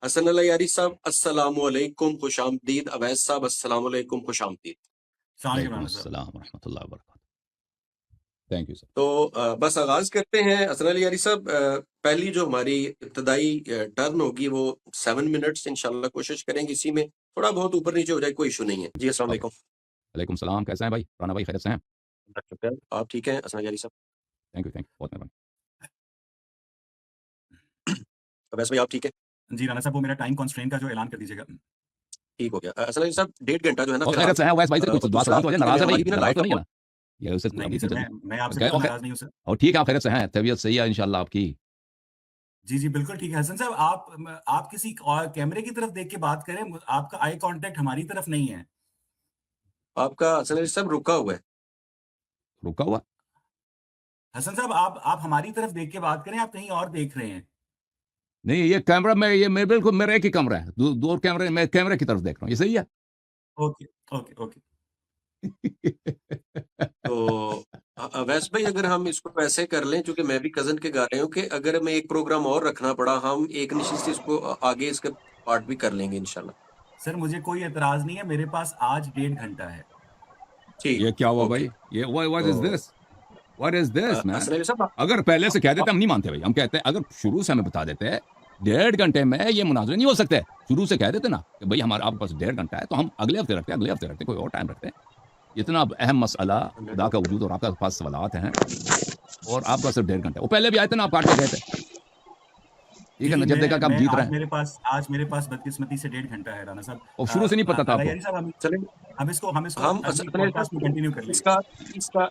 حسن اللہ یاری صاحب السلام علیکم، خوش آمدید. اویس صاحب السلام علیکم، خوش آمدید. وعلیکم السلام ورحمۃ اللہ وبرکاتہ. Thank you sir. تو بس آغاز کرتے ہیں. حسن اللہ یاری صاحب، پہلی جو ہماری ابتدائی ٹرن ہوگی وہ 7 منٹس انشاءاللہ کوشش کریں گے، اسی میں تھوڑا بہت اوپر نیچے ہو جائے کوئی ایشو نہیں ہے. جی السلام علیکم. وعلیکم السلام. کیسے ہیں بھائی؟ رانا بھائی خیریت سے ہیں؟ آپ ٹھیک ہیں حسن اللہ یاری صاحب؟ تھینک یو بہت مہربانی. اویس بھائی آپ ٹھیک ہے؟ جی رانا صاحب وہ میرا ٹائم کانسٹرین کا جو اعلان کر دیجیے گا. ٹھیک ہو گیا. حسن اللہ صاحب 1.5 گھنٹہ جو ہے نا اور خیریت سے ہیں اویس بھائی سے؟ کچھ دعا سلام تو ہے؟ ناراض ہے بھائی؟ بھی نا ناراض تو نہیں ہے لائف نا؟ یہ اسے نہیں سر میں آپ سے Okay, بالکل okay. ناراض نہیں ہوں سر. اور ٹھیک ہے، آپ خیریت سے ہیں؟ طبیعت صحیح ہے انشاءاللہ آپ کی؟ جی جی بالکل ٹھیک ہے. حسن صاحب آپ کسی کیمرے کی طرف دیکھ کے بات کریں، آپ کا آئی کانٹیکٹ ہماری طرف نہیں ہے. آپ کا حسن اللہ صاحب رکا ہوا ہے. رکا ہوا؟ حسن صاحب آپ ہماری طرف دیکھ کے بات کریں، آپ کہیں اور دیکھ رہے ہیں. نہیں، یہ کیمرہ میں یہ بالکل میرا ایک ہی کمرہ ہے، دو کیمرے، میں کیمرے کی طرف دیکھ رہا ہوں. یہ صحیح ہے؟ Okay okay okay. تو ویس بھائی اگر ہم اس کو ایسے کر لیں، چونکہ میں بھی کزن کے گا رہے ہوں، کہ اگر ہمیں ایک پروگرام اور رکھنا پڑا، ہم ایک نشست اس کو آگے اس کا پارٹ بھی کر لیں گے انشاءاللہ. سر مجھے کوئی اعتراض نہیں ہے، میرے پاس آج 1.5 گھنٹہ ہے. ٹھیک. یہ کیا ہوا اوکے. بھائی؟ یہ what is this man؟ Hasan Ali صاحب اگر پہلے سے کہہ دیتے ہم نہیں مانتے بھائی. ہم کہتے ہیں اگر شروع سے ہمیں بتا دیتے 1.5 گھنٹے میں یہ مناظرے نہیں ہو سکتے، شروع سے کہہ دیتے نا کہ بھائی ہمارا آپ کے پاس 1.5 گھنٹہ ہے، تو ہم اگلے ہفتے رکھتے کوئی اور ٹائم رکھتے ہیں. اتنا اہم مسئلہ خدا کا وجود اور آپ کے پاس سوالات ہیں اور آپ کا صرف 1.5 گھنٹہ. وہ پہلے بھی آئے تھے نا، آپ کاٹ کے گئے تھے. ٹھیک ہے نا، جب دیکھا کہ آپ جیت رہے ہیں. آج میرے پاس بدقسمتی سے 1.5 گھنٹہ ہے رانا صاحب. اور شروع سے نہیں پتا تھا آپ کو؟ چلیں ہم اس کو ہم پوڈ کاسٹ میں کنٹینیو کر لیں گے.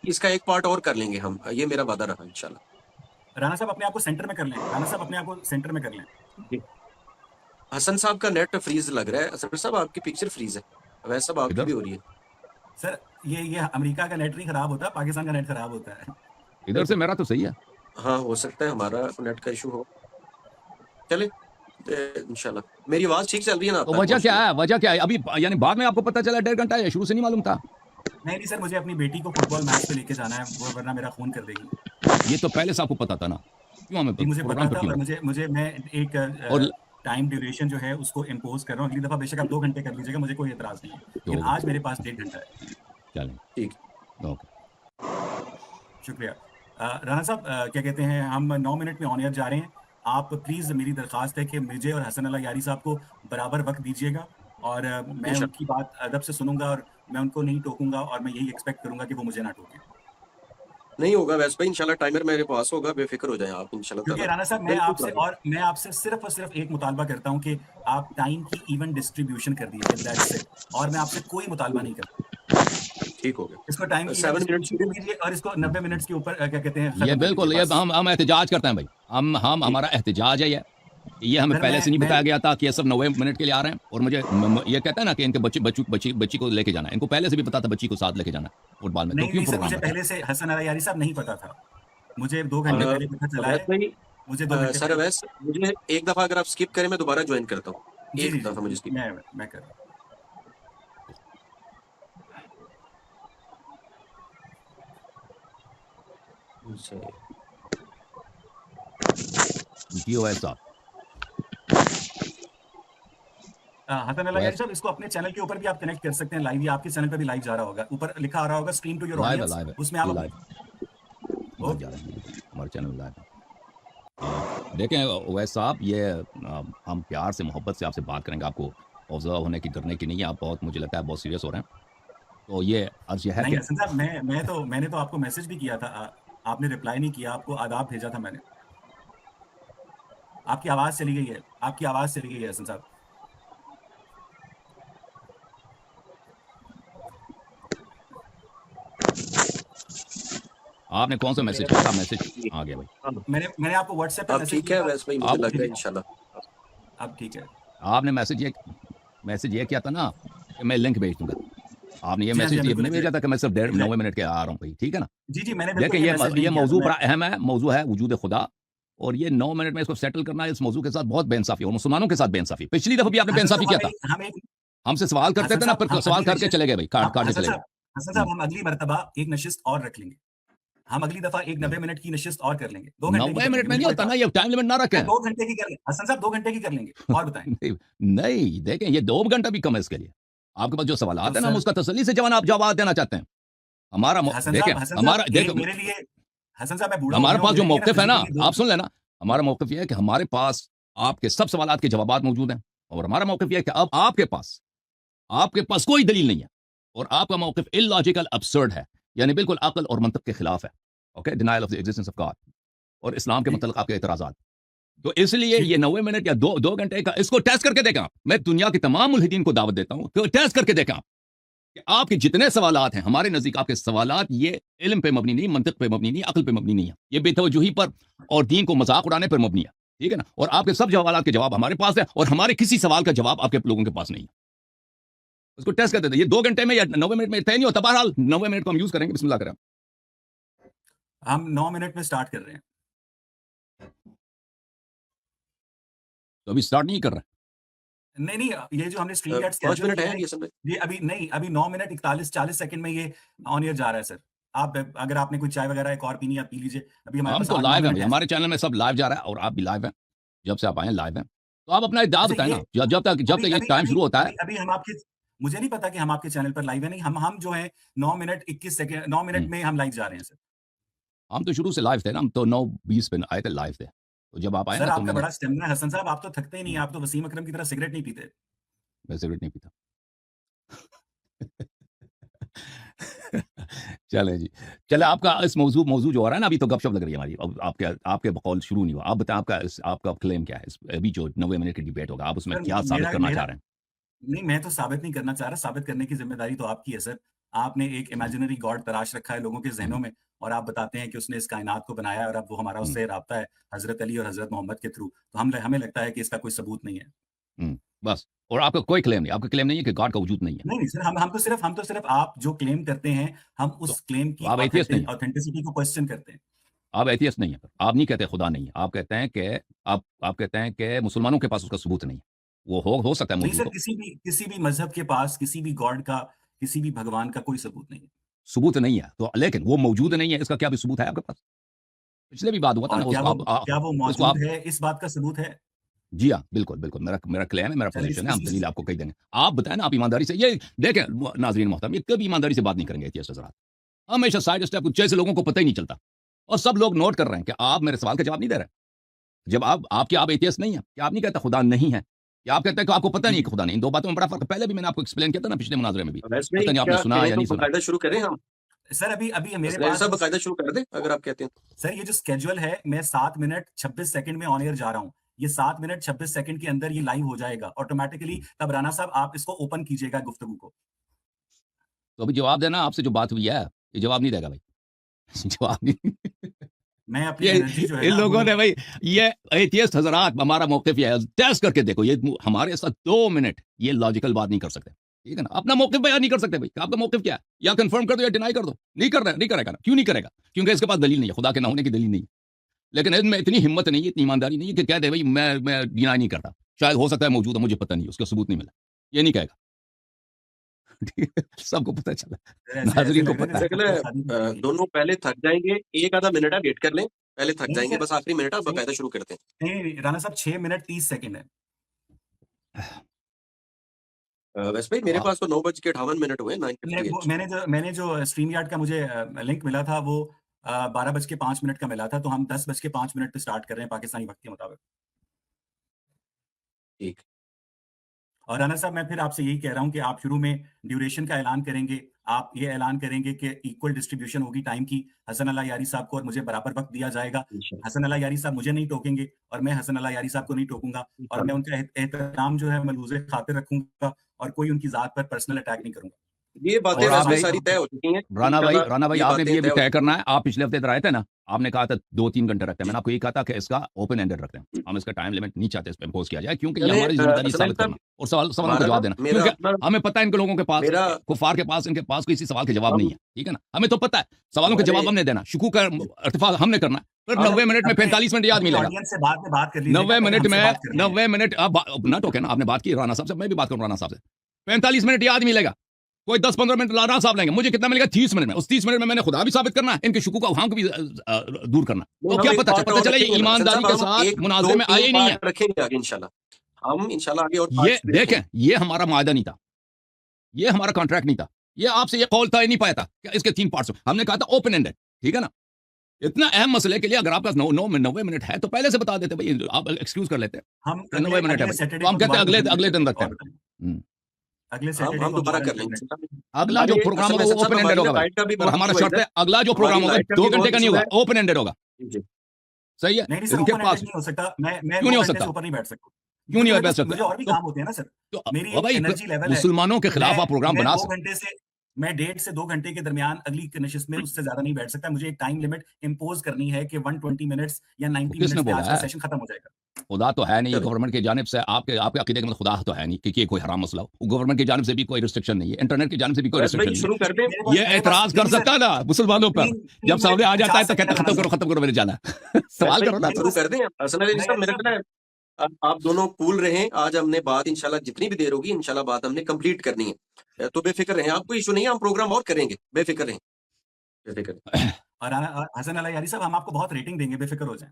اس کا ایک پارٹ اور کر لیں گے ہم، یہ میرا وعدہ رہا انشاءاللہ. رانا صاحب اپنے آپ کو سینٹر میں کر لیں. رانا صاحب اپنے آپ کو سینٹر میں کر لیں. حسن صاحب کا نیٹ فریز لگ رہا ہے. حسن صاحب آپ کی پکچر فریز ہے. ویسے صاحب آپ کی بھی ہو رہی ہے. سر یہ امریکہ کا نیٹ نہیں خراب ہوتا، پاکستان کا نیٹ خراب ہوتا ہے. ادھر سے میرا تو صحیح ہے. ہاں ہو سکتا ہے ہمارا نیٹ کا ایشو ہو. چلیں انشاءاللہ. میری آواز ٹھیک چل رہی ہے نا؟ تو وجہ کیا ہے ابھی؟ یعنی بعد میں آپ کو پتا چلا 1.5 گھنٹہ ہے، شروع سے نہیں معلوم تھا؟ نہیں سر، مجھے اپنی بیٹی کو فٹ بال میچ پہ لے کے جانا ہے، ورنہ میرا خون کر دے گی. یہ تو پہلے سے آپ کو پتا تھا نا، کیوں ہمیں مجھے پتا پروگرام تھا، کیوں؟ اور مجھے میں ایک اور ٹائم ڈیوریشن جو ہے اس کو امپوز کر رہا ہوں. اگلی دفعہ بے شک آپ 2 گھنٹے کر لیجیے گا، مجھے کوئی اعتراض نہیں ہے، لیکن آج میرے پاس 1.5 گھنٹہ ہے. چلیں ٹھیک. اوکے. شکریہ. رانا صاحب کیا کہتے ہیں، ہم 9 منٹ میں آن ایئر جا رہے ہیں. آپ پلیز، میری درخواست ہے کہ مجھے اور حسن اللہ یاری صاحب کو برابر وقت دیجیے گا، اور میں ان کی بات ادب سے سنوں گا، اور میں ان کو نہیں ٹوکوں گا، اور میں یہی ایکسپیکٹ کروں گا کہ وہ مجھے نہ ٹوکیں. نہیں ہوگا ویسے بھائی، انشاءاللہ ٹائمر میرے پاس ہوگا، بے فکر ہو جائیں آپ انشاءاللہ کیونکہ تعالی. رانا صاحب میں آپ سے صرف اور صرف ایک مطالبہ کرتا ہوں کہ آپ ٹائم کی ایون ڈسٹریبیوشن کر دیجیے، دیٹس اٹ. اور میں آپ سے کوئی مطالبہ نہیں کرتا. ٹھیک ہو گیا. اس کو ٹائم کی 7 ایون منٹس ڈسٹریبیوشن کر دیجیے، اور اس کو 90 منٹس کے اوپر کیا کہتے ہیں یہ ختم کر بالکل، دیجیے. یہ ہم احتجاج کرتے ہیں بھائی. ہم ہمارا احتجاج ہے یہ ہمیں پہلے سے نہیں بتایا گیا تھا کہ یہ سب 90 منٹ کے لیے آ رہے ہیں. اور مجھے یہ کہتا ہے نا کہ ان کے بچی کو لے کے جانا ہے. ان کو پہلے سے بھی پتا تھا بچی کو ساتھ لے کے جانا ہے فٹ بال میں. تو کیوں نہیں سر، مجھے پروگرام پہلے سے حسن اللہ یاری صاحب نہیں پتا تھا. مجھے 2 گھنٹے پہلے پتا چلا ہے. مجھے 2 گھنٹے سر ویس مجھے ایک دفعہ اگر آپ اسکپ کریں میں دوبارہ جوائن کرتا ہوں. جی ایک دفعہ مجھے اسکپ. میں کر رہا ہوں. حسن اللہ یاری صاحب، اس کو اپنے چینل کے اوپر بھی آپ کنیکٹ کر سکتے ہیں لائیو، یا آپ کے چینل پہ بھی لائیو جا رہا ہوگا. اوپر لکھا آ رہا ہوگا اسٹریم ٹو یور آڈینس، اس میں آپ ہمارے چینل لائیو. دیکھیں اویس صاحب، یہ ہم پیار سے محبت سے آپ سے بات کریں گے، آپ کو اوزا ہونے کی ڈرنے کی نہیں ہے. آپ بہت، مجھے لگتا ہے بہت سیریس ہو رہے ہیں. تو یہ عرض یہ ہے نہیں کہ حسن صاحب، میں نے تو آپ کو میسج بھی کیا تھا، آپ نے رپلائی نہیں کیا. آپ کو آداب بھیجا تھا میں نے. آپ کی آواز چلی گئی ہے، آپ کی آواز چلی گئی ہے حسن صاحب. آپ نے کون سا میسج کیا؟ میسج آ گیا بھائی. میں نے آپ کو واٹس ایپ پہ میسج ٹھیک ہے ویسے بھائی، مجھے لگ رہا ہے انشاءاللہ اب ٹھیک ہے. آپ نے میسج یہ کیا تھا نا کہ میں لنک بھیج دوں گا. آپ نے یہ میسج نہیں بھیجا تھا کہ میں صرف 90 منٹ کے آ رہا ہوں بھائی. ٹھیک ہے نا؟ جی میں نے دیکھیں یہ موضوع بڑا اہم ہے. موضوع ہے وجود خدا، اور یہ 9 منٹ میں اس کو سیٹل کرنا ہے. اس موضوع کے ساتھ بہت بے انصافی اور مسلمانوں کے ساتھ بے انصافی. پچھلی دفعہ بھی آپ نے بے انصافی کیا تھا. ہم سے سوال کرتے تھے نا، پھر سوال کر کے چلے گئے بھائی، کاٹ کے چلے گئے. حسن صاحب، ہم اگلی مرتبہ ایک نشست اور رکھ لیں گے. हम अगली दफा एक 90 मिनट की नशिस्त और कर लेंगे, 2 घंटे की 90 कर मिनट लेंगे, में नहीं मुझे होता कोई ना, ये टाइम लिमिट ना रखें। 2 घंटे की कर लेंगे हसन साहब, 2 घंटे की कर लेंगे, और बताएं। नहीं, देखें ये 2 घंटा भी कम है इसके लिए। आपके पास जो सवालात तो है ना, हम सर उसका तसल्ली से जवाब देना चाहते हैं। हमारा हसन देखें, साहब हमारा ये देखो, मेरे लिए, हसन साहब मैं बूढ़ा हो हमारे गया हूं, पास जो मेरे लिए ना मौक़िफ़ है ना, फिजिकली आप सुन लेना, हमारा मौक़िफ़ ये है कि हमारे पास आपके सब सवालात के जवाबात मौजूद हैं, और हमारा मौक़िफ़ ये है कि अब आपके पास कोई दलील नहीं है, और आपका मौक़िफ़ इलॉजिकल, अब्सर्ड है, यानी बिल्कुल अक्ल और मंतिक के खिलाफ है। Okay, denial of the existence of God और इस्लाम के जी, मतलब आपके एतराज़ात। तो इसलिए ठीक ये 90 मिनट या 2 घंटे का, इसको टेस्ट करके देखें आप। मैं दुनिया के तमाम मुल्हिदीन को दावत देता हूं कि टेस्ट करके देखें आप कि आपके जितने सवालात हैं, हमारे नज़दीक आपके सवालात ये इल्म पे मबनी नहीं, मंतिक पे मबनी नहीं, अक्ल पे मबनी नहीं है। ये बेतवज्जुही पर और दीन को मज़ाक उड़ाने पर मबनी है। ठीक है ना? और आपके सब सवालात के जवाब हमारे पास है, और हमारे किसी सवाल का जवाब आपके लोगों के पास नहीं है। उसको टेस्ट कर देते हैं। ये 2 घंटे में या 90 मिनट में तय नहीं होता। बहरहाल 90 मिनट को हम यूज़ करेंगे। बिस्मिल्लाह करें। हम 9 मिनट में स्टार्ट कर रहे हैं। तो अभी स्टार्ट नहीं कर रहे हैं। नहीं, ये जो हमने स्ट्रीम यार्ड 5 स्केड्यूल मिनट किया है है, ये समय। ये अभी नहीं, अभी 9 मिनट 41-40 सेकंड में ये ऑन एयर जा रहा है सर। आप अगर आपने कोई चाय वगैरह एक और पीनी है, आप पी लीजिए। अभी हमारे हम पास तो 8-9 लाइव हैं मिनट भाई, है। हमारे चैनल में सब लाइव जा रहा है, और आप भी लाइव हैं। जब से आप आए हैं लाइव हैं। तो आप अपना इद्दा अच्छा बताएं ये ना, जब तक अभी ये अभी टाइम अभी शुरू होता है। अभी अभी हम आपके, मुझे नहीं पता कि हम आपके चैनल पर लाइव है नहीं, हम जो है 9 मिनट 21 सेकंड 9 मिनट में हम लाइव जा रहे हैं सर। हम तो शुरू से लाइव थे ना, हम तो 9:20 पे आए थे, लाइव थे। तो जब आप आए सर ना, तो आपका मैंने बड़ा स्टेमिना है हसन साहब, आप तो थकते ही नहीं, आप तो वसीम अकरम की तरह सिगरेट नहीं पीते। मैं सिगरेट नहीं पीता। चलें जी। चलें, आपका इस मौजू जो हो रहा है ना, अभी तो गपशप लग रही है हमारी। अब आपके बकौल शुरू नहीं हुआ। आप बताएं, आपका क्लेम क्या है? अभी जो 90 मिनट की डिबेट होगा, आप उसमें सर क्या साबित मेरा करना मेरा चाह रहे हैं? नहीं, मैं तो साबित नहीं करना चाह रहा, साबित करने की ज़िम्मेदारी तो आपकी है सर। आपने एक हुँ, इमेजिनरी गॉड तराश रखा है लोगों के हुँ, ज़हनों में, और आप बताते हैं कि उसने इस कायनात को बनाया है, और अब वो हमारा हुँ, उससे राब्ता है हज़रत अली और हज़रत मोहम्मद के थ्रू। तो हमें लगता है कि इसका कोई सबूत नहीं है। हुँ, बस। और आपका कोई क्लेम नहीं, आपका क्लेम नहीं है कि गॉड का वजूद नहीं है। नहीं, नहीं सर, हम तो सिर्फ आप जो क्लेम करते हैं, हम तो उस क्लेम तो की आप एथियस्ट नहीं हैं। ऑथेंटिसिटी को क्वेश्चन करते हैं। आप एथियस्ट नहीं हैं। आप नहीं कहते खुदा नहीं है। आप कहते हैं कि आप कहते हैं कि मुसलमानों के पास उसका सबूत नहीं है। वो हो सकता है नहीं मौजूद सर, हो। किसी भी मज़हब के पास, किसी भी गॉड का, किसी भी भगवान का कोई सबूत नहीं है। सबूत नहीं है, तो लेकिन वो मौजूद नहीं है, इसका क्या भी सबूत है आपके पास? पिछले भी बात हुआ था और ना, उसको क्या वो उसको मौजूद आप है, इस बात का सबूत है? जी हाँ, बिल्कुल, बिल्कुल। मेरा क्लेम है, मेरा चलिए पोज़ीशन है, हम दलील आपको कही देंगे। आप बताएँ ना, आप ईमानदारी से ये देखें, नाज़रीन मोहतरम, ये कभी ईमानदारी से बात नहीं करेंगे एथियस्ट हज़रात। हमेशा साइड स्टेप, जैसे लोगों को पता ही नहीं चलता, और सब लोग नोट कर रहे हैं कि आप मेरे सवाल का जवाब नहीं दे रहे। जब आप एथियस्ट नहीं हैं, क्या आप नहीं कहते खुदा नहीं है? क्या आप कहते हैं कि आपको पता नहीं जी। है कि खुदा नहीं? इन 2 बातों में बड़ा फ़र्क है। पहले भी मैंने आपको एक्सप्लेन किया था ना, पिछले मुनाज़रे में भी। वैसे पता भाई नहीं आपने क्या सुना कहें या तो नहीं सुना। बाकायदा शुरू करें हम? सर अभी मेरे असलैन पास साहब जो बाकायदा शुरू कर दें, अगर आप कहते हैं तो। सर ये जो स्केड्यूल है, मैं 7 मिनट 26 सेकंड में ऑन एयर जा रहा हूँ। ये 7 मिनट 26 सेकंड के अंदर ये लाइव हो जाएगा ऑटोमैटिकली। तब राना साहब आप इसको ओपन कीजिएगा गुफ्तगू को। तो अभी जवाब देना, आपसे जो बात हुई है, ये जवाब नहीं देगा भाई। जवाब नहीं। मैं अपनी ये एनर्जी जो है इन ना वो लोगों ने भाई, ये एथियस्ट हज़रात, हमारा मौक़िफ़ ये है, टेस्ट करके देखो, ये हमारे साथ 2 मिनट ये लॉजिकल बात नहीं कर सकते। ठीक है ना? अपना मौक़िफ़ बयान नहीं कर सकते भाई, कि आपका मौक़िफ़ क्या है? या कन्फर्म कर दो या डिनाई कर दो। नहीं करेगा ना। क्यों नहीं करेगा? क्योंकि इसके पास दलील नहीं है, खुदा के ना होने की दलील नहीं है। लेकिन इनमें इतनी हिम्मत नहीं है, इतनी ईमानदारी नहीं है कि कह दे भाई मैं डिनाई नहीं करता। शायद हो सकता है मौजूद है, मुझे पता नहीं है, उसका सबूत नहीं मिला। ये नहीं कहेगा। ठीक है? सबको पता चला, ऐसे नाज़रीन को लग रहा है पता है। जैसे शक्ल आपको शादी की होगी। दोनों पहले थक जाएँगे, 1 आधा मिनट आप वेट कर लें, पहले थक नहीं जाएँगे, सर, बस आखिरी मिनट आप नहीं बाकायदा शुरू करते हैं। नहीं, राना साहब 6 मिनट 30 सेकंड है। वैसे भाई मेरे आ, पास तो 9:58 मिनट हुए, 9:58। मैंने जो स्ट्रीम यार्ड का मुझे लिंक मिला था वो 12:05 का मिला था, तो हम 10:05 पे स्टार्ट कर रहे हैं पाकिस्तानी वक्त के मुताबिक। ठीक। और राना साहब मैं फिर आपसे यही कह रहा हूँ कि आप शुरू में ड्यूरेशन का ऐलान करेंगे, आप ये ऐलान करेंगे कि इक्वल डिस्ट्रीब्यूशन होगी टाइम की, हसन अल्लाह यारी साहब को और मुझे बराबर वक्त दिया जाएगा। इंशाल्लाह, हसन अल्लाह यारी साहब मुझे नहीं टोकेंगे और मैं हसन अल्लाह यारी साहब को नहीं टोकूंगा, और मैं इंशाल्लाह। उनका एहतराम जो है मलूज़े खातिर रखूंगा, और कोई उनकी ज़ात पर पर्सनल अटैक नहीं करूंगा। ये बातें और और आप वैसे भी भाई, सारी तय हो चुकी हैं। राना इंशाल्लाह भाई, ये आपने भी बातें ये भी तय हो तय चुकी करना है। आप पिछले हफ्ते इधर आए थे ना, आपने कहा था 2-3 घंटे रखते हैं। जी। मैंने आपको ये कहा था कि इसका ओपन एंडेड रखते हैं। हम इसका टाइम लिमिट नहीं चाहते इस पे इम्पोज़ किया जाए, क्योंकि ये चलें हमारी ज़िम्मेदारी है असलैन साबित साहब, करना और सवालों का हमारा जवाब ना देना। मेरा क्योंकि अपना हमें पता है इनके लोगों के पास, मेरा कुफ़ार के पास, इनके पास किसी सवाल के जवाब नहीं हम है। ठीक है ना? हमें तो पता है, सवालों के हमारे जवाब हमने देना, शुकूक का इर्तिफा हमने करना। फिर आज 90 मिनट में अपने 45 मिनट याद अपनी मिलेगा। ऑडियंस से बाद में बात कर लीजिएगा, 90 पहले मिनट हमसे में बात कर लीजिए। 90 मिनट आप ना टोके ना, आपने बात की राना साहब से, मैं भी बात करूँ राना साहब से। 45 मिनट याद मिलेगा। कोई 10-15 मिनट राना साहब लेंगे, मुझे कितना मिलेगा? 30 मिनट में। उस 30 मिनट में मैंने खुदा भी साबित करना है, इनके शुकूक अवहाम को भी दूर करना। तो क्या पता चले ईमानदारी के साथ मुनाज़े में आए ही नहीं है। रखेंगे आगे इंशाल्लाह, हम इंशाल्लाह आगे और ये देखें, ये हमारा मायदा नहीं था, ये हमारा कॉन्ट्रैक्ट नहीं था, ये आपसे ये कौल था ही नहीं पाया था कि इसके 3 पार्ट्स। हमने कहा था ओपन एंडेड, ठीक है ना। इतना अहम मसले के लिए अगर आपके पास 90 मिनट है तो पहले से बता देते भाई, आप एक्सक्यूज कर लेते। हम 90 मिनट है भाई, तो हम कहते हैं अगले दिन रखते हैं। अगले सैटरडे हम दोबारा कर लेंगे। अगला जो प्रोग्राम होगा वो ओपन एंडेड होगा भाई, और हमारा शर्त है अगला जो प्रोग्राम होगा 2 घंटे का नहीं होगा, ओपन एंडेड होगा। सही है। नहीं सर, इनके ओपन पास एंडेड नहीं हो सकता। मैं क्यों नहीं हो सकता? ऊपर नहीं बैठ सकता। क्यों नहीं बैठ सकता? मुझे और भी काम होते हैं ना सर। तो मेरी भाई एनर्जी लेवल है। मुसलमानों के खिलाफ आप प्रोग्राम बना सकते। 2 घंटे से मैं 1.5 से 2 घंटे के दरमियान अगली नशिस्त में उससे ज्यादा नहीं बैठ सकता। मुझे एक टाइम लिमिट इंपोज करनी है कि 120 मिनट्स या 90 किसने मिनट्स में बोला आज का है? सेशन खत्म हो जाएगा। खुदा तो है नहीं, गवर्नमेंट की जानिब से आपके अकीदे के मतलब खुदा तो है नहीं कि ये कोई हराम मसला हो। गवर्नमेंट की जानिब से भी कोई रिस्ट्रिक्शन नहीं है, इंटरनेट की जानिब से भी कोई रिस्ट्रिक्शन नहीं शुरू कर दें। है। ये एतराज कर सकता है ना मुसलमानों पर, जब सामने आ जाता है तो कहता है खत्म करो मेरे जाना। सवाल करो ना। शुरू कर दें। हसन अली साहब, मेरा कहना है आप दोनों कूल रहें। आज हमने बात इंशाल्लाह जितनी भी देर होगी इंशाल्लाह बात हमने कंप्लीट करनी है, तो बेफिक्र रहें, आपको इशू नहीं है, हम प्रोग्राम और करेंगे, बेफिक्र रहें, बेफिक्र। और हसन अली यारी साहब, हम आपको बहुत रेटिंग देंगे, बेफिक्र हो जाएं।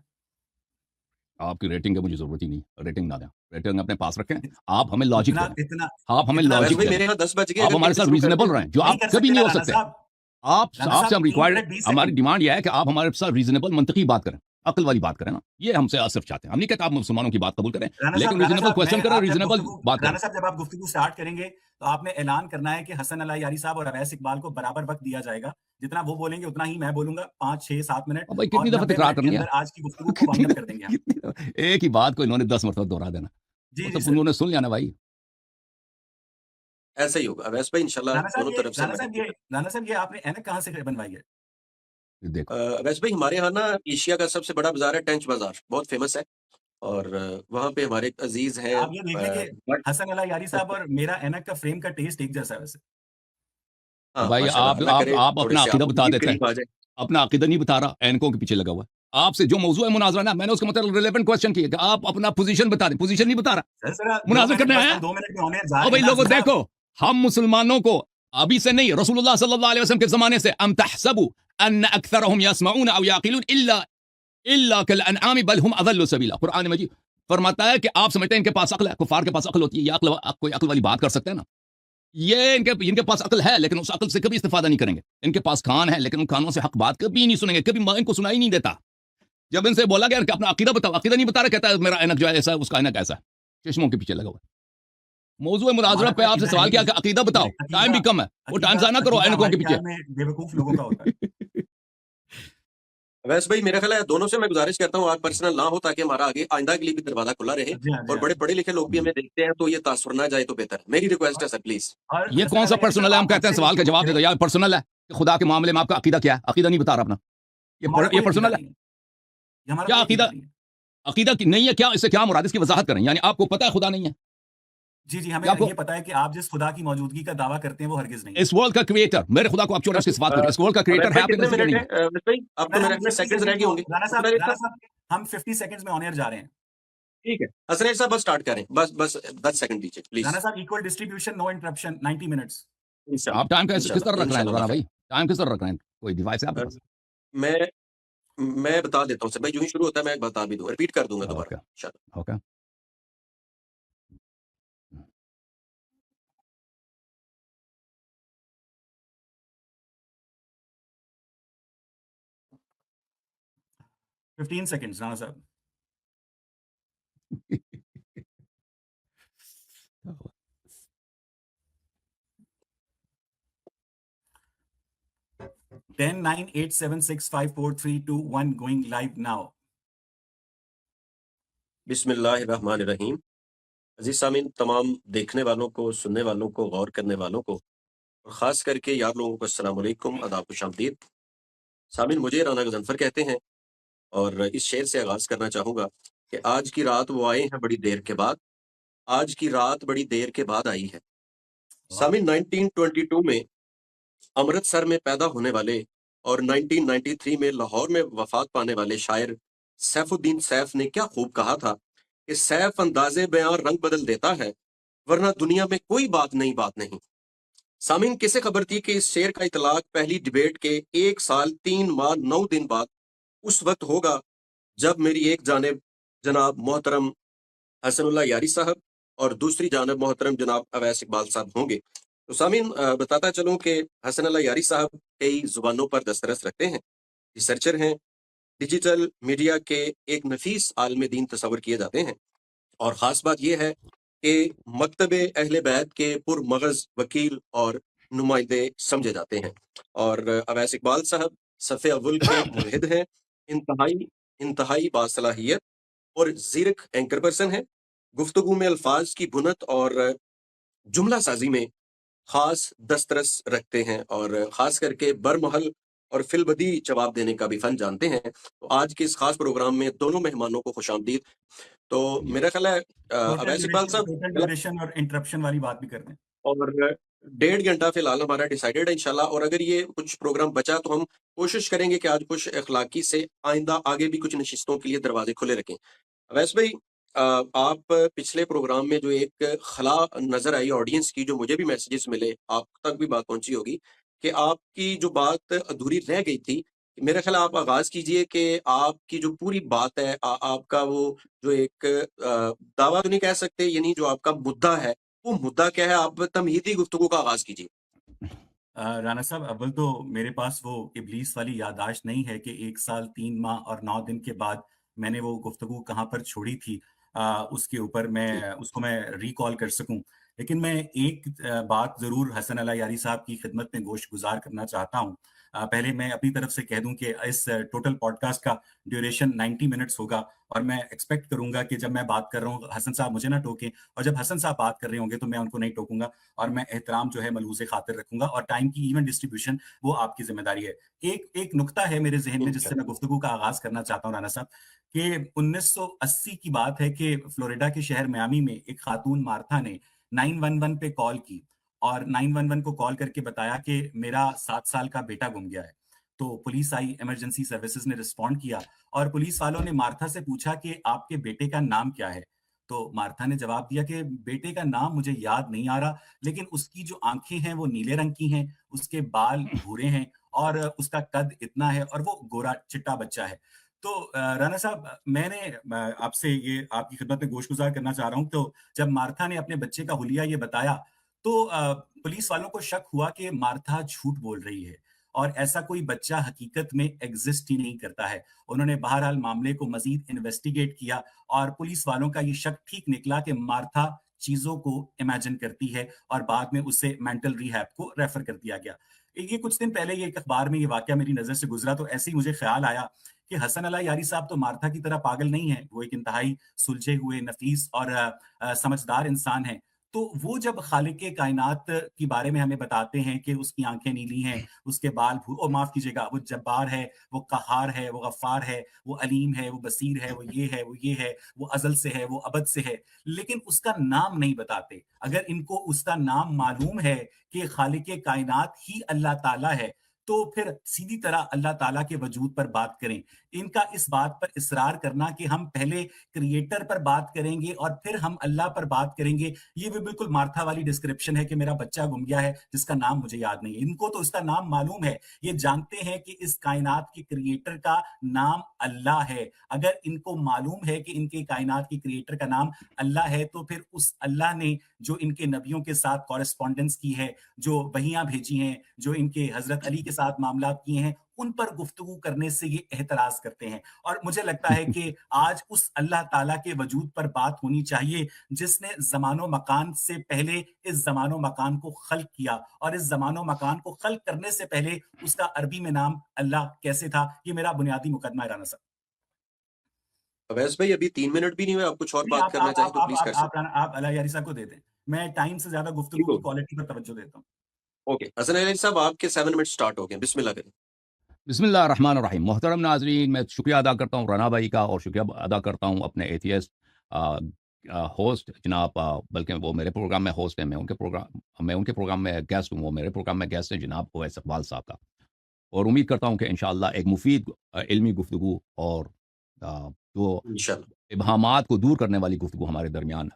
आपकी रेटिंग की मुझे जरूरत ही नहीं, रेटिंग ना दें, रेटिंग अपने पास रखें। आप हमें लॉजिक दें, इतना आप हमें लॉजिक मेरे दें, यहाँ 10 बज गए, आप हमारे साथ रीजनेबल रहें, जो आप कभी नहीं हो सकते। आपसे हम रिक्वायर्ड, हमारी डिमांड यह है कि आप हमारे साथ रीजनेबल मंतकी बात करें, अकल वाली बात करें ना। ये हमसे सिर्फ चाहते हैं। हम नहीं कहते आप मुसलमानों की बात कबूल करें, लेकिन रीजनेबल क्वेश्चन करें, रीजनेबल बात करें। राना साहब, जब आप गुफ्तगू स्टार्ट करेंगे तो आपने ऐलान करना है कि हसन अली यारी साहब और अवैस इकबाल को बराबर वक्त दिया जाएगा। जितना वो बोलेंगे उतना ही मैं बोलूंगा, 5, 6, 7 मिनट। भाई कितनी दफा तकरार करनी है? आज की गुफ्तगू को वाइंड अप कर देंगे हम। एक ही बात को इन्होंने 10 मरतबा दोहरा देना, जी तो उन्होंने सुन लिया ना भाई। ऐसा ही होगा अवैस भाई, इंशाल्लाह दोनों तरफ से। राना साहब, ये आपने ऐनक कहाँ से बनवाई है? देखो अवैस भाई, हमारे यहाँ ना एशिया का सबसे बड़ा बाजार है टेंच बाजार, बहुत फेमस है, और वहाँ पे हमारे अजीज हैं। आप ये देखें कि हसन अली यारी साहब और मेरा ऐनक का फ्रेम का टेस्ट एक जैसा है वैसे। भाई आप अपना अकीदा बता देते हैं, अपना अकीदा नहीं बता रहा, एनकों के पीछे लगा हुआ है। आपसे जो मौजूद है मुनाजरा ना, मैंने उसका मतलब रिलेवेंट क्वेश्चन किया कि आप अपना पोजीशन बता दें, पोजीशन नहीं बता रहा, मुनाजरा करना है। 2 मिनट में होने जा रहे हैं। भाई लोगों देखो, हम मुसलमानों को अभी से नहीं, रसूलुल्लाह सल्लल्लाहु अलैहि वसल्लम के जमाने से, अम तहसबु अन अक्सरहुम यस्मऊन अव याकिलून इल्ला कल अनआम बल हुम अदल्लु सबीला। कुरान मजीद फरमाता है कि आप समझते हैं इनके पास अक्ल है, कुफार के पास अक्ल होती है, ये अक्ल कोई अक्ल वाली बात कर सकते हैं ना? ये इनके पास अक्ल है, लेकिन उस अक्ल से कभी इस्तेफादा नहीं करेंगे। इनके पास कान है, लेकिन उन कानों से हक बात कभी नहीं सुनेंगे, कभी इनको सुनाई नहीं देता। जब इनसे बोला गया कि अपना अकीदा बताओ, अकीदा नहीं बता रहा, कहता है मेरा ऐनक जो है ऐसा है, उसका ऐनक ऐसा है, चश्मों के पीछे लगा हुआ। मौजूद मुनाजरा पे आपसे सवाल किया कि अकीदा बताओ, टाइम भी कम है, वो टाइम ज़ाया ना करो ऐनकों के पीछे। बेवकूफ लोगों का होता है। वैसे भाई, मेरा ख्याल है दोनों से मैं गुजारिश करता हूँ आज पर्सनल ना हो, ताकि हमारा आगे आइंदा के लिए भी दरवाजा खुला रहे, और बड़े पढ़े लिखे लोग भी हमें देखते हैं, तो ये तासुर ना जाए तो बेहतर है। मेरी रिक्वेस्ट है सर, प्लीज। ये कौन सा पर्सनल है? हम कहते हैं सवाल का जवाब दे दो यार। पर्सनल है कि खुदा के मामले में आपका अकीदा क्या है? अकीदा नहीं बता रहा अपना, ये पर्सनल है क्या? अकीदा की नहीं है क्या? इससे क्या मुराद? इसकी वजाहत करें। यानी आपको पता है खुदा नहीं है? जी जी, हमें ये पता है कि आप जिस खुदा की मौजूदगी का दावा करते हैं वो हरगिज नहीं है। इस वर्ल्ड का क्रिएटर, मेरे खुदा को आप छोड़ो, इसकी बात करें। इस वर्ल्ड का क्रिएटर है, आपके नजर नहीं है। अब तो मेरे सेकंड्स रह गए होंगे। राना साहब, हम 50 सेकंड्स में ऑन एयर जा रहे हैं। ठीक है हसन साहब, बस स्टार्ट करें, बस 10 सेकंड दीजिए प्लीज। राना साहब, equal distribution, no interruption, 90 minutes. आप टाइम किस तरह रख रहे हैं राना भाई? टाइम किस तरह रख रहे हैं? कोई डिवाइस है आपके पास? मैं बता देता हूँ सर भाई, जो ही शुरू होता है मैं बता भी दूं, रिपीट कर दूंगा दोबारा। ओके। $15 seconds, राना साहब। Ten, 9, 8, 7, 6, 5, 4, 3, 2, 1, going live now. बिस्मिल्लाहिर्रहमानिर्रहीम। अजीज सामीन, तमाम देखने वालों को, सुनने वालों को, गौर करने वालों को, और ख़ास करके यार लोगों को अस्सलाम वालेकुम, आदाब, खुशामदीद। सामीन, मुझे राना गज़नफ़र कहते हैं, और इस शेर से आगाज़ करना चाहूँगा कि आज की रात वो आए हैं बड़ी देर के बाद, आज की रात बड़ी देर के बाद आई है। सामीन, 1922 में अमृतसर में पैदा होने वाले और 1993 में लाहौर में वफात पाने वाले शायर सैफुद्दीन सैफ ने क्या खूब कहा था कि सैफ अंदाजे बयां रंग बदल देता है, वरना दुनिया में कोई बात नहीं। सामीन किसे खबर थी कि इस शेर का इतलाक पहली डिबेट के 1 साल 3 माह 9 दिन बाद उस वक्त होगा जब मेरी एक जानिब जनाब मोहतरम हसनुल्लाह यारी साहब और दूसरी जानिब मोहतरम जनाब अवैस इकबाल साहब होंगे। तो सामीन बताता चलूं कि हसनुल्लाह यारी साहब कई जुबानों पर दस्तरस रखते हैं, रिसर्चर हैं, डिजिटल मीडिया के एक नफीस आलम दीन तस्वर किए जाते हैं और ख़ास बात यह है कि मकतबे अहले बैत के पुरमगज़ वकील और नुमाइंदे समझे जाते हैं। और अवैस इकबाल साहब सफ़े अव्वल के मुल्हिद हैं, इंतहाई इंतहाई बासलाहियत और ज़ीरक एंकर पर्सन हैं। गुफ्तगू में अल्फाज की बुनत और जुमला साजी में खास दस्तरस रखते हैं और खास करके बरमहल और फिलबदी जवाब देने का भी फन जानते हैं। तो आज के इस खास प्रोग्राम में दोनों मेहमानों को खुशामदीद। तो मेरा ख्याल है अवैस इकबाल साहब टोटल ड्यूरेशन और इंटरप्शन वाली बात भी कर दें। और 1.5 घंटा फिलहाल हमारा डिसाइडेड है इंशाल्लाह, और अगर ये कुछ प्रोग्राम बचा तो हम कोशिश करेंगे कि आज कुछ अखलाकी से आइंदा आगे भी कुछ नशिस्तों के लिए दरवाजे खुले रखें। अवैस भाई, आप पिछले प्रोग्राम में जो एक खला नजर आई ऑडियंस की, जो मुझे भी मैसेजेस मिले, आप तक भी बात पहुंची होगी कि आपकी जो बात अधूरी रह गई थी। मेरा ख्याल है आप आगाज कीजिए कि आपकी जो पूरी बात है, आपका वो जो एक दावा तो नहीं कह सकते, यानी जो आपका मुद्दा है वो मुद्दा क्या है, आप तमहीदी गुफ्तगू का आगाज कीजिए। राना साहब, अव्वल तो मेरे पास वो इब्लीस वाली याददाश्त नहीं है कि 1 साल 3 माह और 9 दिन के बाद मैंने वो गुफ्तगू कहाँ पर छोड़ी थी। उसके ऊपर जी, उसको मैं रिकॉल कर सकूं। लेकिन मैं एक बात ज़रूर हसन अला यारी साहब की खिदमत में गोशगुजार करना चाहता हूं। पहले मैं अपनी तरफ से कह दूं कि इस टोटल पॉडकास्ट का ड्यूरेशन 90 मिनट्स होगा और मैं एक्सपेक्ट करूंगा कि जब मैं बात कर रहा हूं हसन साहब मुझे ना टोकें, और जब हसन साहब बात कर रहे होंगे तो मैं उनको नहीं टोकूंगा, और मैं एहतराम जो है मलहूज़ खातिर रखूंगा, और टाइम की इवन डिस्ट्रीब्यूशन वो आपकी जिम्मेदारी है। एक एक नुक्ता है मेरे ज़हन में जिससे मैं इंशाल्लाह। गुफ्तगू का आगाज़ करना चाहता हूँ राना साहब, कि 1980 की बात है कि फ्लोरिडा के शहर मियामी में एक खातून मार्था ने 911 पे कॉल की और 911 को कॉल करके बताया कि मेरा 7 साल का बेटा गुम गया है। तो पुलिस आई, इमरजेंसी सर्विसेज ने रिस्पॉन्ड किया और पुलिस वालों ने मार्था से पूछा कि आपके बेटे का नाम क्या है? तो मार्था ने जवाब दिया कि बेटे का नाम मुझे याद नहीं आ रहा, लेकिन उसकी जो आंखें हैं वो नीले रंग की हैं, उसके बाल भूरे हैं और उसका कद इतना है और वो गोरा चिट्टा बच्चा है। तो राना साहब, मैंने आपसे ये आपकी खिदमत में गोशगुजार करना चाह रहा हूँ। तो जब मार्था ने अपने बच्चे का हुलिया ये बताया, तो पुलिस वालों को शक हुआ कि मार्था झूठ बोल रही है और ऐसा कोई बच्चा हकीकत में एग्जिस्ट ही नहीं करता है। उन्होंने बहरहाल मामले को मजीद इन्वेस्टिगेट किया और पुलिस वालों का ये शक ठीक निकला कि मार्था चीजों को इमेजिन करती है और बाद में उसे मेंटल रिहैब को रेफर कर दिया गया। ये कुछ दिन पहले ये एक अखबार में ये वाकया मेरी नजर से गुजरा, तो ऐसे ही मुझे ख्याल आया कि हसन अला यारी साहब तो मार्था की तरह पागल नहीं है, वो एक इंतहाई सुलझे हुए, नफीस और समझदार इंसान है। तो वो जब खालिके कायनात के बारे में हमें बताते हैं कि उसकी आंखें नीली हैं, उसके बाल ओ माफ कीजिएगा, वो जब्बार है, वो कहार है, वो गफ्फार है, वो अलीम है, वो बसीर है, वो ये है, वो ये है, वो अजल से है, वो अबद से है, लेकिन उसका नाम नहीं बताते। अगर इनको उसका नाम मालूम है कि खालिके कायनात ही अल्लाह ताला है, तो फिर सीधी तरह अल्लाह ताला के वजूद पर बात करें। इनका इस बात पर इसरार करना कि हम पहले क्रिएटर पर बात करेंगे और फिर हम अल्लाह पर बात करेंगे, ये भी बिल्कुल मार्था वाली डिस्क्रिप्शन है कि मेरा बच्चा गुम गया है जिसका नाम मुझे याद नहीं है। इनको तो इसका नाम मालूम है, ये जानते हैं कि इस कायनात के क्रिएटर का नाम अल्लाह है। अगर इनको मालूम है कि इनके कायनात के क्रिएटर का नाम अल्लाह है, तो फिर उस अल्लाह ने जो इनके नबियों के साथ कॉरेस्पॉन्डेंस की है, जो वहियां भेजी हैं, जो इनके हजरत अली के साथ मामला किए हैं, उन पर गुफ्तगू करने से ये एहतराज करते हैं। और मुझे लगता है कि आज उस अल्लाह ताला के वजूद पर बात होनी चाहिए जिसने ज़मानो मकान से पहले इस ज़मानो मकान को खल्क किया, और इस ज़मानो मकान को खल्क करने से पहले उसका अरबी में नाम अल्लाह कैसे था। ये मेरा बुनियादी मुकदमा है राना साहब। अवैस भाई, अभी 3 मिनट भी नहीं हुए, आप कुछ और नहीं, बात करना चाहें तो प्लीज कर सकते आप अला यारी साहब को दे दें। मैं टाइम से ज्यादा हैं। गुफ्तगू की क्वालिटी पर तवज्जो देता हूँ। ओके, हसन अली साहब, आपके 7 मिनट स्टार्ट हो गए, बिस्मिल्लाह करें। बिस्मिल्लाहिर्रहमानिर्रहीम। मोहतरम नाजरीन, मैं शुक्रिया अदा करता हूँ राना भाई का, और शुक्रिया अदा करता हूँ अपने एथियस्ट होस्ट जनाब, बल्कि वो मेरे प्रोग्राम में होस्ट हैं, मैं उनके प्रोग्राम में गेस्ट हूँ, वो मेरे प्रोग्राम में गेस्ट हैं जनाब ओवैस इकबाल साहब का। और उम्मीद करता हूँ कि इंशाअल्लाह एक मुफीद इल्मी गुफ्तगू और जो इंशाल्लाह। इबहामात को दूर करने वाली गुफ्तगू हमारे दरमियान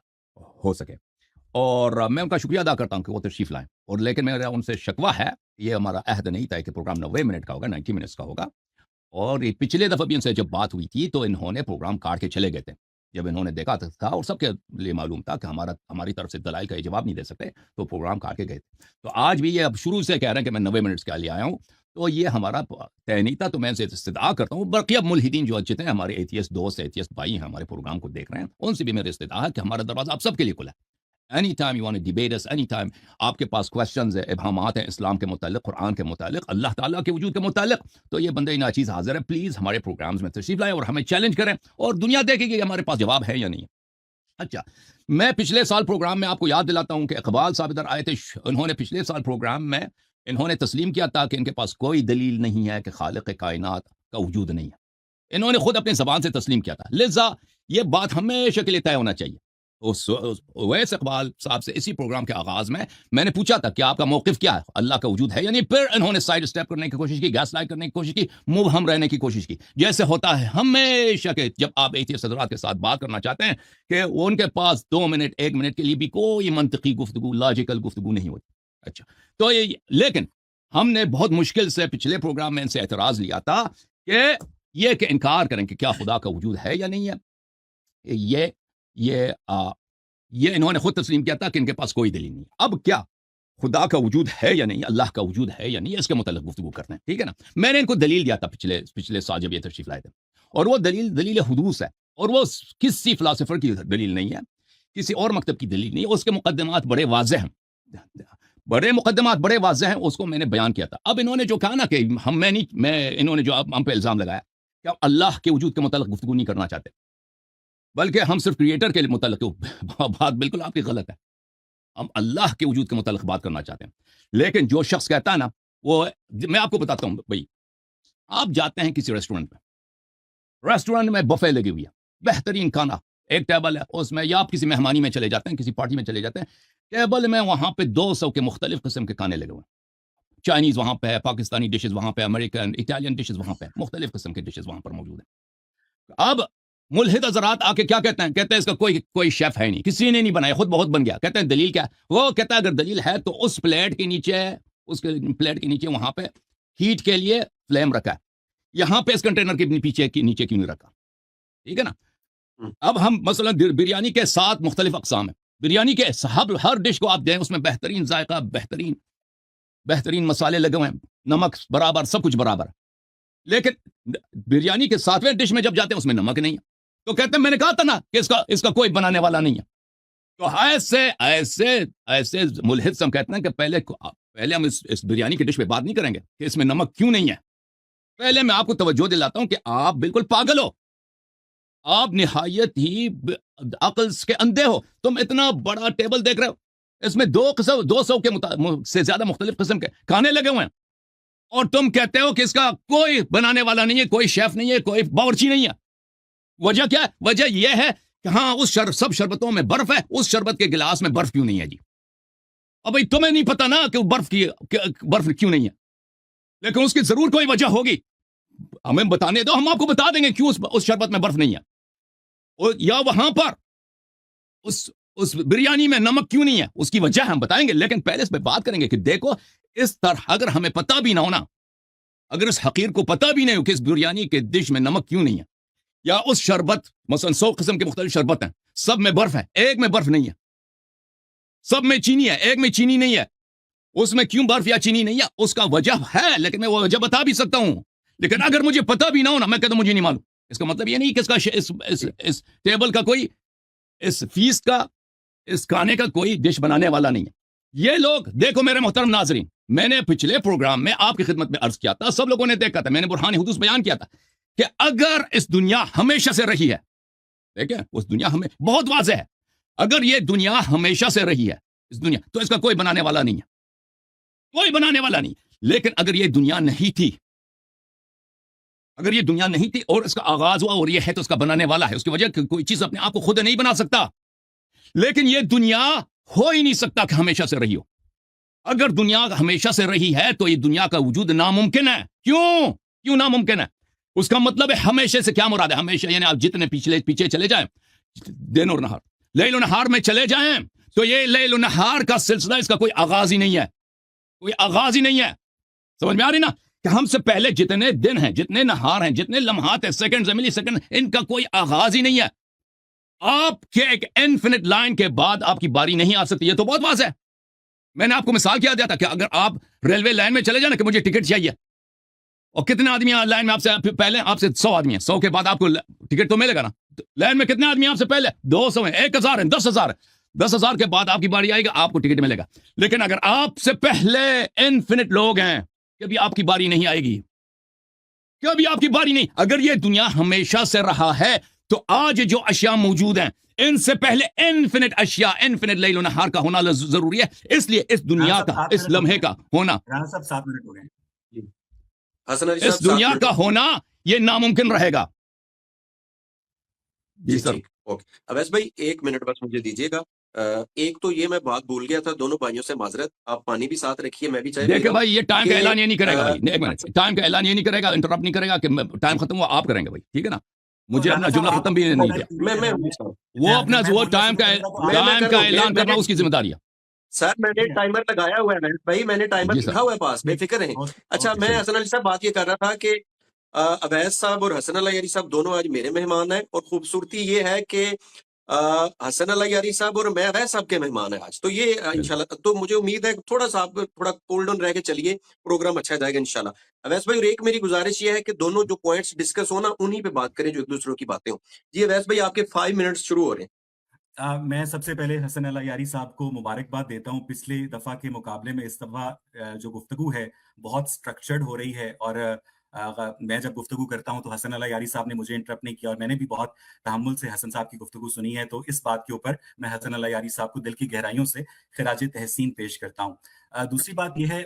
हो सके। और मैं उनका शुक्रिया अदा करता हूँ कि वो तशरीफ़ लाएँ اور لیکن میرا ان سے شکوہ ہے یہ ہمارا عہد نہیں تھا کہ پروگرام 90 منٹ کا ہوگا 90 منٹس کا ہوگا اور یہ پچھلے دفعہ بھی ان سے جب بات ہوئی تھی تو انہوں نے پروگرام کاٹ کے چلے گئے تھے جب انہوں نے دیکھا تھا اور سب کے لیے معلوم تھا کہ ہماری طرف سے دلائل کا یہ جواب نہیں دے سکتے تو پروگرام کاٹ کے گئے تھے تو آج بھی یہ اب شروع سے کہہ رہے ہیں کہ میں 90 منٹس کے لیے آیا ہوں تو یہ ہمارا طے نہیں تھا تو میں ان سے استدعا کرتا ہوں باقی اب ملحدین جو جتنے ہمارے ایتھیسٹ دوست ایتھیسٹ بھائی ہیں ہمارے پروگرام کو دیکھ رہے ہیں ان سے بھی میرا استدعا ہے کہ ہمارا دروازہ آپ سب کے لیے کھلا ہے any time you want to debate اس اینی ٹائم آپ کے پاس کوسچنز ہیں ابہامات ہیں اسلام کے متعلق قرآن کے متعلق اللہ تعالیٰ کے وجود کے متعلق تو یہ بندہ ناچیز حاضر ہے پلیز ہمارے پروگرامز میں تشریف لائیں اور ہمیں چیلنج کریں اور دنیا دیکھے کہ ہمارے پاس جواب ہے یا نہیں ہے اچھا میں پچھلے سال پروگرام میں آپ کو یاد دلاتا ہوں کہ اقبال صاحب ادھر آئے تھے انہوں نے پچھلے سال پروگرام میں انہوں نے تسلیم کیا تھا کہ ان کے پاس کوئی دلیل نہیں ہے کہ خالق کائنات کا وجود نہیں ہے انہوں نے خود اپنی زبان سے تسلیم کیا تھا لہذا یہ بات ہمیشہ کے لیے طے ہونا چاہیے اویس اقبال صاحب سے اسی پروگرام کے آغاز میں نے پوچھا تھا کہ آپ کا موقف کیا ہے اللہ کا وجود ہے یعنی پھر انہوں نے سائڈ اسٹیپ کرنے کی کوشش کی گیس لائٹ کرنے کی کوشش کی مبہم رہنے کی کوشش کی جیسے ہوتا ہے ہمیشہ کہ جب آپ ایتھیسٹ حضرات کے ساتھ بات کرنا چاہتے ہیں کہ ان کے پاس 2 منٹ 1 منٹ کے لیے بھی کوئی منطقی گفتگو لاجیکل گفتگو نہیں ہوتی اچھا تو لیکن ہم نے بہت مشکل سے پچھلے پروگرام میں ان سے اعتراض لیا تھا کہ یہ کہ انکار کریں کہ کیا خدا کا وجود ہے یا نہیں ہے یہ انہوں نے خود تسلیم کیا تھا کہ ان کے پاس کوئی دلیل نہیں اب کیا خدا کا وجود ہے یا نہیں اللہ کا وجود ہے یا نہیں اس کے متعلق گفتگو کرتے ہیں ٹھیک ہے نا میں نے ان کو دلیل دیا تھا پچھلے سال جب یہ تشریف لائے تھے اور وہ دلیل حدوث ہے اور وہ کسی فلاسفر کی دلیل نہیں ہے کسی اور مکتب کی دلیل نہیں ہے اس کے مقدمات بڑے واضح ہیں اس کو میں نے بیان کیا تھا اب انہوں نے جو کہا نا کہ انہوں نے جو ہم پہ الزام لگایا کہ اللہ کے وجود کے متعلق گفتگو نہیں کرنا چاہتے بلکہ ہم صرف کریٹر کے متعلق بات بالکل آپ کی غلط ہے ہم اللہ کے وجود کے متعلق بات کرنا چاہتے ہیں لیکن جو شخص کہتا ہے نا وہ میں آپ کو بتاتا ہوں بھائی آپ جاتے ہیں کسی ریسٹورنٹ میں بفے لگی ہوئی ہے بہترین کھانا ایک ٹیبل ہے اس میں یا آپ کسی مہمانی میں چلے جاتے ہیں کسی پارٹی میں چلے جاتے ہیں ٹیبل میں وہاں پہ 200 کے مختلف قسم کے کھانے لگے ہوئے ہیں چائنیز وہاں پہ ہے پاکستانی ڈشز وہاں پہ امریکن اٹالین ڈشز وہاں پہ مختلف قسم کے ڈشز وہاں پر موجود ہیں اب ملحد حضرات آ کے کیا کہتے ہیں اس کا کوئی شیف ہے نہیں کسی نے نہیں بنایا خود بہت بن گیا کہتے ہیں دلیل کیا وہ کہتا ہے اگر دلیل ہے تو اس پلیٹ کے نیچے وہاں پہ ہیٹ کے لیے فلیم رکھا ہے یہاں پہ اس کنٹینر کے نیچے کیوں نہیں رکھا ٹھیک ہے نا اب ہم مثلا بریانی کے 7 مختلف اقسام ہیں بریانی کے ہر ڈش کو آپ دیں اس میں بہترین ذائقہ بہترین مسالے لگے ہوئے ہیں نمک برابر سب کچھ برابر لیکن بریانی کے 7ویں ڈش میں جب جاتے ہیں اس میں نمک نہیں ہے تو کہتے ہیں میں نے کہا تھا نا کہ اس کا کوئی بنانے والا نہیں ہے تو ایسے ملحد ہم کہتے ہیں کہ پہلے ہم اس بریانی کے ڈش پہ بات نہیں کریں گے کہ اس میں نمک کیوں نہیں ہے پہلے میں آپ کو توجہ دلاتا ہوں کہ آپ بالکل پاگل ہو آپ نہایت ہی عقل کے اندھے ہو تم اتنا بڑا ٹیبل دیکھ رہے ہو اس میں 200 کے سے زیادہ مختلف قسم کے کھانے لگے ہوئے ہیں اور تم کہتے ہو کہ اس کا کوئی بنانے والا نہیں ہے کوئی شیف نہیں ہے کوئی باورچی نہیں ہے وجہ کیا ہے وجہ یہ ہے کہ ہاں سب شربتوں میں برف ہے اس شربت کے گلاس میں برف کیوں نہیں ہے جی اب بھائی تمہیں نہیں پتا نا کہ برف کیوں نہیں ہے لیکن اس کی ضرور کوئی وجہ ہوگی ہمیں بتانے دو ہم آپ کو بتا دیں گے کیوں اس شربت میں برف نہیں ہے یا وہاں پر اس بریانی میں نمک کیوں نہیں ہے اس کی وجہ ہم بتائیں گے لیکن پہلے اس پہ بات کریں گے کہ دیکھو اس طرح اگر ہمیں پتہ بھی نہ ہونا اگر اس حقیر کو پتہ بھی نہیں ہو کہ اس بریانی کے ڈش میں نمک کیوں نہیں ہے یا اس شربت مثلا 100 قسم کے مختلف شربت ہیں سب میں برف ہے ایک میں برف نہیں ہے سب میں چینی ہے ایک میں چینی نہیں ہے اس میں کیوں برف یا چینی نہیں ہے اس کا وجہ ہے لیکن میں وہ وجہ بتا بھی سکتا ہوں لیکن اگر مجھے پتہ بھی نہ ہونا میں کہتا ہوں مجھے نہیں معلوم اس کا مطلب یہ نہیں کہ اس کا اس ٹیبل کا کوئی اس فیس کا اس کھانے کا کوئی ڈش بنانے والا نہیں ہے یہ لوگ دیکھو میرے محترم ناظرین میں نے پچھلے پروگرام میں آپ کی خدمت میں عرض کیا تھا سب لوگوں نے دیکھا تھا میں نے برہان حدوث بیان کیا تھا کہ اگر اس دنیا ہمیشہ سے رہی ہے دیکھیں اس دنیا ہمیں بہت واضح ہے اگر یہ دنیا ہمیشہ سے رہی ہے اس دنیا تو اس کا کوئی بنانے والا نہیں ہے کوئی بنانے والا نہیں لیکن اگر یہ دنیا نہیں تھی اور اس کا آغاز ہوا اور یہ ہے تو اس کا بنانے والا ہے اس کی وجہ کوئی چیز اپنے آپ کو خود نہیں بنا سکتا لیکن یہ دنیا ہو ہی نہیں سکتا کہ ہمیشہ سے رہی ہو اگر دنیا ہمیشہ سے رہی ہے تو یہ دنیا کا وجود ناممکن ہے کیوں ناممکن ہے اس کا مطلب ہے ہمیشہ سے کیا مراد ہے ہمیشہ یعنی آپ جتنے پیچھے چلے جائیں دن اور نہار لیل و نہار میں چلے جائیں تو یہ لیل و نہار کا سلسلہ اس کا کوئی آغاز ہی نہیں ہے कोई आगाज ही नहीं है। समझ में आ रही ना कि हमसे पहले जितने दिन हैं, जितने नहार हैं, जितने लम्हात हैं, सेकंड से मिली सेकंड, इनका कोई आगाज ही नहीं है। आपके एक इन्फिनिट लाइन के बाद आपकी बारी नहीं आ सकती। ये तो बहुत वाज़ है। मैंने आपको मिसाल क्या दिया था कि अगर आप रेलवे लाइन में चले जाए ना कि मुझे टिकट चाहिए, और कितने आदमी लाइन में आपसे पहले, आपसे 100 आदमी है, 100 के बाद आपको टिकट तो मिलेगा ना। लाइन में कितने आदमी आपसे पहले? 200 है, 1000 है, 10,000 है। 10,000 के बाद आपकी बारी आएगी, आपको टिकट मिलेगा। लेकिन अगर आपसे पहले इन्फिनिट लोग हैं, कभी आपकी बारी नहीं आएगी, कभी आपकी बारी नहीं। अगर ये दुनिया हमेशा से रहा है तो आज जो अशिया मौजूद हैं, इनसे पहले इन्फिनिट अशिया, इन्फिनिट लैल नहार का होना जरूरी है। इसलिए इस दुनिया का, इस लम्हे का होना, राणा साहब 7 मिनट हो गए। जी। हसन अली इस साहब 7 दुनिया मिनट का हो गए। होना ये नामुमकिन रहेगा। जी जी सर। ठीक, ओके। अवैस भाई 1 मिनट बस मुझे दीजिएगा। एक तो ये मैं बात भूल गया था, दोनों भाइयों से माजरत, आप पानी भी साथ रखिए, मैं भी चाय पी देखिए रहा हूँ भाई, ये टाइम का कि ऐलान ये नहीं करेगा भाई। एक मिनट, टाइम का ऐलान ये नहीं करेगा, इंटरप्ट नहीं करेगा कि टाइम खत्म हुआ आप करेंगे भाई, ठीक है ना। तो मुझे राणा अपना साहब जुमला आप खत्म भी नहीं किया। मैं वो अपना मैं वो बोलना टाइम शुरू का करूंगा तो आप मैं टाइम कर का रहा हूँ, ऐलान करना मैंने उसकी जिम्मेदारी है। सर मैंने ठीक है। टाइमर लगाया हुआ है अवैस भाई, मैंने टाइमर जी लिखा सर। हुआ है पास, बेफिक्र रहें। ओके, अच्छा, ओके, मैं चलिए। हसन अली साहब बात ये कर रहा था कि अवैस साहब और हसन अला यारी साहब दोनों आज मेरे मेहमान हैं, और खूबसूरती ये है कि हसन अला यारी साहब और मैं अवैस साहब के मेहमान हैं आज, तो ये बिल्कुल। इंशाल्लाह, तो मुझे उम्मीद है थोड़ा सा आप थोड़ा कूल डाउन रह के चलिए, प्रोग्राम अच्छा जाएगा इंशाल्लाह। अवैस भाई, और एक मेरी गुजारिश ये है कि दोनों जो पॉइंट्स डिस्कस हो ना, उन्हीं पे बात करें जो एक दूसरों की बातें हो। जी अवैस भाई, आपके 5 मिनट्स शुरू हो रहे हैं। मैं सबसे पहले हसन अला यारी साहब को मुबारकबाद देता हूँ। पिछले दफ़ा के मुकाबले में इस दफ़ा जो गुफ्तगू है बहुत स्ट्रक्चर्ड हो रही है, और मैं जब गुफ्तगू करता हूँ तो हसन अला यारी साहब ने मुझे इंटरप्ट नहीं किया, और मैंने भी बहुत तहम्मुल से हसन साहब की गुफ्तगू सुनी है। तो इस बात के ऊपर मैं हसन अला यारी साहब को दिल की गहराइयों से खिराज तहसीन पेश करता हूँ। दूसरी बात यह है,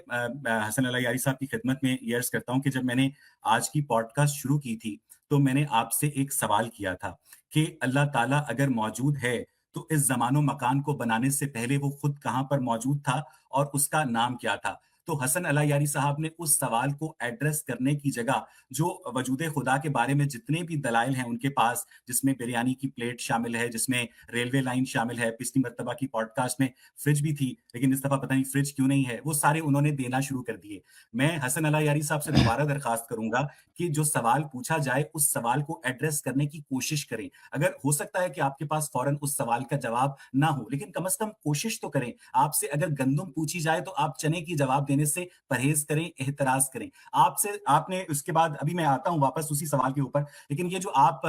हसन अला यारी साहब की खिदमत में ये अर्ज़ करता हूँ कि जब मैंने आज की पॉडकास्ट शुरू की थी तो मैंने आपसे एक सवाल किया था कि अल्लाह ताला अगर मौजूद है तो इस ज़मानो मकान को बनाने से पहले वो खुद कहाँ पर मौजूद था और उसका नाम क्या था? तो हसन अला यारी साहब ने उस सवाल को एड्रेस करने की जगह जो वजूदे खुदा के बारे में जितने भी दलाइल हैं उनके पास, जिसमें बिरयानी की प्लेट शामिल है, जिसमें रेलवे लाइन शामिल है, पिछली मर्तबा की पॉडकास्ट में फ्रिज भी थी, लेकिन इस दफ़ा पता नहीं फ्रिज क्यों नहीं है, वो सारे उन्होंने देना शुरू कर दिए। मैं हसन अला यारी साहब से दोबारा दरख्वास्त करूँगा कि जो सवाल पूछा जाए, उस सवाल को एड्रेस करने की कोशिश करें। अगर हो सकता है कि आपके पास फौरन उस सवाल का जवाब ना हो, लेकिन कम से कम कोशिश तो करें। आपसे अगर गंदुम पूछी जाए तो आप चने की जवाब देने से परहेज करें, एहतराज करें। आपसे आपने उसके बाद, अभी मैं आता हूं वापस उसी सवाल के ऊपर, लेकिन ये जो आप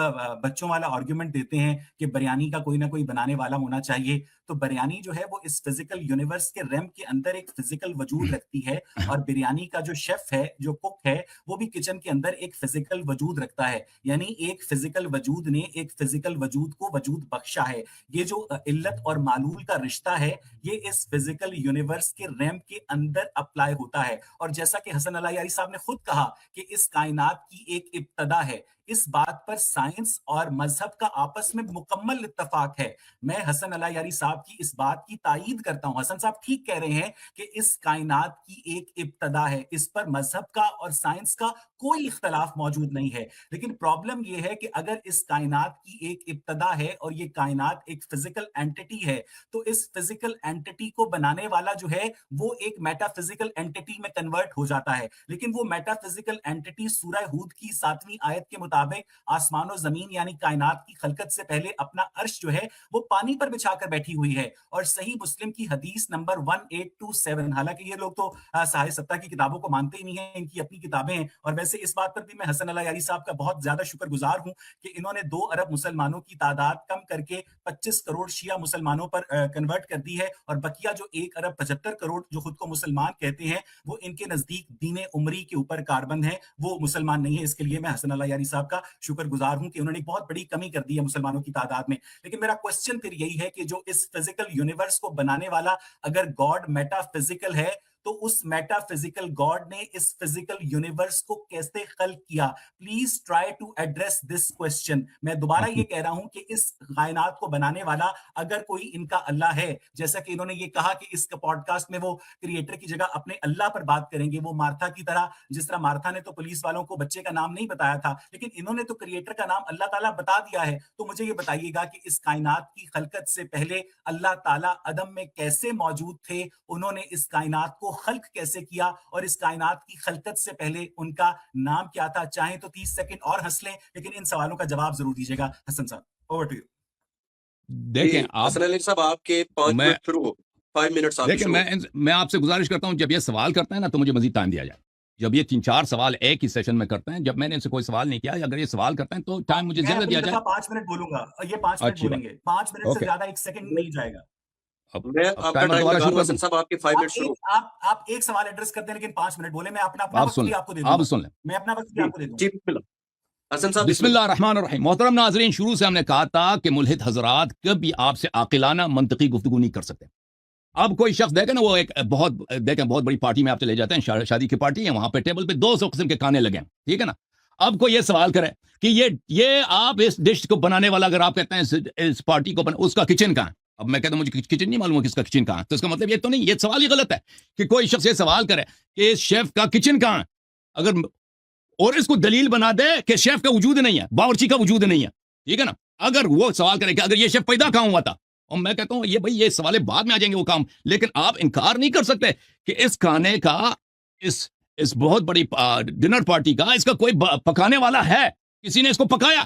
बच्चों वाला आर्गुमेंट देते हैं कि बिरयानी का कोई ना कोई बनाने वाला होना चाहिए, तो बिरयानी जो है वो इस फिजिकल यूनिवर्स के रेम के अंदर एक फिजिकल वजूद रखती है, और बिरयानी का जो शेफ है, जो कुक है, वो भी किचन के अंदर एक फिजिकल वजूद रखता है। यानी एक फिजिकल वजूद ने एक फिजिकल वजूद को वजूद बख्शा है। ये जो इल्लत और मालूल का रिश्ता है, ये इस फिजिकल यूनिवर्स के रैम के अंदर अप्लाई होता है। और जैसा कि हसन अला यारी साहब ने खुद कहा कि इस कायनात की एक इब्तदा है, इस बात पर साइंस और मजहब का आपस में मुकम्मल इत्तफाक है। मैं हसन अला यारी साहब की इस बात की तायीद करता हूं। हसन साहब ठीक कह रहे हैं कि इस कायनात की एक इब्तदा है, इस पर मजहब का और साइंस का कोई इख्तलाफ मौजूद नहीं है। लेकिन प्रॉब्लम यह है कि अगर इस कायनात की एक इब्तदा है और ये कायनात एक फिजिकल एंटिटी है, तो इस फिजिकल एंटिटी को बनाने वाला जो है वो एक मेटाफिजिकल एंटिटी में कन्वर्ट हो जाता है। लेकिन वो मेटाफिजिकल एंटिटी सूरह हूद की 7वीं आयत के मुताबिक आसमान और जमीन यानी कायनात की खलकत से पहले अपना अर्श जो है वो पानी पर बिछाकर बैठी हुई है। और सही मुस्लिम की हदीस नंबर 1827, हालांकि ये लोग तो साहिब सत्ता की किताबों को मानते ही नहीं है, इनकी अपनी किताबें हैं। और वैसे इस बात पर भी मैं हसन अला यारी साहब का बहुत ज्यादा शुक्रगुजार हूं कि इन्होंने 2 अरब मुसलमानों की तादाद कम करके 25 करोड़ शिया मुसलमानों पर कन्वर्ट कर दी है, और बकिया जो 1 अरब 75 करोड़ जो खुद को मुसलमान कहते हैं, वो इनके नजदीक दीन उमरी के ऊपर कारबंद है, वो मुसलमान नहीं है। इसके लिए मैं हसन अला यारी साहब का शुक्रगुजार हूं कि उन्होंने एक बहुत बड़ी कमी कर दी है मुसलमानों की तादाद में। लेकिन मेरा क्वेश्चन फिर यही है कि जो इस फिजिकल यूनिवर्स को बनाने वाला अगर गॉड मेटाफिजिकल है, तो उस मेटाफिजिकल गॉड ने इस फिजिकल यूनिवर्स को कैसे खल्क किया? Please try to address this question. मैं दोबारा ये कह रहा हूं कि इस कायनात को बनाने वाला अगर कोई इनका अल्लाह है, जैसा कि इन्होंने ये कहा कि इस पॉडकास्ट में वो क्रिएटर की जगह अपने अल्लाह पर बात करेंगे, वो मार्था की तरह, जिस तरह मार्था ने तो पुलिस वालों को बच्चे का नाम नहीं बताया था, लेकिन इन्होंने तो क्रिएटर का नाम अल्लाह ताला बता दिया है। तो मुझे ये बताइएगा कि इस कायनात की खलकत से पहले अल्लाह ताला अदम में कैसे मौजूद थे? उन्होंने इस कायनात को خلق کیسے کیا اور اس کائنات کی خلقت سے پہلے ان کا نام کیا تھا؟ چاہیں تو 30 سیکنڈ اور ہنس لیں، لیکن ان سوالوں کا جواب ضرور دیجیے گا. حسن صاحب اوور ٹو یو. دیکھیں آپ حسن علی صاحب آپ کے 5 میں- منٹ شروع ہو 5 منٹ آپ کے دیکھیں شروع میں آپ سے گزارش کرتا ہوں جب یہ سوال کرتے ہیں نا تو مجھے مزید ٹائم دیا جائے. جب یہ 3-4 سوال ایک ہی سیشن میں کرتے ہیں، جب میں نے ان سے کوئی سوال نہیں کیا، اگر یہ سوال کرتے ہیں تو ٹائم مجھے میں زیادہ اپنی دیا طرف جائے. 5 منٹ بولوں گا، یہ 5 منٹ اچھی بولیں گے. 5 منٹ سے اوکے. زیادہ 1 سیکنڈ نہیں جائے گا. اب میں آپ کا ٹائمر ٹائم دوبارہ لگا شروع رہا ہوں. کر حسن دوں. صاحب آپ کے 5 منٹ شروع ہو. آپ ایک سوال ایڈریس کرتے ہیں لیکن 5 منٹ بولے. میں اپنا آپ وقت سن بھی لیں، آپ کو دے دوں آپ گا. سن لیں. میں اپنا وقت بھی آپ کو دے دوں جی گا. بسم اللہ. حسن صاحب بسم اللہ الرحمن الرحیم. محترم ناظرین، شروع سے ہم نے کہا تھا کہ ملحد حضرات کبھی آپ سے عاقلانہ منطقی گفتگو نہیں کر سکتے. اب کوئی شخص دیکھیں نا، وہ ایک بہت بڑی پارٹی میں آپ چلے جاتے ہیں، شادی کی پارٹی ہے، وہاں پہ ٹیبل پہ 200 قسم کے کھانے لگے ہیں، ٹھیک ہے نا. اب کوئی یہ سوال کرے کہ یہ آپ اس ڈش کو بنانے والا، اگر آپ کہتے ہیں اس پارٹی کو اس کا کچن کہاں ہے، اب میں کہتا ہوں مجھے کچن نہیں معلوم ہے کس کا کچن کہاں ہے، تو اس کا مطلب یہ تو نہیں، یہ سوال ہی غلط ہے کہ کوئی شخص یہ سوال کرے کہ اس شیف کا کچن کہاں ہے، اگر اور اس کو دلیل بنا دے کہ شیف کا وجود نہیں ہے، باورچی کا وجود نہیں ہے، ٹھیک ہے نا. اگر وہ سوال کرے کہ اگر یہ شیف پیدا کہاں ہوا تھا، اور میں کہتا ہوں یہ سوالے بعد میں آ جائیں گے وہ کام، لیکن آپ انکار نہیں کر سکتے کہ اس کھانے کا، اس بہت بڑی ڈنر پارٹی کا، اس کا کوئی پکانے والا ہے، کسی نے اس کو پکایا.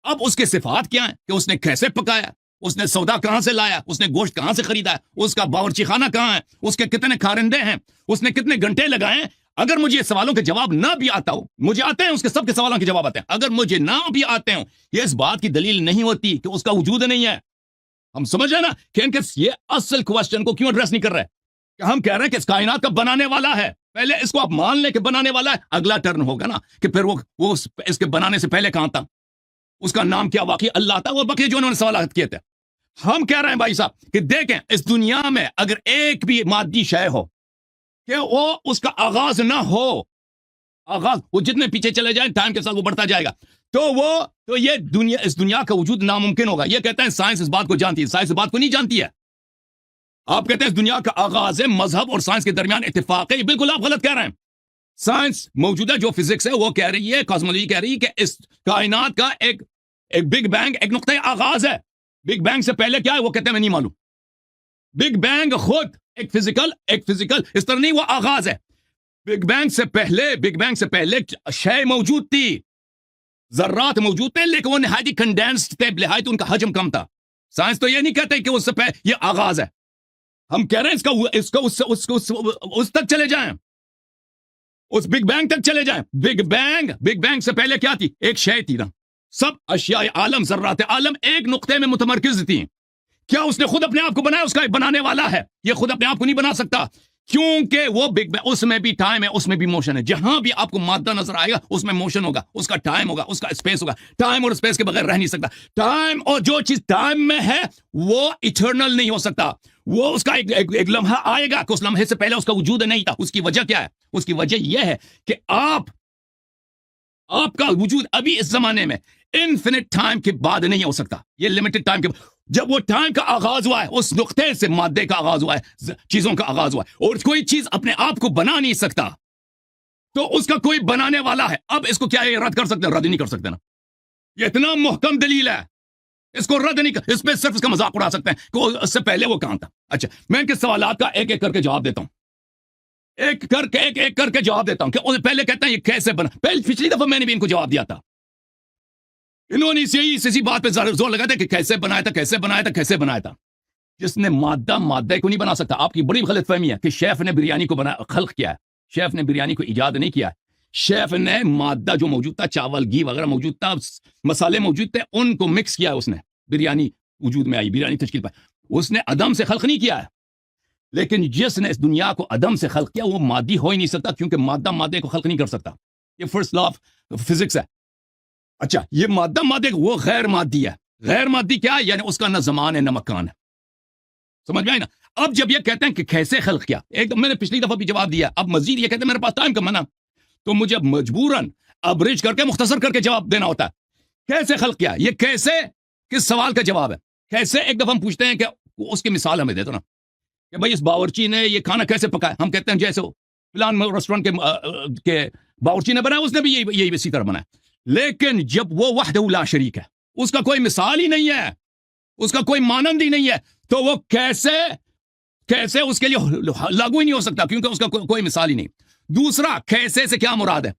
اب اس کے صفات کیا ہیں کہ اس نے کیسے پکایا، اس نے سودا کہاں سے لایا، اس نے گوشت کہاں سے خریدا ہے، اس کا باورچی خانہ کہاں ہے، اس کے کتنے کھارندے ہیں، اس نے کتنے گھنٹے لگائے ہیں. اگر مجھے سوالوں کے جواب نہ بھی آتا ہو، مجھے آتے ہیں اس کے سب کے سوالوں کے جواب آتے ہیں، اگر مجھے نہ بھی آتے ہوں، یہ اس بات کی دلیل نہیں ہوتی کہ اس کا وجود نہیں ہے. ہم سمجھ رہے ہیں نا کہ ان کے یہ اصل کوسچن کو کیوں ایڈریس نہیں کر رہے کہ ہم کہہ رہے ہیں کہ اس کائنات کا بنانے والا ہے. پہلے اس کو آپ مان لیں کہ بنانے والا ہے، اگلا ٹرن ہوگا نا کہ پھر وہ اس کے بنانے سے پہلے کہاں تھا، اس کا نام کیا واقعی اللہ تھا، وہ بقیہ جو انہوں نے سوالات کیے تھے. ہم کہہ رہے ہیں بھائی صاحب کہ دیکھیں اس دنیا میں اگر ایک بھی مادی شے ہو کہ وہ اس کا آغاز نہ ہو، آغاز وہ جتنے پیچھے چلے جائیں ٹائم کے ساتھ وہ بڑھتا جائے گا، تو یہ دنیا، اس دنیا کا وجود ناممکن ہوگا. یہ کہتے ہیں سائنس اس بات کو جانتی ہے، سائنس اس بات کو نہیں جانتی ہے. آپ کہتے ہیں اس دنیا کا آغاز ہے، مذہب اور سائنس کے درمیان اتفاق ہے، بالکل آپ غلط کہہ رہے ہیں. سائنس موجودہ جو فزکس ہے وہ کہہ رہی ہے، کاسمولوجی کہہ رہی ہے کہ اس کائنات کا ایک بگ بینگ، ایک نقطۂ آغاز ہے. بگ بینگ سے پہلے کیا ہے وہ کہتے ہیں میں نہیں معلوم. بگ بینگ خود ایک فزیکل اس طرح نہیں، وہ آغاز ہے. بگ بینگ سے پہلے شے موجود تھی، ذرات موجود تھے، لیکن وہ نہایت کنڈینسڈ تھے، نہایت ان کا حجم کم تھا. سائنس تو یہ نہیں کہتے کہ اس سے پہلے یہ آغاز ہے. ہم کہہ رہے ہیں اس تک چلے جائیں، اس بگ بینگ تک چلے جائیں. بگ بینگ سے پہلے کیا تھی؟ ایک شے تھی نا. سب اشیاء عالم، ذرات عالم ایک نقطے میں متمرکز تھی. کیا اس نے خود اپنے آپ کو بنایا؟ اس کا ایک بنانے والا ہے. یہ خود اپنے آپ کو نہیں بنا سکتا، کیونکہ وہ بگ بینگ، اس میں بھی ٹائم ہے، اس میں بھی موشن ہے. جہاں بھی آپ کو مادہ نظر آئے گا اس میں موشن ہوگا، اس کا ٹائم ہوگا، اس کا اسپیس ہوگا. ٹائم اور اسپیس کے بغیر رہ نہیں سکتا. ٹائم اور جو چیز ٹائم میں ہے وہ ایٹرنل نہیں ہو سکتا. وہ اس کا ایک لمحہ آئے گا کہ اس لمحے سے پہلے اس کا وجود نہیں تھا. اس کی وجہ کیا ہے؟ اس کی وجہ یہ ہے کہ آپ کا وجود ابھی اس زمانے میں انفینٹ ٹائم کے بعد نہیں ہو سکتا. یہ لمیٹڈ ٹائم کے جب وہ ٹائم کا آغاز ہوا ہے، اس نقطے سے مادے کا آغاز ہوا ہے، چیزوں کا آغاز ہوا ہے، اور کوئی چیز اپنے آپ کو بنا نہیں سکتا تو اس کا کوئی بنانے والا ہے. اب اس کو کیا یہ رد کر سکتے ہیں؟ رد نہیں کر سکتے نا. یہ اتنا محکم دلیل ہے، اس کو رد نہیں کر، اس پہ صرف اس کا مذاق اڑا سکتے ہیں کہ اس سے پہلے وہ کہاں تھا. اچھا، میں ان کے سوالات کا ایک کر کے جواب دیتا ہوں، ایک کر کے جواب دیتا ہوں کہ پہلے کہتے ہیں یہ کیسے بنا. پچھلی دفعہ میں نے بھی ان کو جواب دیا تھا. انہوں نے اسی بات پہ زور لگا تھا کہ کیسے بنایا تھا. جس نے مادہ کو نہیں بنا سکتا. آپ کی بڑی غلط فہمی ہے کہ شیف نے بریانی کو خلق کیا ہے. شیف نے بریانی کو ایجاد نہیں کیا ہے. شیف نے مادہ جو موجود تھا، چاول، گھی وغیرہ موجود تھا، مسالے موجود تھے، ان کو مکس کیا. اس نے بریانی وجود میں آئی، بریانی تشکیل پائی. اس نے عدم سے خلق نہیں کیا ہے. لیکن جس نے اس دنیا کو عدم سے خلق کیا وہ مادی ہو ہی نہیں سکتا، کیونکہ مادہ مادے کو خلق نہیں کر سکتا. یہ فرسٹ لا آف فزکس ہے. اچھا، یہ مادے وہ غیر مادی ہے. غیر مادی کیا ہے؟ یعنی اس کا نہ زمان ہے نہ مکان ہے. سمجھ میں آئی نا؟ اب جب یہ کہتے ہیں کہ کیسے خلق کیا، میں نے پچھلی دفعہ بھی جواب دیا. اب مزید یہ کہتے ہیں میرے پاس ٹائم کم ہے نا، تو مجھے مجبوراً ابریج کر کے مختصر کر کے جواب دینا ہوتا ہے. کیسے خلق کیا؟ یہ کیسے کس سوال کا جواب ہے. کیسے ایک دفعہ ہم پوچھتے ہیں کہ اس کی مثال ہمیں دے دو نا کہ بھائی اس باورچی نے یہ کھانا کیسے پکایا. ہم کہتے ہیں جیسے فلان ریسٹورینٹ کے باورچی نے بنایا، اس نے بھی یہی اسی طرح بنایا. لیکن جب وہ وحدہ لا شریک ہے، اس کا کوئی مثال ہی نہیں ہے، اس کا کوئی مانند ہی نہیں ہے، تو وہ کیسے कैसे उसके लिए लागू ही नहीं हो सकता क्योंकि उसका कोई मिसाल ही नहीं. दूसरा, कैसे से क्या मुराद है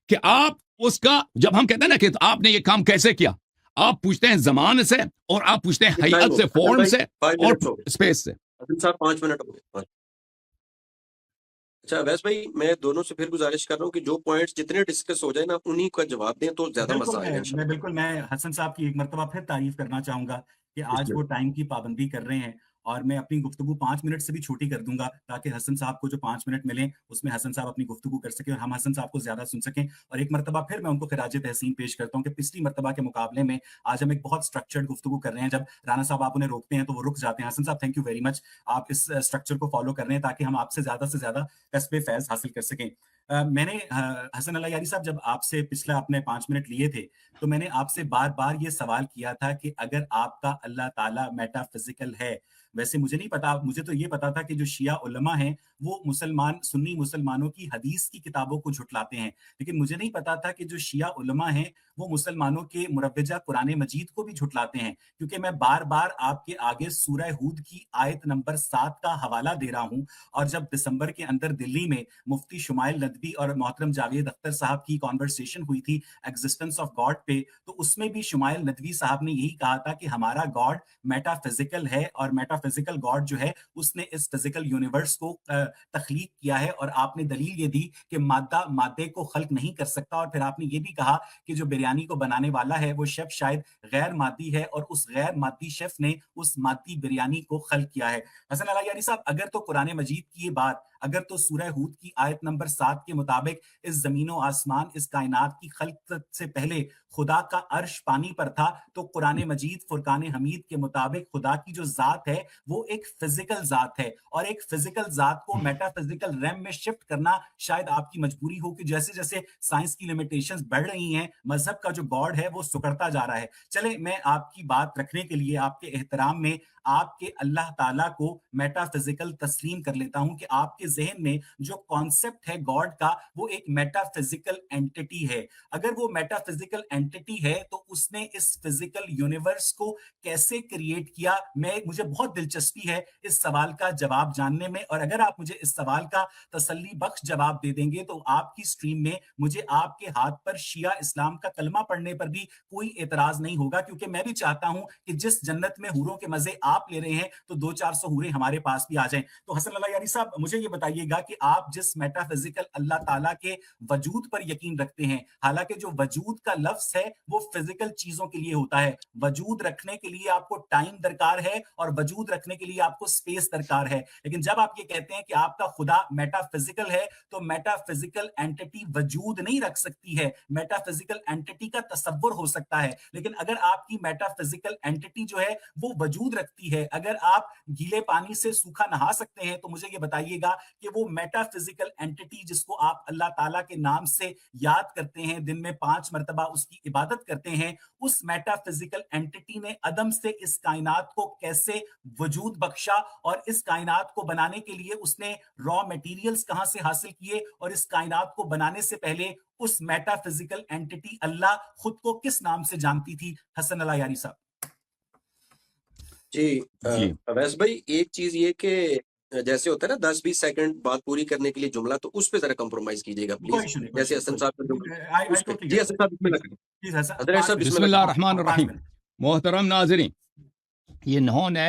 कि आप उसका, जब हम कहते हैं ना कि आपने ये काम कैसे किया, आप पूछते हैं जमान से और आप पूछते हैं हैयत से, फॉर्म से 5 और मिनट हो गए स्पेस से. अब्दुल साहब, 5 मिनट हो गए. अच्छा वैस भाई, मैं दोनों से फिर गुजारिश कर रहा हूँ कि जो पॉइंट्स जितने डिस्कस हो जाए ना उन्हीं का जवाब दें तो ज्यादा मजा आएगा इंशाल्लाह. बिल्कुल, मैं हसन साहब की एक मर्तबा फिर तारीफ करना चाहूंगा कि आज वो टाइम की पाबंदी कर रहे हैं और मैं अपनी गुफ्तगू 5 मिनट से भी छोटी कर दूंगा ताकि हसन साहब को जो 5 मिनट मिले उसमें हसन साहब अपनी गुफ्तगू कर सकें और हम हसन साहब को ज्यादा सुन सकें. और एक मर्तबा फिर मैं उनको खिराज तहसीन पेश करता हूँ कि पिछली मर्तबा के मुकाबले में आज हम एक बहुत स्ट्रक्चर्ड गुफ्तगू कर रहे हैं. जब राना साहब आप उन्हें रोकते हैं तो वो रुक जाते हैं. हसन साहब, थैंक यू वेरी मच, आप इस स्ट्रक्चर को फॉलो कर रहे हैं ताकि हम आपसे ज्यादा कस्बे फैज हासिल कर सकें. मैंने हसन अल्लाह यारी साहब, जब आपसे पिछला अपने 5 मिनट लिए थे तो मैंने आपसे बार बार ये सवाल किया था कि अगर आपका अल्लाह ताला मेटाफिजिकल है, वैसे मुझे नहीं पता, मुझे तो ये पता था कि जो शिया उलमा हैं वो मुसलमान सुन्नी मुसलमानों की हदीस की किताबों को झुटलाते हैं, लेकिन मुझे नहीं पता था कि जो शिया उलमा हैं वो मुसलमानों के मुरव्वजा कुरान मजीद को भी झुटलाते हैं. क्योंकि मैं बार बार आपके आगे सूरह हूद की आयत नंबर 7 का हवाला दे रहा हूं और जब दिसंबर के अंदर दिल्ली में मुफ्ती शुमाइल नदवी और मोहतरम जावेद अख्तर साहब की कॉन्वर्सेशन हुई थी एग्जिस्टेंस ऑफ गॉड पे, तो उसमें भी शुमाइल नदवी साहब ने यही कहा था कि हमारा गॉड मेटाफिजिकल है और मेटाफिजिकल गॉड जो है उसने इस फिजिकल यूनिवर्स को तख्लीक किया है. और आपने दलील ये दी कि मादा मादे को खल्क नहीं कर सकता और फिर आपने ये भी कहा कि जो बिरयानी को बनाने वाला है वो शेफ शायद गैर मादी है और उस गैर मादी शेफ ने उस मादी बिरयानी को खल्क किया है. हसन अल्लाह यारी साहब, अगर तो कुरान मजीद की ये बात, अगर तो सूरह हूद की आयत नंबर 7 के मुताबिक इस जमीन और आसमान, इस कायनात की खल्क से पहले खुदा का अर्श पानी पर था, तो कुरान मजीद फुरकान हमीद के मुताबिक खुदा की जो जात है वो एक फिजिकल जात है और एक फिजिकल जात को मेटाफिजिकल रैम में शिफ्ट करना शायद आपकी मजबूरी हो कि जैसे जैसे साइंस की लिमिटेशंस बढ़ रही हैं, मजहब का जो गॉड है वो सुकड़ता जा रहा है. चले, मैं आपकी बात रखने के लिए आपके एहतराम में आपके अल्लाह ताला को मेटाफिजिकल तस्लीम कर लेता हूं कि आपके जहन में जो कॉन्सेप्ट है गॉड का वो एक मेटाफिजिकल एंटिटी है. अगर वो मेटाफिजिकल एंटिटी है तो उसने इस फिजिकल यूनिवर्स को कैसे क्रिएट किया? मुझे बहुत दिलचस्पी है इस सवाल का जवाब जानने में और अगर आप मुझे इस सवाल का तसल्ली बख्श जवाब दे देंगे तो आपकी स्ट्रीम में मुझे आपके हाथ पर शिया इस्लाम का कलमा पढ़ने पर भी कोई एतराज नहीं होगा, क्योंकि मैं भी चाहता हूं कि जिस जन्नत में हूरों के मजे आप ले रहे हैं तो 200-400 हूरें हमारे पास भी आ जाएं. तो हसन अल्लाह यारी साहब, मुझे ये बताइएगा कि आप जिस मेटाफिजिकल अल्लाह ताला के वजूद पर यकीन रखते हैं, हालांकि जो वजूद का लफ्ज है वो फिजिकल चीजों के लिए होता है, वजूद रखने के लिए आपको टाइम दरकार है और वजूद रखने के लिए आपको स्पेस दरकार है, लेकिन जब आप ये कहते हैं कि आपका खुदा मेटाफिजिकल है तो मेटाफिजिकल एंटिटी वजूद नहीं रख सकती है, मेटाफिजिकल एंटिटी का तसव्वुर हो सकता है, लेकिन अगर आपकी मेटाफिजिकल एंटिटी जो है वो वजूद रखती है, अगर आप गीले पानी से सूखा नहा सकते हैं, तो मुझे ये बताइएगा कि वो मेटाफिजिकल एंटिटी जिसको आप अल्लाह ताला के नाम से याद करते हैं, दिन में 5 मर्तबा उसकी इबादत करते हैं, उस मेटाफिजिकल एंटिटी ने अदम से इस कायनात को कैसे वजूद बख्शा और इस कायनात को बनाने के लिए उसने रॉ मटेरियल्स कहां से हासिल किए और इस कायनात को बनाने से पहले उस मेटाफिजिकल एंटिटी अल्लाह खुद को किस नाम से जानती थी? हसन अल्लाह यारी साहब जी. जी. अवैस भाई, एक चीज ये कि जैसे होता है ना 10-20 सेकंड बात पूरी करने के लिए जुमला, तो उस पे जरा कंप्रोमाइज कीजिएगा प्लीज. जैसे हसन साहब का जुमला उस पे. जी हसन साहब, बिस्मिल्लाह करें. हजरत साहब बिस्मिल्लाह रहमान रहीम. मोहतरम नाज़रीन, ये इन्होंने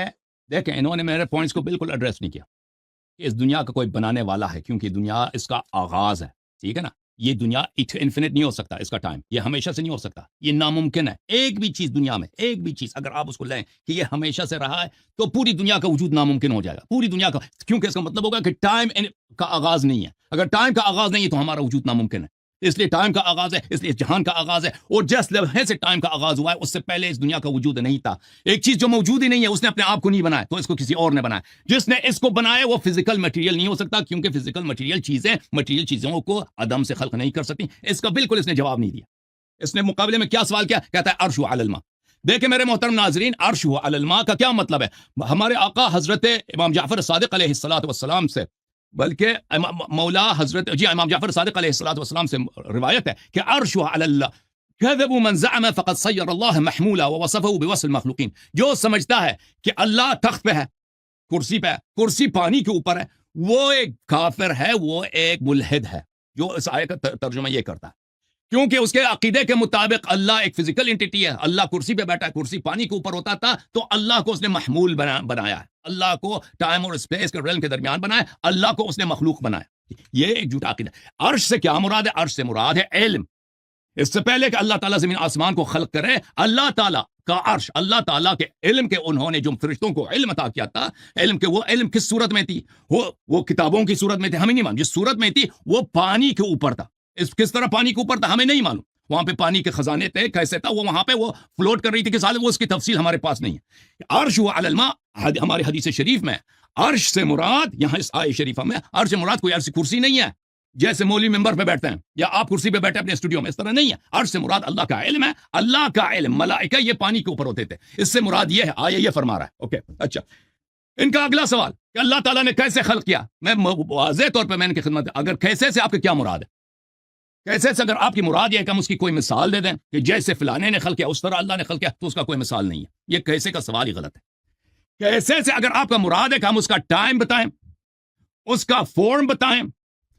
देखें, इन्होंने मेरे पॉइंट्स को बिल्कुल एड्रेस नहीं किया कि इस दुनिया का कोई बनाने वाला है, क्योंकि दुनिया इसका आगाज है, ठीक है ना. ये दुनिया इन्फिनिट नहीं हो सकता, इसका टाइम ये हमेशा से नहीं हो सकता, ये नामुमकिन है. एक भी चीज दुनिया में, एक भी चीज अगर आप उसको लें कि ये हमेशा से रहा है तो पूरी दुनिया का वजूद नामुमकिन हो जाएगा, पूरी दुनिया का, क्योंकि इसका मतलब होगा कि टाइम का आगाज नहीं है. अगर टाइम का आगाज नहीं है तो हमारा वजूद नामुमकिन है. इसलिए टाइम का आगाज है, इसलिए जहान का आगाज है, और जिस लम्हे से टाइम का आगाज हुआ है उससे पहले इस दुनिया का वजूद नहीं था. एक चीज जो मौजूद ही नहीं है उसने अपने आप को नहीं बनाया, तो इसको किसी और ने बनाया. जिसने इसको बनाया वो फिजिकल मटेरियल नहीं हो सकता, क्योंकि फिजिकल मटेरियल चीजों को अदम से खल्क नहीं कर सकती. इसका बिल्कुल इसने जवाब नहीं दिया. इसने मुकाबले में क्या सवाल किया? कहता है अर्श व अलल मा. देखे मेरे मोहतरम नाजरीन, अर्श व अलल मा का क्या मतलब है? हमारे आका हजरत इमाम जाफर सादिक अलैहिस्सलातु वस्सलाम से, बल्कि मौला हजरत इमाम जाफर सादिक अलैहिस्सलातु वस्सलाम से रिवायत है कि अर्श अल्लाह कज़बु मन ज़अम फ़क़द सय्यर अल्लाह महमूला व वसफ़हु बिवस्फ़िल मख़लूक़ीन. जो समझता है कि अल्लाह तख्त पे है कुर्सी पे है, कुर्सी पानी के ऊपर है, वो एक काफिर है, वो एक मुल्हिद है जो इस आयत का तर्जुमा ये करता है, क्योंकि उसके अकीदे के मुताबिक अल्लाह एक फिजिकल एंटिटी है, अल्लाह कुर्सी पे बैठा है, कुर्सी पानी के ऊपर होता था तो अल्लाह को उसने महमूल बनाया है, अल्लाह को टाइम और स्पेस के रेल्म के दरमियान बनाया, अल्लाह को उसने मखलूक बनाया। ये एक झूठा अकीदा। अर्श से क्या मुराद है? अर्श से मुराद है इल्म। इससे पहले कि अल्लाह ताला जमीन आसमान को खल्क करे, अल्लाह ताला का अर्श, अल्लाह ताला के इल्म के उन्होंने जो फरिश्तों को इल्म अता किया था, इल्म के वो इल्म किस सूरत में थी? वो किताबों की सूरत में थे, हमें नहीं मालूम। जिस सूरत में थी वो पानी के ऊपर था। इस किस तरह पानी के ऊपर था हमें नहीं मालूम। वहां पे पानी के खजाने थे, कैसे था वो, वहां पे वो फ्लोट कर रही थी कि साल, वो उसकी तफसील हमारे पास नहीं है। अर्श हुआ अलल मा, हमारे हदीस शरीफ में अर्श से मुराद, यहां इस आय शरीफा में अर्श से मुराद कोई अर्श कुर्सी नहीं है जैसे मौलवी मेंबर पे बैठते हैं या आप कुर्सी पे बैठे अपने स्टूडियो में, इस तरह नहीं है। अर्श से मुराद अल्लाह का इल्म है, अल्लाह का इल्म। मलाइका ये पानी के ऊपर होते थे, इससे मुराद ये है, आया ये फरमा रहा है। ओके, अच्छा, इनका अगला सवाल कि अल्लाह ताला ने कैसे खल्क किया। मैं वाज़ेह तौर पे मैंने की खिदमत, अगर कैसे से आपके क्या मुराद है, कैसे से अगर आपकी मुराद है कि हम उसकी कोई मिसाल दे दें कि जैसे फलाने ने खल्क किया उस तरह अल्लाह ने खल्क किया, तो उसका कोई मिसाल नहीं है। ये कैसे का सवाल ही गलत है। कैसे से अगर आपका मुराद है कि हम उसका टाइम बताएं, उसका फॉर्म बताएं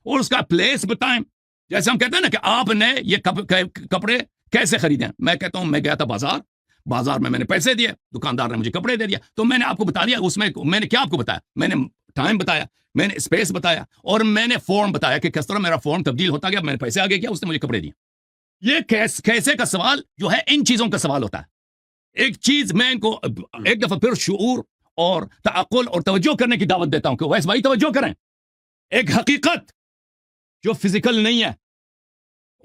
और उसका प्लेस बताएं, जैसे हम कहते हैं ना कि आपने ये कपड़े कैसे खरीदे। मैं कहता हूं मैं गया था बाजार में मैंने पैसे दिए, दुकानदार ने मुझे कपड़े दे दिया, तो मैंने आपको बता दिया, उसमें मैंने क्या आपको बताया, मैंने टाइम बताया, मैंने स्पेस बताया और मैंने फॉर्म बताया कि किस तरह मेरा फॉर्म तब्दील होता गया, मैंने पैसे आगे किया, उसने मुझे कपड़े दिए। ये कैसे का सवाल जो है इन चीजों का सवाल होता है। एक चीज मैं इनको एक दफा फिर शऊर और तअक्कुल और तवज्जो करने की दावत देता हूं कि वैसे भाई तवज्जो करें। एक हकीकत जो फिजिकल नहीं है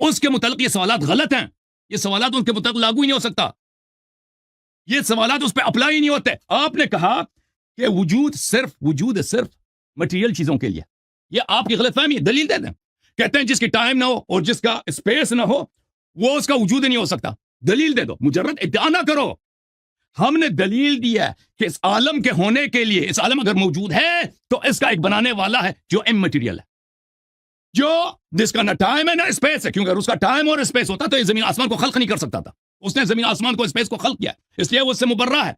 उसके मुतालिक ये सवालात गलत हैं, ये सवालात उनके मुतालिक लागू ही नहीं हो सकता, ये सवालात उस पर अप्लाई ही नहीं होते। आपने कहा कि वजूद सिर्फ मटेरियल चीजों के लिए, ये आपकी गलतफहमी है। दलील दे दें। कहते हैं जिसकी टाइम ना हो और जिसका स्पेस ना हो वो उसका वजूद ही नहीं हो सकता। दलील दे दो, मुजर्रद इद्दा ना करो। हमने दलील दिया कि इस आलम के होने के लिए, इस आलम अगर मौजूद है तो इसका एक बनाने वाला है जो इममटेरियल है, जो जिसका ना टाइम है ना स्पेस है, क्योंकि अगर उसका टाइम और स्पेस होता तो ये जमीन आसमान को खल्क नहीं कर सकता था। उसने जमीन आसमान को स्पेस को खल्क किया, इसलिए वो उससे मुबर्रा है।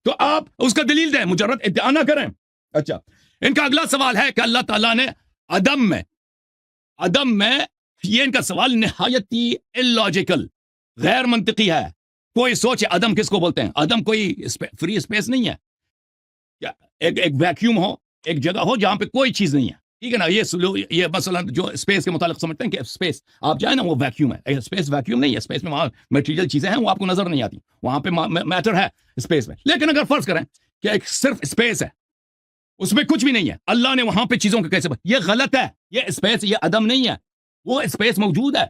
तो आप उसका दलील दें, मुजर्रद इद्दिआ ना करें। अच्छा, इनका अगला सवाल है कि अल्लाह ताला ने अदम में ये इनका सवाल निहायत ही इलॉजिकल, गैर मंतिकी है। कोई सोचे अदम किसको बोलते हैं? अदम कोई फ्री स्पेस नहीं है। एक वैक्यूम हो, एक जगह हो जहां पे कोई चीज नहीं है, ठीक है ना। ये मसलन जो स्पेस के मुतालिक समझते हैं कि स्पेस आप जाए ना वो वैक्यूम है, स्पेस वैक्यूम नहीं है। स्पेस में वहां मटेरियल चीजें हैं वो आपको नजर नहीं आती, वहां पे मैटर है स्पेस में। लेकिन अगर फर्ज करें कि एक सिर्फ स्पेस है, उसमें कुछ भी नहीं है, अल्लाह ने वहां पे चीजों को कैसे ये गलत है। ये स्पेस, ये अदम नहीं है, वो स्पेस मौजूद है।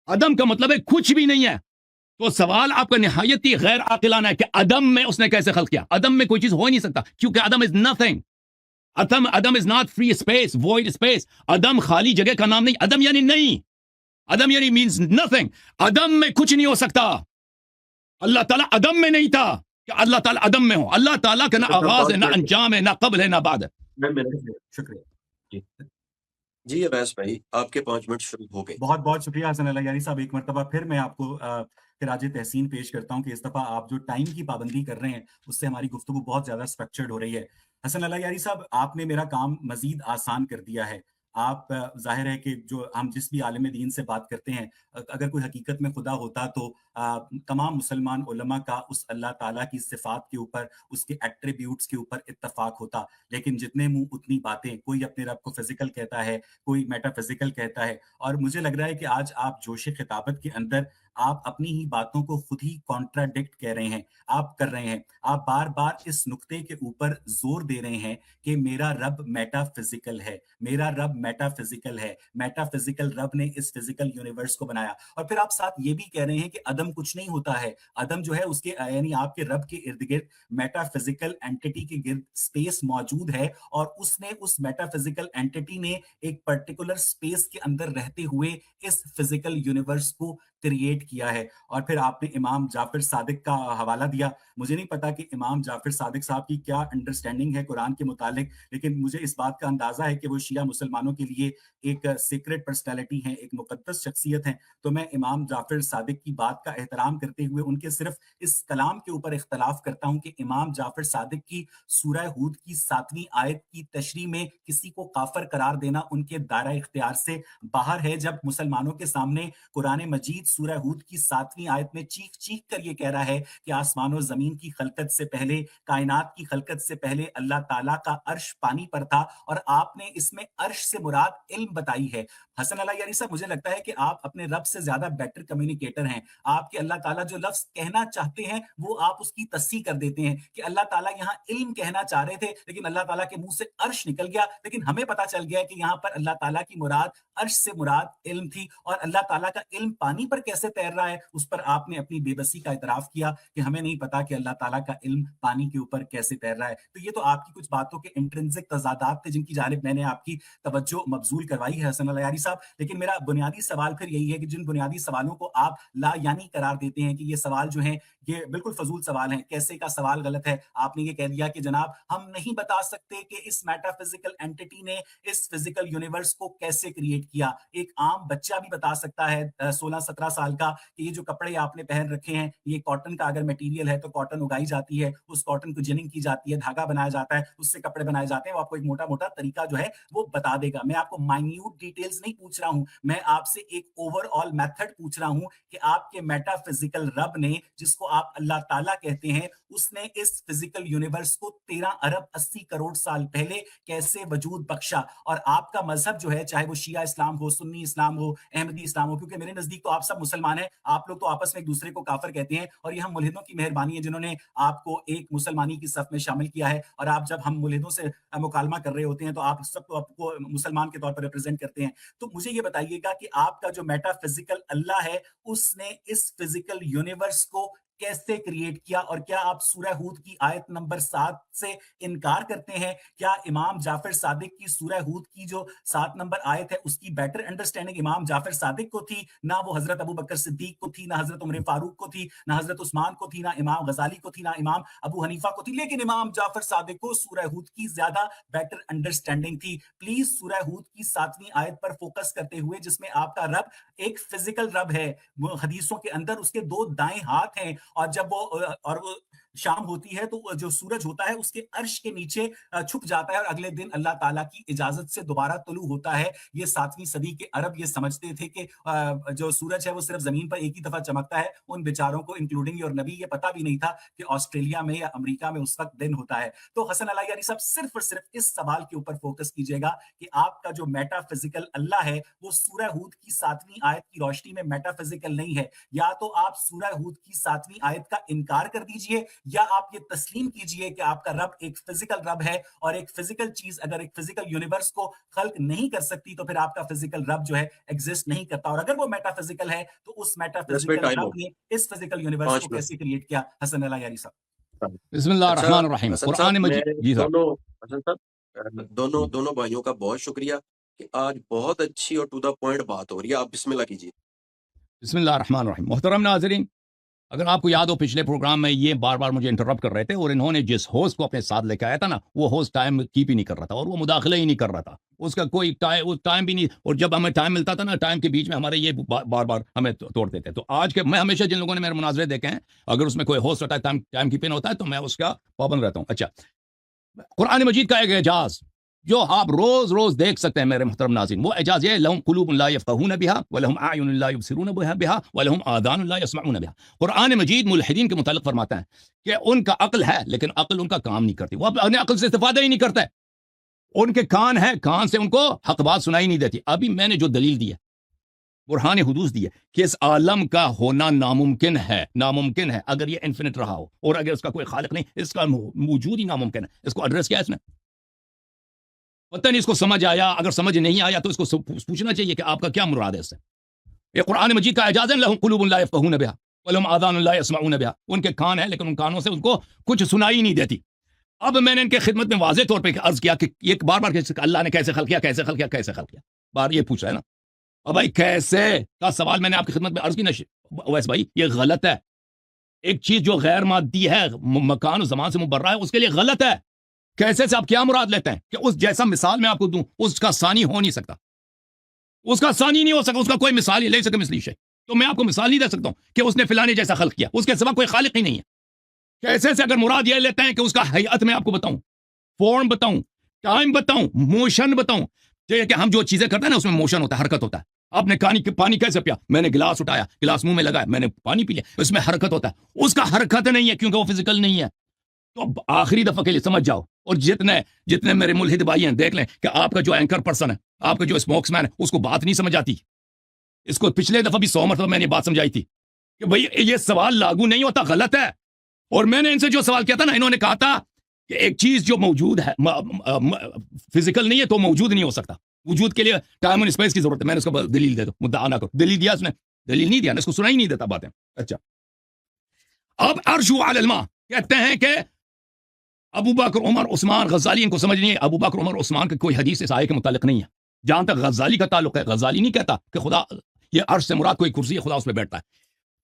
अदम का मतलब है कुछ भी नहीं है। तो सवाल आपका निहायत ही गैर आकिलाना है कि अदम में उसने कैसे खल्क किया। अदम में कोई चीज हो ही नहीं सकता, क्योंकि अदम इज नथिंग। अदम is not free space, void space. अदम खाली जगह का नाम नहीं। अदम यानी नहीं, अदम यानी मींस नथिंग। अदम में कुछ नहीं हो सकता। अल्लाह ताला अदम में नहीं था कि अल्लाह ताला अदम में हो। अल्लाह ताला का ना आगाज है, ना अंजाम है, ना कब्ल है, ना बाद है। शुक्रिया जी जी अवैस भाई, आपके 5 मिनट शुरू हो गए। बहुत बहुत शुक्रिया हसन अल्लाह यारी साहब। एक मरतबा फिर मैं आपको खिराज तहसीन पेश करता हूं कि इस दफा आप जो टाइम की पाबंदी कर रहे हैं उससे हमारी गुफ्तगू बहुत ज्यादा स्ट्रक्चर्ड हो रही है। हसन अल्लाह यारी साहब, आपने मेरा काम मजीद आसान कर दिया है। आप जाहिर है कि जो हम जिस भी आलिम दीन से बात करते हैं, अगर कोई हकीकत में खुदा होता तो तमाम मुसलमान उलमा का उस अल्लाह ताला की सिफात के ऊपर, उसके एट्रीब्यूट्स के ऊपर इत्तफाक होता। लेकिन जितने मुंह उतनी बातें, कोई अपने रब को फिजिकल कहता है, कोई मेटाफिजिकल कहता है। और मुझे लग रहा है कि आज आप जोश खिताबत के अंदर आप अपनी ही बातों को खुद ही कॉन्ट्राडिक्ट कह रहे हैं, आप कर रहे हैं। आप बार बार इस नुक्ते के ऊपर जोर दे रहे हैं कि मेरा रब मेटाफिजिकल है, मेरा रब मेटाफिजिकल है, मेटाफिजिकल रब ने इस फिजिकल यूनिवर्स को बनाया। और फिर आप साथ ये भी कह रहे हैं कि अदम कुछ नहीं होता है। अदम जो है उसके यानी आपके रब के इर्द गिर्द मेटाफिजिकल एंटिटी के गिर्द स्पेस मौजूद है, और उसने उस मेटाफिजिकल एंटिटी ने एक पर्टिकुलर स्पेस के अंदर रहते हुए इस फिजिकल यूनिवर्स को क्रिएट क्रिएट किया है, और फिर आपने इमाम जाफर सादिक का हवाला दिया। मुझे नहीं पता कि इमाम जाफर सादिक साहब की क्या अंडरस्टैंडिंग है कुरान के मुतालिक, लेकिन मुझे इस बात का अंदाजा है कि वो शिया मुसलमानों के लिए एक सीक्रेट पर्सनैलिटी हैं, एक मुकद्दस शख्सियत हैं। तो मैं इमाम जाफर सादिक की बात का एहतराम करते हुए उनके सिर्फ इस कलाम के ऊपर इख्तलाफ करता हूं कि इमाम जाफर सादिक की सूरह हूद की 7वीं आयत की तशरीह में किसी को काफर करार देना उनके दायरा इख्तियार से बाहर है। जब मुसलमानों के सामने कुरान मजीद सूरह हूद की 7वीं आयत में चीख चीख कर ये कह रहा है कि आसमान और जमीन की खलकत से पहले, कायनात की खलकत से पहले अल्लाह ताला का अर्श पानी पर था, और आपने इसमें अर्श से मुराद इल्म बताई है। हसन अला यारी साहब, मुझे लगता है कि आप अपने रब से ज्यादा बेटर कम्युनिकेटर हैं। आपके अल्लाह ताला जो लफ्ज कहना चाहते हैं वो आप उसकी तस्सीह कर देते हैं कि अल्लाह ताला यहाँ इल्म कहना चाह रहे थे, लेकिन अल्लाह ताला के मुंह से अर्श निकल गया। लेकिन हमें पता चल गया कि यहाँ पर अल्लाह ताला की मुराद अर्श से मुराद इल्म थी, और अल्लाह ताला का इल्म पानी पर कैसे तैर रहा है उस पर आपने अपनी बेबसी का इतराफ किया कि हमें नहीं पता कि अल्लाह ताला का इल्म पानी के ऊपर कैसे तैर रहा है। तो ये तो आपकी कुछ बातों के इंट्रिंसिक तजादात थे जिनकी जानिब मैंने आपकी तवज्जो मबजूल करवाई है हसन अल यारी साहब। लेकिन मेरा बुनियादी सवाल फिर यही है कि जिन बुनियादी सवालों को आप ला यानी करार देते हैं कि ये सवाल जो है ये बिल्कुल फजूल सवाल हैं, कैसे का सवाल गलत है। आपने ये कह दिया कि जनाब हम नहीं बता सकते कि इस मेटाफिजिकल एंटिटी ने इस फिजिकल यूनिवर्स को कैसे क्रिएट किया। एक आम बच्चा भी बता सकता है 16-17 साल का कि ये जो कपड़े आपने पहन रखे हैं ये कॉटन का अगर मटेरियल है तो कॉटन उगाई जाती है, उस कॉटन को जिनिंग की जाती है, धागा बनाया जाता है, उससे कपड़े बनाए जाते हैं। वो आपको एक मोटा मोटा तरीका जो है वो बता देगा। मैं आपको माइन्यूट डिटेल्स नहीं पूछ रहा हूं, मैं आपसे एक ओवरऑल मेथड पूछ रहा हूं कि आपके मेटाफिजिकल रब ने, जिसको आप अल्लाह ताला कहते हैं, उसने इस फिजिकल यूनिवर्स को 13 अरब 80 करोड़ साल पहले कैसे वजूद बख्शा। और आपका मजहब जो है, चाहे वो शिया इस्लाम हो, सुन्नी इस्लाम हो, अहमदी इस्लाम हो, क्योंकि मेरे नजदीक तो आप सब मुसलमान हैं, आप लोग तो आपस में एक दूसरे को काफिर कहते हैं, और ये हम मुल्हिदों की मेहरबानी है जिन्होंने आपको एक मुसलमानी की सफ में शामिल किया है। और आप जब हम मुल्हिदों से मुकालमा कर रहे होते हैं तो आप सबको आपको मुसलमान के तौर पर रिप्रेजेंट करते हैं। तो मुझे ये बताइएगा कि आपका जो मेटाफिजिकल अल्लाह है उसने इस फिजिकल यूनिवर्स को कैसे क्रिएट किया, और क्या आप सूरह हूद की आयत नंबर 7 से इनकार करते हैं? क्या इमाम जाफर सादिक की सूरह हूद की जो 7 नंबर आयत है उसकी बेटर अंडरस्टैंडिंग इमाम जाफर सादिक को थी, ना वो हजरत अबू बकर सिद्दीक को थी, ना हजरत उमर फारूक को थी, ना हजरत उस्मान को थी, ना इमाम गजाली को थी, ना इमाम अबू हनीफा को थी, लेकिन इमाम जाफर सादिक को सूरह हूद की ज्यादा बेटर अंडरस्टैंडिंग थी। प्लीज सूरह हूद की 7वीं आयत पर फोकस करते हुए, जिसमें आपका रब एक फिजिकल रब है, वो हदीसों के अंदर उसके 2 दाएं हाथ हैं, और जब वो शाम होती है तो जो सूरज होता है उसके अर्श के नीचे छुप जाता है, और अगले दिन अल्लाह ताला की इजाजत से दोबारा तुलू होता है। ये 7वीं सदी के अरब ये समझते थे कि जो सूरज है वो सिर्फ जमीन पर एक ही दफा चमकता है। उन बेचारों को इंक्लूडिंग योर नबी ये पता भी नहीं था कि ऑस्ट्रेलिया में या अमेरिका में उस वक्त दिन होता है। तो हसन अला यारी साहब, सिर्फ और सिर्फ इस सवाल के ऊपर फोकस कीजिएगा कि आपका जो मेटाफिजिकल अल्लाह है वो सूरह हूद की 7वीं आयत की रोशनी में मेटाफिजिकल नहीं है। या तो आप सूरह हूद की 7वीं आयत का इनकार कर दीजिए, या आप ये तस्लीम कीजिए कि आपका रब एक फिजिकल रब है, और एक फिजिकल चीज अगर एक फिजिकल यूनिवर्स को खल्क नहीं कर सकती तो फिर आपका फिजिकल रब जो है एग्जिस्ट नहीं करता। और अगर वो मेटाफिजिकल है तो उस मेटाफिजिकल रब ने इस फिजिकल यूनिवर्स को कैसे क्रिएट किया? हसन अला यारी साहब। बिस्मिल्लाहिर्रहमानिर्रहीम। कुरान मजीद। जी साहब। दोनों हसन साहब, दोनों भाइयों का बहुत शुक्रिया कि आज बहुत अच्छी और टू द पॉइंट बात हो रही है। आप बिस्मिल्लाह कीजिए। बिस्मिल्लाहिर्रहमानिर्रहीम। मोहतरम नाज़रीन, अगर आपको याद हो पिछले प्रोग्राम में ये बार बार मुझे इंटरप्ट कर रहे थे, और इन्होंने जिस होस्ट को अपने साथ लेकर आया था ना, वो होस्ट टाइम कीप ही नहीं कर रहा था, और वो मुदाखला ही नहीं कर रहा था, उसका कोई टाइम भी नहीं। और जब हमें टाइम मिलता था ना, टाइम के बीच में हमारे ये बार बार हमें तोड़ते थे। तो आज के मैं हमेशा जिन लोगों ने मेरे मुनाजरे देखे हैं, अगर उसमें कोई होस्ट होता है, टाइम कीपिंग होता है, तो मैं उसका पाबंद रहता हूँ। अच्छा, कुरान मजीद का एक एजाज जो आप रोज रोज देख सकते हैं मेरे मुहतरम नाज़रीन, वो एजाज ये, लहुम कुलूबुन ला यफ़क़हून बिहा व लहुम अयुनुन ला युबसिरून बिहा व लहुम आज़ानुन ला यस्मऊन बिहा। कुरान मजीद मुल्हिदीन के मुतालिक फरमाता है कि उनका अक्ल है लेकिन अक्ल उनका काम नहीं करती, वो अपने अक्ल से इस्तेफादा ही नहीं करता है। उनके कान है, कान से उनको हक बात सुनाई नहीं देती। अभी मैंने जो दलील दी है, बुरहान हुदूस दी है कि इस आलम का होना नामुमकिन है अगर ये इन्फिनिट रहा हो, और अगर इसका कोई खालिक नहीं, इसका मौजूद ही नामुमकिन है। इसको एड्रेस किया इसने, पता नहीं इसको समझ आया। अगर समझ नहीं आया तो इसको पूछना चाहिए कि आपका क्या मुराद है इससे। ये कुरान मजीद का एजाज़ है, लहुम कुलूबुन ला यफ़क़हून बिहा व लहुम आज़ानुन ला यस्मऊन बिहा। उनके कान है लेकिन उन कानों से उनको कुछ सुनाई नहीं देती। अब मैंने इनके खिदमत में वाज़ेह तौर पे अर्ज किया कि एक बार बार अल्लाह ने कैसे खल्क किया, बार ये पूछ रहा है ना। अब भाई कैसे का सवाल मैंने आपकी खिदमत में अर्ज की ना वैस भाई, ये गलत है। एक चीज जो गैर मादी है, मकान और जमान से मुबर्रा है, उसके लिए गलत है। कैसे से आप क्या मुराद लेते हैं कि उस जैसा मिसाल मैं आपको दूं उसका सानी हो नहीं सकता, उसका सानी नहीं हो सकता, उसका कोई मिसाल ही ले सके मिसली शे। तो मैं आपको मिसाल नहीं दे सकता हूं कि उसने फिलाने जैसा खल्क किया, उसके सिवा कोई खालिक ही नहीं है। कैसे से अगर मुराद यह लेते हैं कि उसका हैयत में आपको बताऊं, फॉर्म बताऊं, टाइम बताऊं, मोशन बताऊं, कि हम जो चीजें करते हैं ना उसमें मोशन होता है, हरकत होता है। आपने पानी कैसे पिया, मैंने गिलास उठाया, गिलास मुंह में लगाया, मैंने पानी पी लिया, उसमें हरकत होता है। उसका हरकत नहीं है क्योंकि वो फिजिकल नहीं है। तो अब आखिरी दफा के लिए समझ जाओ, और जितने जितने मेरे मुल्हिद भाई हैं देख लें कि आपका जो एंकर पर्सन है, आपका जो स्पोक्समैन है, उसको बात नहीं समझ आती। इसको पिछले दफा भी 100 मरतबा मैंने बात समझाई थी कि भाई ये सवाल लागू नहीं होता, गलत है। और मैंने इनसे जो सवाल किया था ना, इन्होंने कहा था कि एक चीज जो मौजूद है फिजिकल नहीं है तो मौजूद नहीं हो सकता, वजूद के लिए टाइम और स्पेस की जरूरत है। मैंने उसको दलील दे दो, मुद्दा ना करो। दलील दिया उसने, दलील नहीं दिया, इसको सुनाई नहीं देता बातें। अच्छा, अब अर्श अलल मा कहते हैं कि अबू बकर उमर उस्मान गजाली, इनको समझ नहीं है, अबू बकर उमर उस्मान की कोई हदीस इस आयत के मुतालिक नहीं है। जहां तक गजाली का ताल्लुक है, गजाली नहीं कहता कि खुदा ये अर्श से मुराद कोई कुर्सी है, खुदा उस पर बैठता है।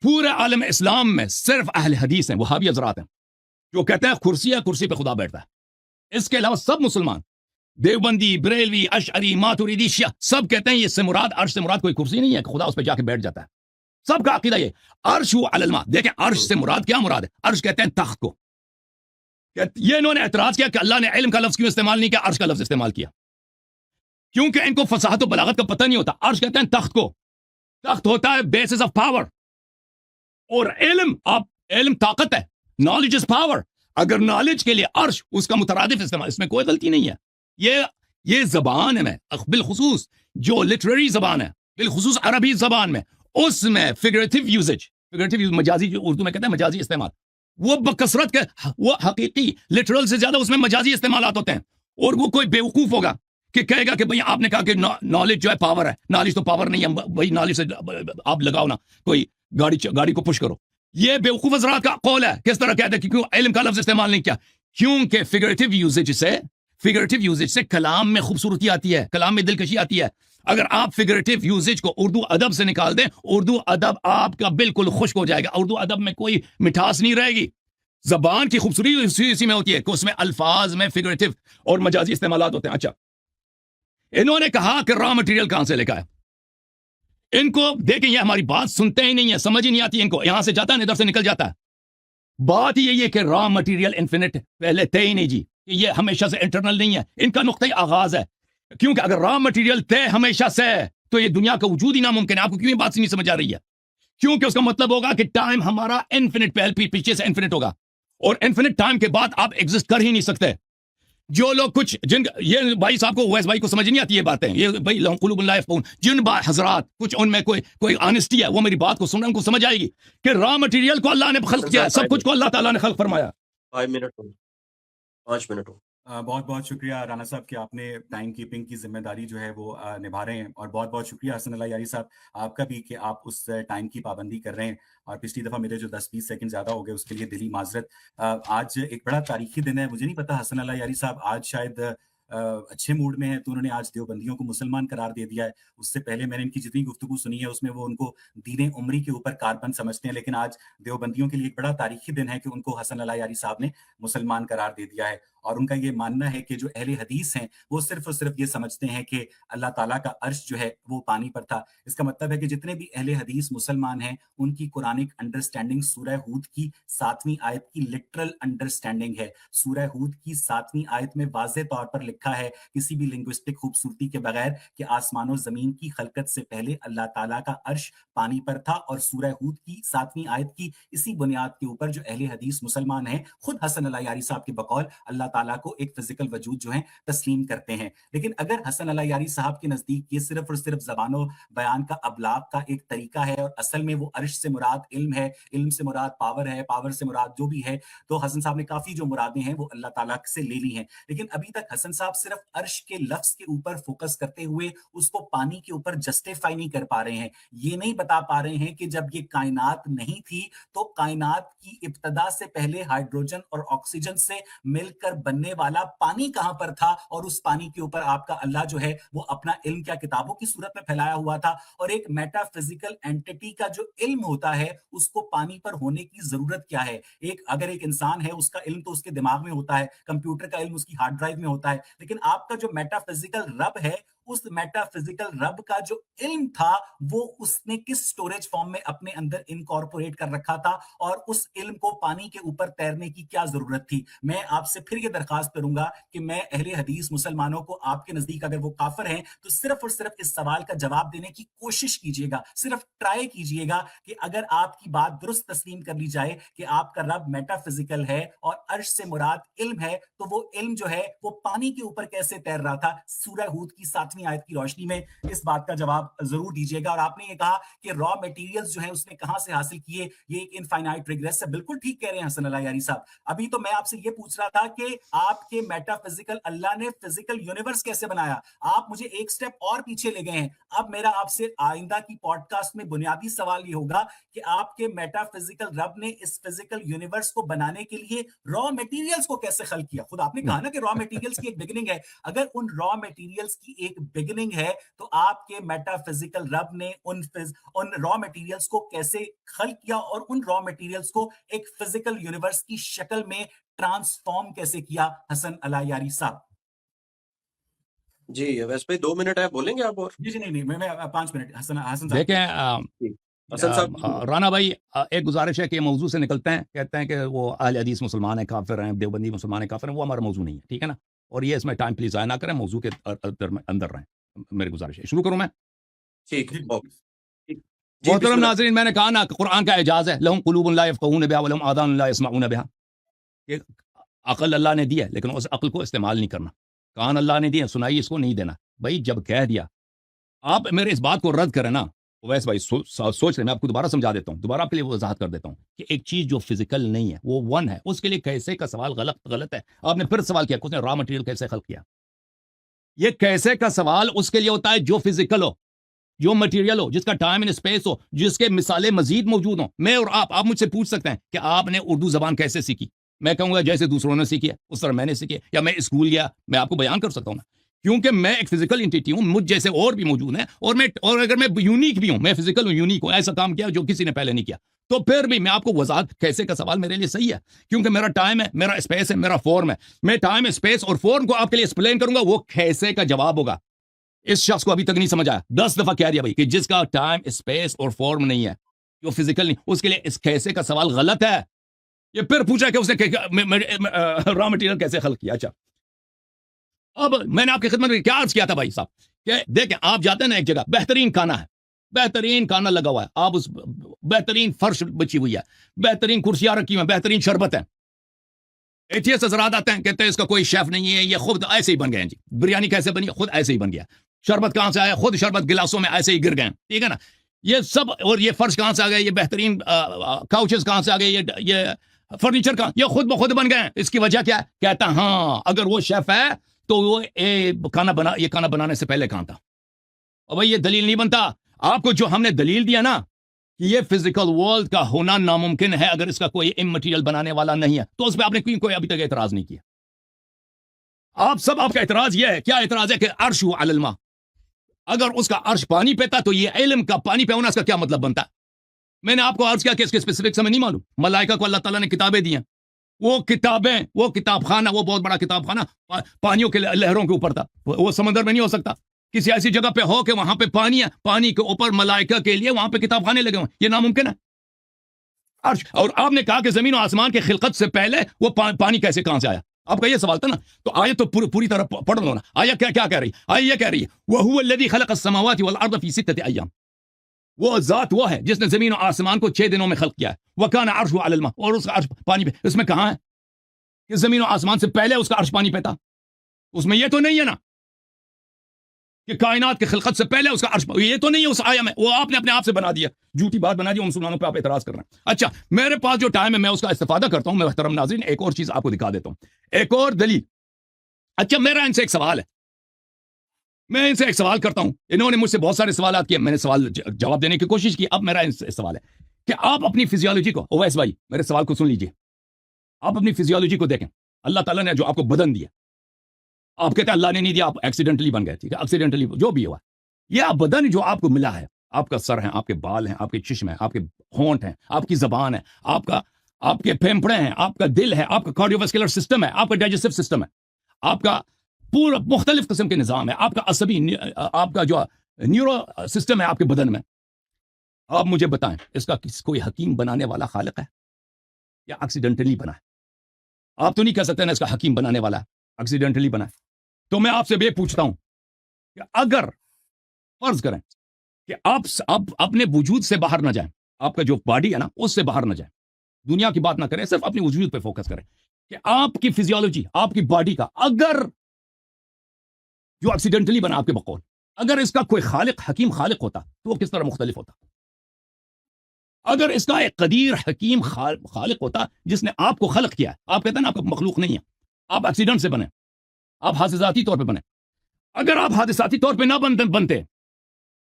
पूरे आलम इस्लाम में सिर्फ अहल हदीस हैं, वहाबी हजरात हैं, जो कहते हैं कुर्सी है, कुर्सी पे खुदा बैठता है। इसके अलावा सब मुसलमान, देवबंदी, बरेलवी, अशअरी, मातुरीदी, शिया, सब कहते हैं ये से मुराद, अर्श से मुराद कोई कुर्सी नहीं है कि खुदा उस पर जाके बैठ जाता है। सबका अकीदा ये अर्श अलल मा। देखें, अर्श से मुराद क्या मुराद है? अर्श कहते हैं तख्त को। ये इन्होंने एतराज किया कि अल्लाह ने इल्म का लफ्ज क्यों इस्तेमाल नहीं किया, अर्श का लफ्ज इस्तेमाल किया, क्योंकि इनको फसाहत और बलागत का पता नहीं होता। अर्श कहते हैं तख्त को, तख्त होता है बेसिस ऑफ पावर, और इल्म ताकत है, नॉलेज इज पावर। अगर नॉलेज के लिए अर्श उसका मुतरादिफ इस्तेमाल, इसमें कोई गलती नहीं है। ये जबान है में बिलखुसूस जो लिटरेरी जबान है, बिलखुसूस अरबी जबान में, उसमें फिगरेटिव यूजेज, मजाजी, जो उर्दू में कहते हैं मजाजी इस्तेमाल, वो बकसरत के, वो हकीकी लिटरल से ज्यादा उसमें मजाजी इस्तेमालात होते हैं। और वो कोई बेवकूफ होगा कि कहेगा कि भाई आपने कहा कि नॉलेज जो है पावर है, नॉलेज तो पावर नहीं है, भाई नॉलेज से आप लगाओ ना कोई गाड़ी को पुश करो। ये बेवकूफ हजरात का कौल है। किस तरह कहते हैं? क्यों इल्म का लफ्ज इस्तेमाल नहीं किया? क्योंकि फिगरेटिव यूजेज से कलाम में खूबसूरती आती है, कलाम में दिलकशी आती है। अगर आप फिगरेटिव यूजेज को उर्दू अदब से निकाल दें, उर्दू अदब आपका बिल्कुल खुश्क हो जाएगा। उर्दू अदब में कोई मिठास नहीं रहेगी। जबान की खूबसूरती इसी में होती है कि उसमें अल्फाज में फिगरेटिव और मजाजी इस्तेमालात होते हैं। अच्छा, इन्होंने कहा कि रॉ मटेरियल कहां से लेकर है। इनको देखें, ये हमारी बात सुनते ही नहीं है, समझ ही नहीं आती इनको। यहां से जाता है, इधर से निकल जाता है। बात यही है कि रॉ मटेरियल इन्फिनिट पहले थे ही नहीं जी, ये हमेशा से इंटरनल नहीं है। इनका नुक्ता आगाज है, क्योंकि अगर रॉ मटेरियल थे हमेशा से तो ये दुनिया का वजूद ही नामुमकिन है। आपको क्यों बात नहीं समझ आ रही है? क्योंकि उसका मतलब होगा कि टाइम हमारा इन्फिनिट पीछे से इन्फिनिट होगा, और इन्फिनिट टाइम के बाद आप एग्जिस्ट कर ही नहीं सकते। जो लोग कुछ ये भाई साहब को, वैस भाई को समझ नहीं आती ये बातें, ये भाई जिन हजरात कुछ उनमें कोई ऑनेस्टी है, वो मेरी बात को सुन रहे, उनको समझ आएगी कि रॉ मटेरियल को अल्लाह ने खल्क किया है, सब कुछ को अल्लाह ताला ने खल्क फरमाया। 5 मिनट हो, 5 मिनट हो। बहुत बहुत शुक्रिया राना साहब कि आपने टाइम कीपिंग की जिम्मेदारी जो है वो निभा रहे हैं, और बहुत बहुत शुक्रिया हसन अल्लाह यारी साहब आपका भी कि आप उस टाइम की पाबंदी कर रहे हैं। और पिछली दफ़ा मेरे जो 10-20 सेकंड ज़्यादा हो गए उसके लिए दिली माजरत। आज एक बड़ा तारीखी दिन है, मुझे नहीं पता हसन अल्लाह यारी साहब आज शायद अच्छे मूड में है तो उन्होंने आज देवबंदियों को मुसलमान करार दे दिया है। उससे पहले मैंने इनकी जितनी गुफ्तगू सुनी है उसमें वो उनको दीन उमरी के ऊपर कारबंद समझते हैं, लेकिन आज देवबंदियों के लिए एक बड़ा तारीखी दिन है कि उनको हसन अल्लाह यारी साहब ने मुसलमान करार दे दिया है। और उनका ये मानना है कि जो अहले हदीस हैं वो सिर्फ और सिर्फ ये समझते हैं कि अल्लाह ताला का अर्श जो है वो पानी पर था। इसका मतलब है कि जितने भी अहले हदीस मुसलमान हैं उनकी कुरानिक अंडरस्टैंडिंग सूरह हूद की 7वीं आयत की लिटरल अंडरस्टैंडिंग है। सूरह हूद की 7वीं आयत में वाज़ेह तौर पर लिखा है, किसी भी लिंग्विस्टिक खूबसूरती के बगैर, कि आसमान और जमीन की खलकत से पहले अल्लाह ताला का अर्श पानी पर था। और सूरह हूद की 7वीं आयत की इसी बुनियाद के ऊपर जो अहले हदीस मुसलमान हैं खुद हसन अल्लाह यारी साहब के बकौल अल्लाह ताला को एक फिजिकल वजूद जो है तस्लीम करते हैं। लेकिन अगर हसन अल्लाह यारी साहब के नजदीक ये सिर्फ और सिर्फ ज़बानो बयान का अबलाग का एक तरीका है और असल में वो अर्श से मुराद इल्म है, इल्म से मुराद पावर है, पावर से मुराद जो भी है, तो हसन साहब ने काफी जो मुरादें हैं वो अल्लाह ताला से ले ली हैं। लेकिन अभी तक हसन साहब صاحب صرف عرش کے لفظ کے اوپر فوکس کرتے ہوئے اس کو پانی کے اوپر جسٹیفائی نہیں کر پا رہے ہیں, یہ نہیں بتا پا رہے ہیں کہ جب یہ کائنات نہیں تھی تو کائنات کی ابتدا سے پہلے ہائیڈروجن اور آکسیجن سے مل کر بننے والا پانی کہاں پر تھا, اور اس پانی کے اوپر آپ کا اللہ جو ہے وہ اپنا علم کیا کتابوں کی صورت میں پھیلایا ہوا تھا. اور ایک میٹا فزیکل اینٹی کا جو علم ہوتا ہے اس کو پانی پر ہونے کی ضرورت کیا ہے؟ اگر ایک انسان ہے اس کا علم تو اس کے دماغ میں ہوتا ہے, کمپیوٹر کا علم اس کی ہارڈ ڈرائیو میں ہوتا ہے, لیکن آپ کا جو میٹا فزیکل رب ہے اس میٹا فزیکل رب کا جو علم تھا وہ اس نے کس سٹوریج فارم میں اپنے اندر انکارپوریٹ کر رکھا تھا, اور اس علم کو پانی کے اوپر تیرنے کی کیا ضرورت تھی؟ میں آپ سے پھر یہ درخواست کروں گا کہ میں اہل حدیث مسلمانوں کو آپ کے نزدیک اگر وہ کافر ہیں تو صرف اور صرف اس سوال کا جواب دینے کی کوشش کیجئے گا, صرف ٹرائی کیجئے گا کہ اگر آپ کی بات درست تسلیم کر لی جائے کہ آپ کا رب میٹا فزیکل ہے اور عرش سے مراد علم ہے, تو وہ علم جو ہے وہ پانی کے اوپر کیسے تیر رہا تھا؟ سورہ ہود کی 7ویں آیت کی روشنی میں اس بات کا جواب ضرور دیجیے گا. اور آپ نے یہ کہا کہ را میٹیریلز جو ہیں اس نے کہاں سے حاصل کیے, یہ ایک انفائنائٹ ریگریس ہے. بالکل ٹھیک کہہ رہے ہیں حسن اللہ یاری صاحب. ابھی تو میں آپ سے یہ پوچھ رہا تھا کہ آپ کے میٹا فزیکل اللہ نے فزیکل یونیورس کیسے بنایا, آپ مجھے ایک سٹیپ اور پیچھے لے گئے ہیں. اب میرا آپ سے آئندہ کی پوڈ کاسٹ میں بنیادی سوال یہ ہوگا کہ آپ کے میٹا فزیکل رب نے اس فزیکل یونیورس کو بنانے کے لیے را میٹیریلز کو کیسے خلق کیا؟ خود آپ نے کہا نا کہ را میٹیریلز کی ایک بگننگ ہے. اگر ان را میٹیریلز کی ایک بگننگ ہے تو آپ کے میٹا فزیکل رب نے ان را میٹیریلز کو کیسے خلق کیا اور ان را میٹیریلز کو ایک فزیکل یونیورس کی شکل میں ٹرانسفارم کیسے کیا حسن اللہ یاری صاحب؟ جی ویس بھائی 2 منٹ ہے, بولیں گے آپ؟ اور جی نہیں میں 5 منٹ حسن صاحب دیکھیں حسن صاحب. رانا بھائی ایک گزارش ہے کہ موضوع سے نکلتے ہیں, کہتے ہیں کہ وہ اہل حدیث مسلمان ہیں کافر ہیں, دیوبندی مسلمان ہیں کافر ہیں. وہ ہمارا موضوع نہیں ہے, ٹھیک ہے نا, اور یہ اس میں ٹائم پلیز ضائع نہ کریں, موضوع کے اندر رہیں. میری گزارش ہے, شروع کروں میں؟ ٹھیک. محترم ناظرین, میں نے کہا نا قرآن کا اعجاز ہے, لہم قلوب لا یفقہون بہا ولہم آذان لا یسمعون بہا. یہ عقل اللہ نے دی ہے لیکن اس عقل کو استعمال نہیں کرنا. کان اللہ نے دی سنائی, اس کو نہیں دینا. بھائی جب کہہ دیا, آپ میرے اس بات کو رد کریں نا ویس بھائی, سوچ لیں, میں آپ کو دوبارہ سمجھا دیتا ہوں, دوبارہ آپ کے لیے وضاحت کر دیتا ہوں کہ ایک چیز جو فزیکل نہیں ہے وہ ون ہے, اس کے لیے کیسے کا سوال غلط ہے. آپ نے پھر سوال کیا کہ اس نے را مٹیریل کیسے خلق کیا. یہ کیسے کا سوال اس کے لیے ہوتا ہے جو فزیکل ہو, جو مٹیریل ہو, جس کا ٹائم اینڈ اسپیس ہو, جس کے مثالیں مزید موجود ہوں. میں اور آپ مجھ سے پوچھ سکتے ہیں کہ آپ نے اردو زبان کیسے سیکھی. میں کہوں گا جیسے دوسروں نے سیکھی ہے اس طرح میں نے سیکھی ہے, یا میں اسکول گیا, میں آپ کو بیان کر سکتا ہوں کیونکہ میں ایک فزیکل انٹیٹی ہوں, مجھ جیسے اور بھی موجود ہیں, اور اگر میں یونیک بھی ہوں, میں فزیکل ہوں, یونیک ہوں, ایسا کام کیا جو کسی نے پہلے نہیں کیا, تو پھر بھی میں آپ کو وضاحت کیسے کا سوال میرے لیے صحیح ہے, کیونکہ میرا ٹائم ہے, میرا اسپیس ہے, میرا فارم ہے. میں ٹائم, اسپیس اور فارم کو آپ کے لیے ایکسپلین کروں گا, وہ کیسے کا جواب ہوگا. اس شخص کو ابھی تک نہیں سمجھ آیا, 10 دفعہ کہہ دیا بھائی کہ جس کا ٹائم, اسپیس اور فارم نہیں ہے, جو فزیکل نہیں, اس کے لیے اس کیسے کا سوال غلط ہے. یہ پھر پوچھا کہ اس نے را مٹیریل کیسے خلق کیا. اچھا, اب میں نے آپ کی خدمت میں کیا عرض کیا تھا بھائی صاحب کہ دیکھیں آپ جاتے ہیں نا ایک جگہ, بہترین کھانا ہے, بہترین کھانا لگا ہوا ہے, آپ اس بہترین فرش بچی ہوئی ہے, بہترین کرسیاں رکھی ہوئی ہیں, بہترین شربت ہے. ایتھیسٹ حضرات آتے ہیں کہتے ہیں اس کا کوئی شیف نہیں ہے, یہ خود ایسے ہی بن گئے ہیں. جی بریانی کیسے بنی, خود ایسے ہی بن گیا. شربت کہاں سے آیا, خود شربت گلاسوں میں ایسے ہی گر گئے, ٹھیک ہے نا. یہ سب, اور یہ فرش کہاں سے آ گئے, یہ بہترین کاؤچز کہاں سے آ گئے, یہ فرنیچر کہاں, یہ خود بخود بن گئے ہیں. اس کی وجہ کیا ہے؟ کہتا ہاں اگر وہ شیف ہے تو وہ یہ کھانا بنانے سے پہلے کہاں تھا. اور بھائی یہ دلیل نہیں بنتا. آپ کو جو ہم نے دلیل دیا نا کہ یہ فزیکل ورلڈ کا ہونا ناممکن ہے اگر اس کا کوئی امٹیریل بنانے والا نہیں ہے, تو اس پہ آپ نے کوئی ابھی تک اعتراض نہیں کیا. آپ کا اعتراض یہ ہے, کیا اعتراض ہے کہ عرش علی الماء, اگر اس کا عرش پانی پیتا تو یہ علم کا پانی پہ ہونا اس کا کیا مطلب بنتا. میں نے آپ کو عرض کیا کہ اس کے اسپیسیفکس ہمیں نہیں معلوم. ملائکہ کو اللہ تعالیٰ نے کتابیں دی ہیں, وہ کتابیں, وہ کتاب خانہ, وہ بہت بڑا کتاب خانہ پانیوں کے لہروں کے اوپر تھا. وہ سمندر میں نہیں ہو سکتا. کسی ایسی جگہ پہ ہو کہ وہاں پہ پانی ہے, پانی کے اوپر ملائکہ کے لیے وہاں پہ کتاب خانے لگے ہوئے, یہ ناممکن ہے. عرش, اور آپ نے کہا کہ زمین و آسمان کے خلقت سے پہلے وہ پانی کیسے کہاں سے آیا. آپ کا یہ سوال تھا نا, تو آیت تو پوری طرح پڑھ لو نا. آیت کیا کہہ رہی ہے؟ آیت یہ کہہ رہی ہے وَهُوَ الَّذِي خَلَقَ السَّمَاوَاتِ وَالْأَرْضَ فِي 6 أَيَّامٍ. وہ ذات وہ ہے جس نے زمین و آسمان کو 6 دنوں میں خلق کیا ہے. وَكَانَ عَرْشُهُ عَلَى الْمَاءِ, اور اس کا عرش پانی پہ. اس میں کہاں ہے کہ زمین و آسمان سے پہلے اس کا عرش پانی پہ تھا؟ اس میں یہ تو نہیں ہے نا کہ کائنات کے خلقت سے پہلے اس کا عرش, یہ تو نہیں ہے اس آیا میں. وہ آپ نے اپنے آپ سے بنا دیا, جھوٹی بات بنا دی, مسلمانوں پہ آپ اعتراض کر رہے ہیں. اچھا, میرے پاس جو ٹائم ہے میں اس کا استفادہ کرتا ہوں. میں محترم ناظرین ایک اور چیز آپ کو دکھا دیتا ہوں, ایک اور دلیل अच्छा, मेरा इनसे एक सवाल है, मैं इनसे एक सवाल करता हूं, इन्होंने मुझसे बहुत सारे सवाल किए, मैंने सवाल जवाब देने की कोशिश की। अब मेरा इनसे सवाल है कि आप अपनी फिजियोलॉजी को, ओवैस भाई मेरे सवाल को सुन लीजिए, आप अपनी फिजियोलॉजी को देखें। अल्लाह ताला ने जो आपको बदन दिया, आप कहते हैं अल्लाह ने नहीं दिया, आप एक्सीडेंटली बन गए, ठीक है, एक्सीडेंटली जो भी हुआ, यह बदन जो आपको मिला है, आपका सर है, आपके बाल हैं, आपके चश्मे हैं, आपके होंठ हैं, आपकी जबान है, आपका आपके फेफड़े हैं, आपका दिल है, आपका कार्डियोवास्कुलर सिस्टम है, आपका डाइजेस्टिव सिस्टम है, आपका पूरा मुख्तलिफ किस्म के निज़ाम है, आपका असबी, आपका जो न्यूरो सिस्टम है आपके बदन में। आप मुझे बताएं, इसका कोई हकीम बनाने वाला खालिक है या एक्सीडेंटली बना है? आप तो नहीं कह सकते ना इसका हकीम बनाने वाला एक्सीडेंटली बना है। तो मैं आपसे ये पूछता हूं कि अगर फर्ज करें कि आप अपने वजूद से बाहर ना जाएं, आपका जो बॉडी है ना उससे बाहर ना जाएं, दुनिया की बात ना करें, सिर्फ अपनी वजूद पे फोकस करें कि आपकी फिजियोलॉजी, आपकी बॉडी का अगर जो एक्सीडेंटली बना आपके बकौल, अगर इसका कोई खालिक, हकीम खालिक होता तो वो किस तरह मुख्तलिफ होता? अगर इसका एक कदीर हकीम खालिक होता जिसने आपको खलक किया है, आप कहते हैं ना आपका मखलूक नहीं है, आप एक्सीडेंट से बने, आप हादसाती तौर पे बने, अगर आप हादसाती तौर पे ना बनते,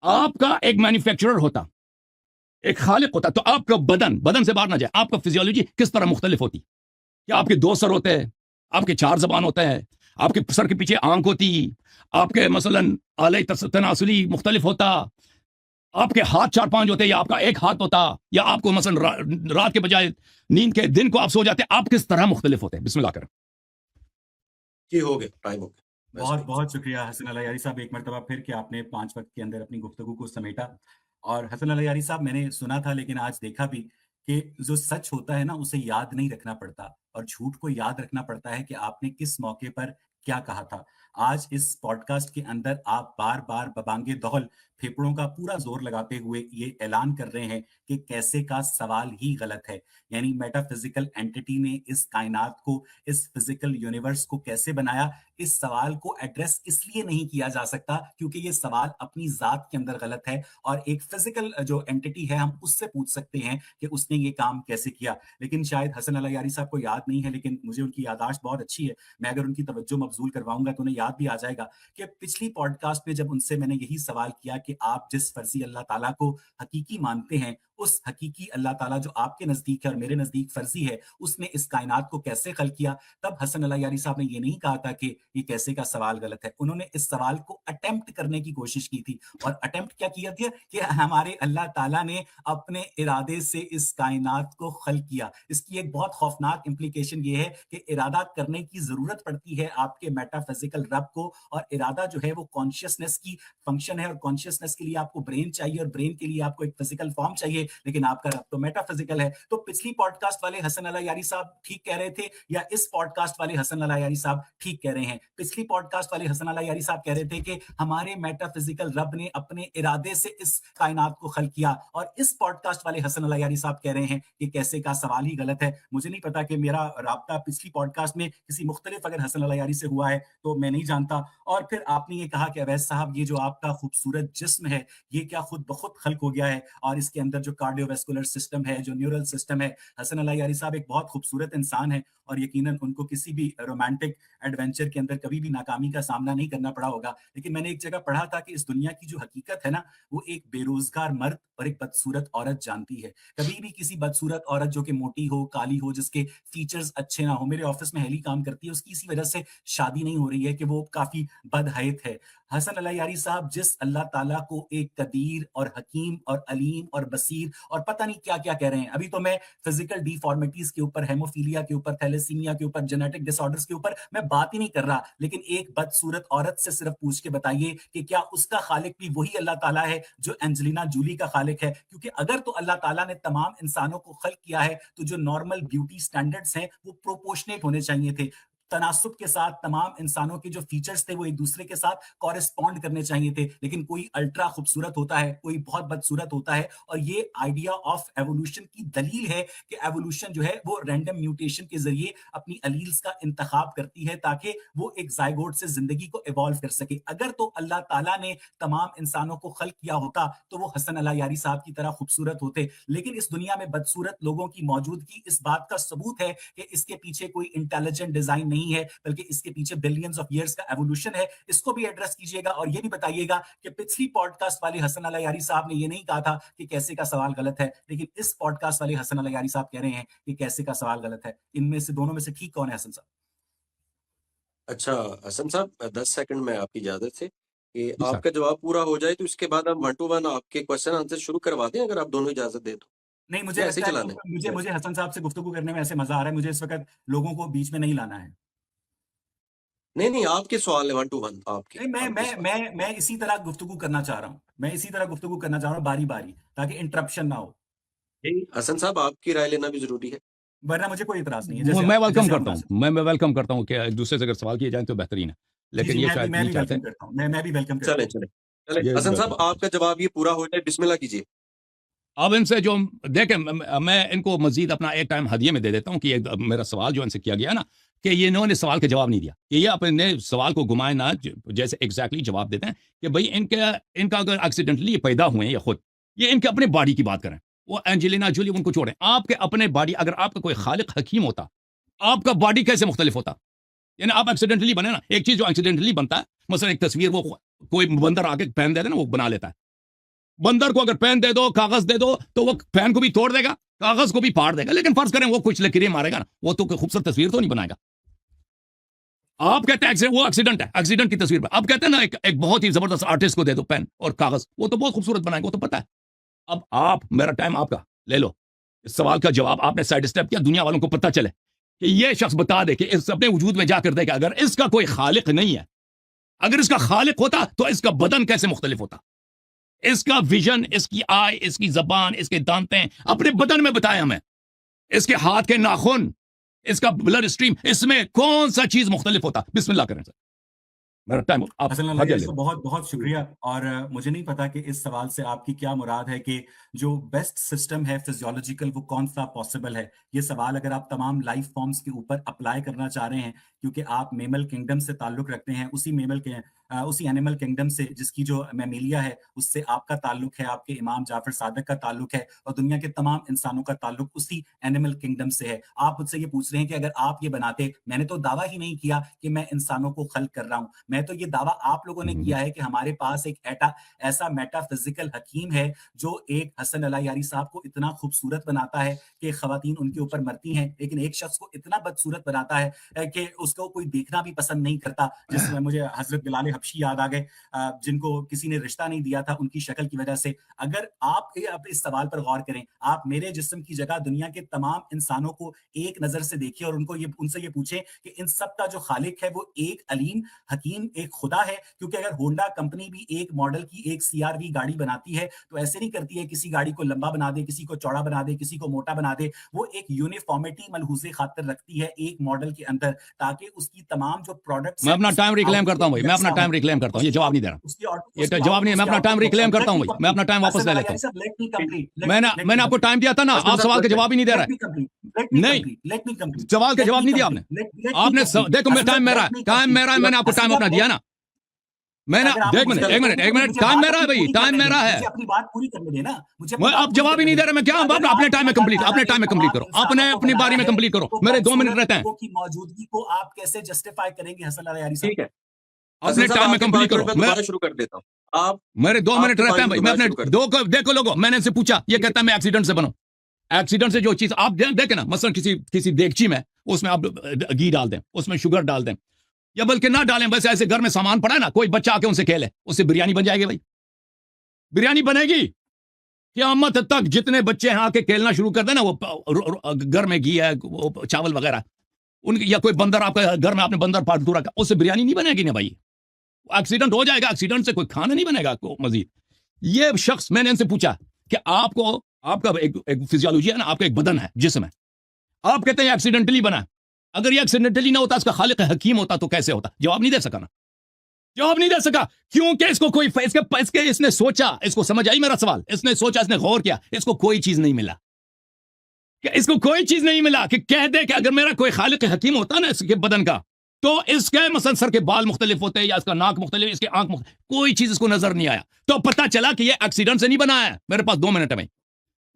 आपका एक मैन्युफैक्चरर होता, एक खालिक होता, तो आपका बदन से बाहर ना जाए, आपका फिजियोलॉजी किस तरह मुख्तलिफ होती? क्या आपके 2 सर होते हैं, आपके 4 जबान होते हैं, आपके सर के पीछे आंख होती, आपके मसलन आले तनासुली मुख्तलिफ होता, आपके हाथ 4-5 होते, या आपका एक हाथ होता, या आपको मसलन रात के बजाय नींद के दिन को आप सो जाते, आप किस तरह मुख्तलिफ होते? बिस्मिल्लाह करें जी। हो गया, टाइम हो गया। बहुत बहुत शुक्रिया हसन अल यारी साहब, एक मरतबा फिर कि आपने 5 वक्त के अंदर अपनी गुफ्तगू को समेटा। और हसन अल यारी साहब, मैंने सुना था लेकिन आज देखा भी कि जो सच होता है ना उसे याद नहीं रखना पड़ता, और झूठ को याद रखना पड़ता है कि आपने किस मौके पर क्या कहा था। आज इस पॉडकास्ट के अंदर आप बार-बार बबांगे दौल फेफड़ों का पूरा जोर लगाते हुए ये ऐलान कर रहे हैं कि कैसे का सवाल ही गलत है। यानी मेटाफिजिकल एंटिटी ने इस कायनात को, इस फिजिकल यूनिवर्स को कैसे बनाया, इस सवाल को एड्रेस इसलिए नहीं किया जा सकता क्योंकि ये सवाल अपनी जात के अंदर गलत है, और एक फिजिकल जो एंटिटी है हम उससे पूछ सकते हैं कि उसने ये काम कैसे किया। लेकिन शायद हसन अल यारी साहब को याद नहीं है, लेकिन मुझे उनकी याददाश्त बहुत अच्छी है। मैं अगर उनकी तवज्जो मबजूल करवाऊंगा तो उन्हें याद भी आ जाएगा कि पिछली पॉडकास्ट में जब उनसे मैंने यही सवाल किया कि आप जिस फर्जी अल्लाह ताला को हकीकी मानते हैं, उस हकीकी अल्लाह ताला जो आपके नजदीक है और मेरे नजदीक फर्जी है, उसने इस कायनात को कैसे खल किया, तब हसन अल यारी साहब ने ये नहीं कहा था कि ये कैसे का सवाल गलत है। उन्होंने इस सवाल को अटेम्प्ट करने की कोशिश की थी, और अटेम्प्ट क्या किया था कि हमारे अल्लाह ताला ने अपने इरादे से इस कायनात को खल किया। इसकी एक बहुत खौफनाक इंप्लीकेशन ये है कि इरादा करने की जरूरत पड़ती है आपके मेटाफिजिकल रब को, और इरादा जो है वो कॉन्शियसनेस की फंक्शन है, और कॉन्शियसनेस के लिए आपको ब्रेन चाहिए, और ब्रेन के लिए आपको एक फिजिकल फॉर्म चाहिए, लेकिन आपका रब तो मेटाफिजिकल है। तो पिछली पॉडकास्ट वाले हसन अल यारी साहब ठीक कह रहे थे, या इस पॉडकास्ट वाले हसन अल यारी साहब ठीक कह रहे हैं? पिछली पॉडकास्ट वाले हसन अल यारी साहब कह रहे थे कि हमारे मेटाफिजिकल रब ने अपने इरादे से इस कायनात को खल किया, और इस पॉडकास्ट वाले हसन अल यारी साहब कह रहे हैं कि कैसे का सवाल ही गलत है। मुझे नहीं पता कि मेरा राब्ता पिछली पॉडकास्ट में किसी मुख्तलिफ अगर हसन अल यारी से हुआ है तो मैं नहीं जानता। और फिर आपने ये कहा कि अवैस साहब, ये जो आपका खूबसूरत जिस्म है ये क्या खुद ब खुद खल्क हो गया है, और इसके अंदर जो कार्डियोवास्कुलर सिस्टम है, जो न्यूरल सिस्टम है। हसन अल यारी साहब एक बहुत खूबसूरत इंसान है, और यकीनन उनको किसी भी रोमांटिक एडवेंचर के अंदर कभी भी नाकामी का सामना नहीं करना पड़ा होगा। लेकिन मैंने एक जगह पढ़ा था कि इस दुनिया की जो हकीकत है ना, वो एक बेरोजगार मर्द और एक बदसूरत औरत जानती है। कभी भी किसी बदसूरत औरत जो कि मोटी हो, काली हो, जिसके फीचर्स अच्छे ना हो, मेरे ऑफिस में हेली काम करती है, उसकी इसी वजह से शादी नहीं हो रही है कि वो काफी बदहयत है। हसन अल यारी साहब जिस अल्लाह ताला को एक कदीर और हकीम और अलीम और बसीर और पता नहीं क्या क्या कह रहे हैं, अभी तो मैं फिजिकल डिफॉर्मिटीज के ऊपर, हेमोफीलिया के ऊपर, थैलेसीमिया के ऊपर, जेनेटिक डिसऑर्डर्स के ऊपर मैं बात ही नहीं कर रहा, लेकिन एक बदसूरत औरत से सिर्फ पूछ के बताइए कि क्या उसका खालिक भी वही अल्लाह ताला है जो एंजेलिना जूली का खालिक है? क्योंकि अगर तो अल्लाह ताला ने तमाम इंसानों को खल्क किया है तो जो नॉर्मल ब्यूटी स्टैंडर्ड्स हैं वो प्रोपोर्शनेट होने चाहिए थे, तनासुब के साथ तमाम इंसानों के जो फीचर्स थे वो एक दूसरे के साथ कॉरेस्पॉन्ड करने चाहिए थे। लेकिन कोई अल्ट्रा खूबसूरत होता है, कोई बहुत बदसूरत होता है, और ये आइडिया ऑफ एवोल्यूशन की दलील है कि एवोल्यूशन जो है वो रैंडम म्यूटेशन के जरिए अपनी अलील्स का इंतखाब करती है ताकि वो एक जायगोट से जिंदगी को इवॉल्व कर सके। अगर तो अल्लाह ताला ने तमाम इंसानों को खल्क किया होता तो वो हसन अल यारी साहब की तरह खूबसूरत होते, लेकिन इस दुनिया में बदसूरत लोगों की मौजूदगी इस बात का सबूत है कि इसके पीछे कोई इंटेलिजेंट डिजाइन نہیں ہے بلکہ اس کے پیچھے بلینز آف ایئرس کا ایوولوشن ہے، اس کو بھی ایڈریس کیجیے گا. اور یہ بھی بتائیے گا کہ پچھلی پوڈ کاسٹ والے حسن اللہ یاری صاحب نے یہ نہیں کہا تھا کہ کیسے کا سوال غلط ہے، لیکن اس پوڈ کاسٹ والے حسن اللہ یاری صاحب کہہ رہے ہیں کہ کیسے کا سوال غلط ہے. ان میں سے دونوں میں سے ٹھیک کون ہے حسن صاحب؟ اچھا حسن صاحب 10 سیکنڈ میں آپ کی اجازت سے کہ جی آپ سر. کا جواب پورا ہو جائے تو اس کے بعد ہم 1 to 1 آپ کے کوشچن آنسر شروع کروا دیں، اگر آپ دونوں اجازت دیں تو. نہیں، مجھے یا ایسے لگتا ہی ہے چلانا ہے؟ مجھے حسن صاحب سے گفتگو کرنے میں ایسے مزہ آ رہا ہے، مجھے اس وقت لوگوں کو بیچ میں نہیں لانا ہے. نہیں آپ کے سوال ہے 1 to 1 آپ کے نہیں، سوال. میں اسی طرح گفتگو کرنا چاہ رہا ہوں، باری باری، تاکہ انٹرپشن نہ ہو. حسن صاحب آپ کی رائے لینا بھی ضروری ہے. ورنہ مجھے کوئی اعتراض نہیں ہے. میں ویلکم کرتا ہوں، میں ویلکم کرتا ہوں کہ ایک دوسرے سے اگر سوال کیے جائیں تو بہترین ہے، لیکن یہ شاید میں نہیں بھی چاہتے. ویلکم کرتا ہوں، میں بھی ویلکم کرتا ہوں. چلیں یہ حسن صاحب بالکل. آپ کا جواب یہ پورا ہو جائے، بسم اللہ کیجیے. اب ان سے جو دیکھیں میں ان کو مزید اپنا ایک ٹائم ہدیے میں دے دیتا ہوں کہ میرا سوال جو ان سے کیا گیا نا کہ یہ انہوں نے سوال کا جواب نہیں دیا، کہ یہ اپنے سوال کو گھمائے نہ جیسے ایگزیکٹلی جواب دیتے ہیں کہ بھئی ان کا اگر ایکسیڈنٹلی پیدا ہوئے ہیں یا خود یہ ان کے اپنے باڈی کی بات کریں. وہ اینجلینا جولی ان کو چھوڑیں، آپ کے اپنے باڈی، اگر آپ کا کوئی خالق حکیم ہوتا آپ کا باڈی کیسے مختلف ہوتا؟ یعنی آپ ایکسیڈنٹلی بنے نا، ایک چیز جو ایکسیڈنٹلی بنتا ہے، مثلا ایک تصویر وہ کوئی بندر آ کے پہن دیتا ہے نا، وہ بنا لیتا ہے. بندر کو اگر پین دے دو، کاغذ دے دو تو وہ پین کو بھی توڑ دے گا، کاغذ کو بھی پھاڑ دے گا. لیکن فرض کریں وہ کچھ لکیریں مارے گا نا، وہ تو کوئی خوبصورت تصویر تو نہیں بنائے گا. آپ کہتے ہیں وہ ایکسیڈنٹ ہے، ایکسیڈنٹ کی تصویر. آپ کہتے ہیں نا ایک بہت ہی زبردست آرٹسٹ کو دے دو پین اور کاغذ، وہ تو بہت خوبصورت بنائے گا، وہ تو پتہ ہے. اب آپ میرا ٹائم آپ کا لے لو، اس سوال کا جواب آپ نے سائڈ اسٹیپ کیا، دنیا والوں کو پتہ چلے کہ یہ شخص بتا دے کہ اس اپنے وجود میں جا کر دے کہ اگر اس کا کوئی خالق نہیں ہے، اگر اس کا خالق ہوتا تو اس کا بدن کیسے مختلف ہوتا، اس کا ویژن، اس کی آئی، اس کی زبان، اس کے دانتیں اپنے بدن میں بتائے ہمیں، اس کے ہاتھ کے ناخن، اس کا بلڈ اسٹریم، اس میں کون سا چیز مختلف ہوتا. بسم اللہ کریں سر، میرا ٹائم آپ حسن اللہ یاری صاحب بہت بہت شکریہ. اور مجھے نہیں پتا کہ اس سوال سے آپ کی کیا مراد ہے کہ جو بیسٹ سسٹم ہے فزیولوجیکل وہ کون سا پاسبل ہے. یہ سوال اگر آپ تمام لائف فارمز کے اوپر اپلائی کرنا چاہ رہے ہیں، کیونکہ آپ میمل کنگڈم سے تعلق رکھتے ہیں، اسی اینیمل کنگڈم سے جس کی جو میمیلیا ہے اس سے آپ کا تعلق ہے، آپ کے امام جعفر صادق کا تعلق ہے، اور دنیا کے تمام انسانوں کا تعلق اسی اینیمل کنگڈم سے ہے. آپ مجھ سے یہ پوچھ رہے ہیں کہ اگر آپ یہ بناتے، میں نے تو دعویٰ ہی نہیں کیا کہ میں انسانوں کو خلق کر رہا ہوں، میں تو یہ دعویٰ آپ لوگوں نے کیا ہے کہ ہمارے پاس ایک ایسا میٹا فزیکل حکیم ہے جو ایک حسن اللہ یاری صاحب کو اتنا خوبصورت بناتا ہے کہ خواتین ان کے اوپر مرتی ہیں، لیکن ایک شخص کو اتنا بدصورت بناتا ہے کہ اس کو کوئی دیکھنا بھی پسند نہیں کرتا. جس میں مجھے حضرت بلال حبشی یاد آ گئے، جن کو کسی نے رشتہ نہیں دیا تھا ان کی شکل کی وجہ سے. اگر آپ اس سوال پر غور کریں، آپ میرے جسم کی جگہ دنیا کے تمام انسانوں کو ایک نظر سے دیکھیں اور ان سے یہ پوچھیں کہ ان سب کا جو خالق ہے وہ ایک علیم حکیم ایک خدا ہے. کیونکہ اگر ہونڈا کمپنی بھی ایک ماڈل کی ایک CR-V گاڑی بناتی ہے تو ایسے نہیں کرتی ہے کسی گاڑی کو لمبا بنا دے، کسی کو چوڑا بنا دے، کسی کو موٹا بنا دے. وہ ایک یونیفارمٹی ملحوظ خاطر رکھتی ہے ایک ماڈل کے اندر، تاکہ اس کی تمام جو پروڈکٹس. میں اپنا ٹائم ریکلیم کرتا ہوں بھائی، میں اپنا ٹائم ریکلیم کرتا ہوں، یہ جواب نہیں دے رہا، یہ جواب نہیں ہے. میں اپنا ٹائم ریکلیم کرتا ہوں بھائی، میں اپنا ٹائم واپس لے لیتا ہوں. میں نے آپ کو ٹائم دیا تھا نا، آپ سوال کا جواب ہی نہیں دے رہے. نہیں، سوال کا جواب نہیں دیا آپ نے. دیکھو ٹائم میرا ہے، میں نے آپ کو ٹائم اپنا دیا نا. میں نے ایک منٹ ٹائم میرا ہے بھائی، ٹائم میرا ہے. اپنی بات پوری کرنے دینا مجھے. آپ جواب ہی نہیں دے رہے، میں کیا اپنے ٹائم میں کمپلیٹ کرو، اپنے اپنی باری میں کمپلیٹ کرو. میرے 2 منٹ رہتے ہیں. کی موجودگی کو آپ کیسے جسٹیفائی کریں گے حسن اللہ یاری صاحب؟ ٹھیک ہے، اپنے ٹائم میں کمپلیٹ کرو. میں دوبارہ شروع کر دیتا ہوں. آپ میرے 2 منٹ رہتے ہیں بھائی. میں اپنے دیکھو لوگوں، میں نے ان سے پوچھا، یہ کہتا ہے میں ایکسیڈنٹ سے بنوں. ایکسیڈنٹ سے جو چیز آپ دیکھیں نا، مثلا کسی دیگچی میں اس میں آپ گھی ڈال دیں، اس میں شوگر ڈال دیں، یا بلکہ نہ ڈالیں، بس ایسے گھر میں سامان پڑا ہے نا، کوئی بچہ آ کے ان سے کھیلے، اس سے بریانی بن جائے گی بھائی. بریانی بنے گی. قیامت تک جتنے بچے آ کے کھیلنا شروع کر دیں نا، وہ گھر میں گھی ہے، وہ چاول وغیرہ، یا کوئی بندر آپ کے گھر میں آپ نے بندر پالتو رکھا، اس سے بریانی نہیں بنے گی نا بھائی. ایکسیڈنٹ ہو جائے گا، ایکسیڈنٹ سے کوئی کھانا نہیں بنے گا مزید. یہ شخص، میں نے ان سے پوچھا کہ آپ کا ایک فزیولوجی ہے نا، آپ کا ایک بدن ہے، جسم ہے، آپ کہتے ہیں ایکسیڈنٹلی بنا. اگر یہ ایکسیڈنٹلی نہ ہوتا، اس کا خالق حکیم ہوتا تو کیسے ہوتا؟ جواب نہیں دے سکا نا، جواب نہیں دے سکا. کیونکہ اس کو کوئی اس نے سوچا، اس کو سمجھ آئی میرا سوال، اس نے سوچا، اس نے غور کیا، اس کو کوئی چیز نہیں ملا، کہ اس کو کوئی چیز نہیں ملا کہ کہہ دے کہ اگر میرا کوئی خالق حکیم ہوتا نا اس کے بدن کا، تو اس کے مثلا سر کے بال مختلف ہوتے، یا اس کا ناک مختلف، اس کے آنکھ مختلف، کوئی چیز اس کو نظر نہیں آیا. تو پتہ چلا کہ یہ ایکسیڈنٹ سے نہیں بنا ہے. میرے پاس 2 منٹ ہے بھائی،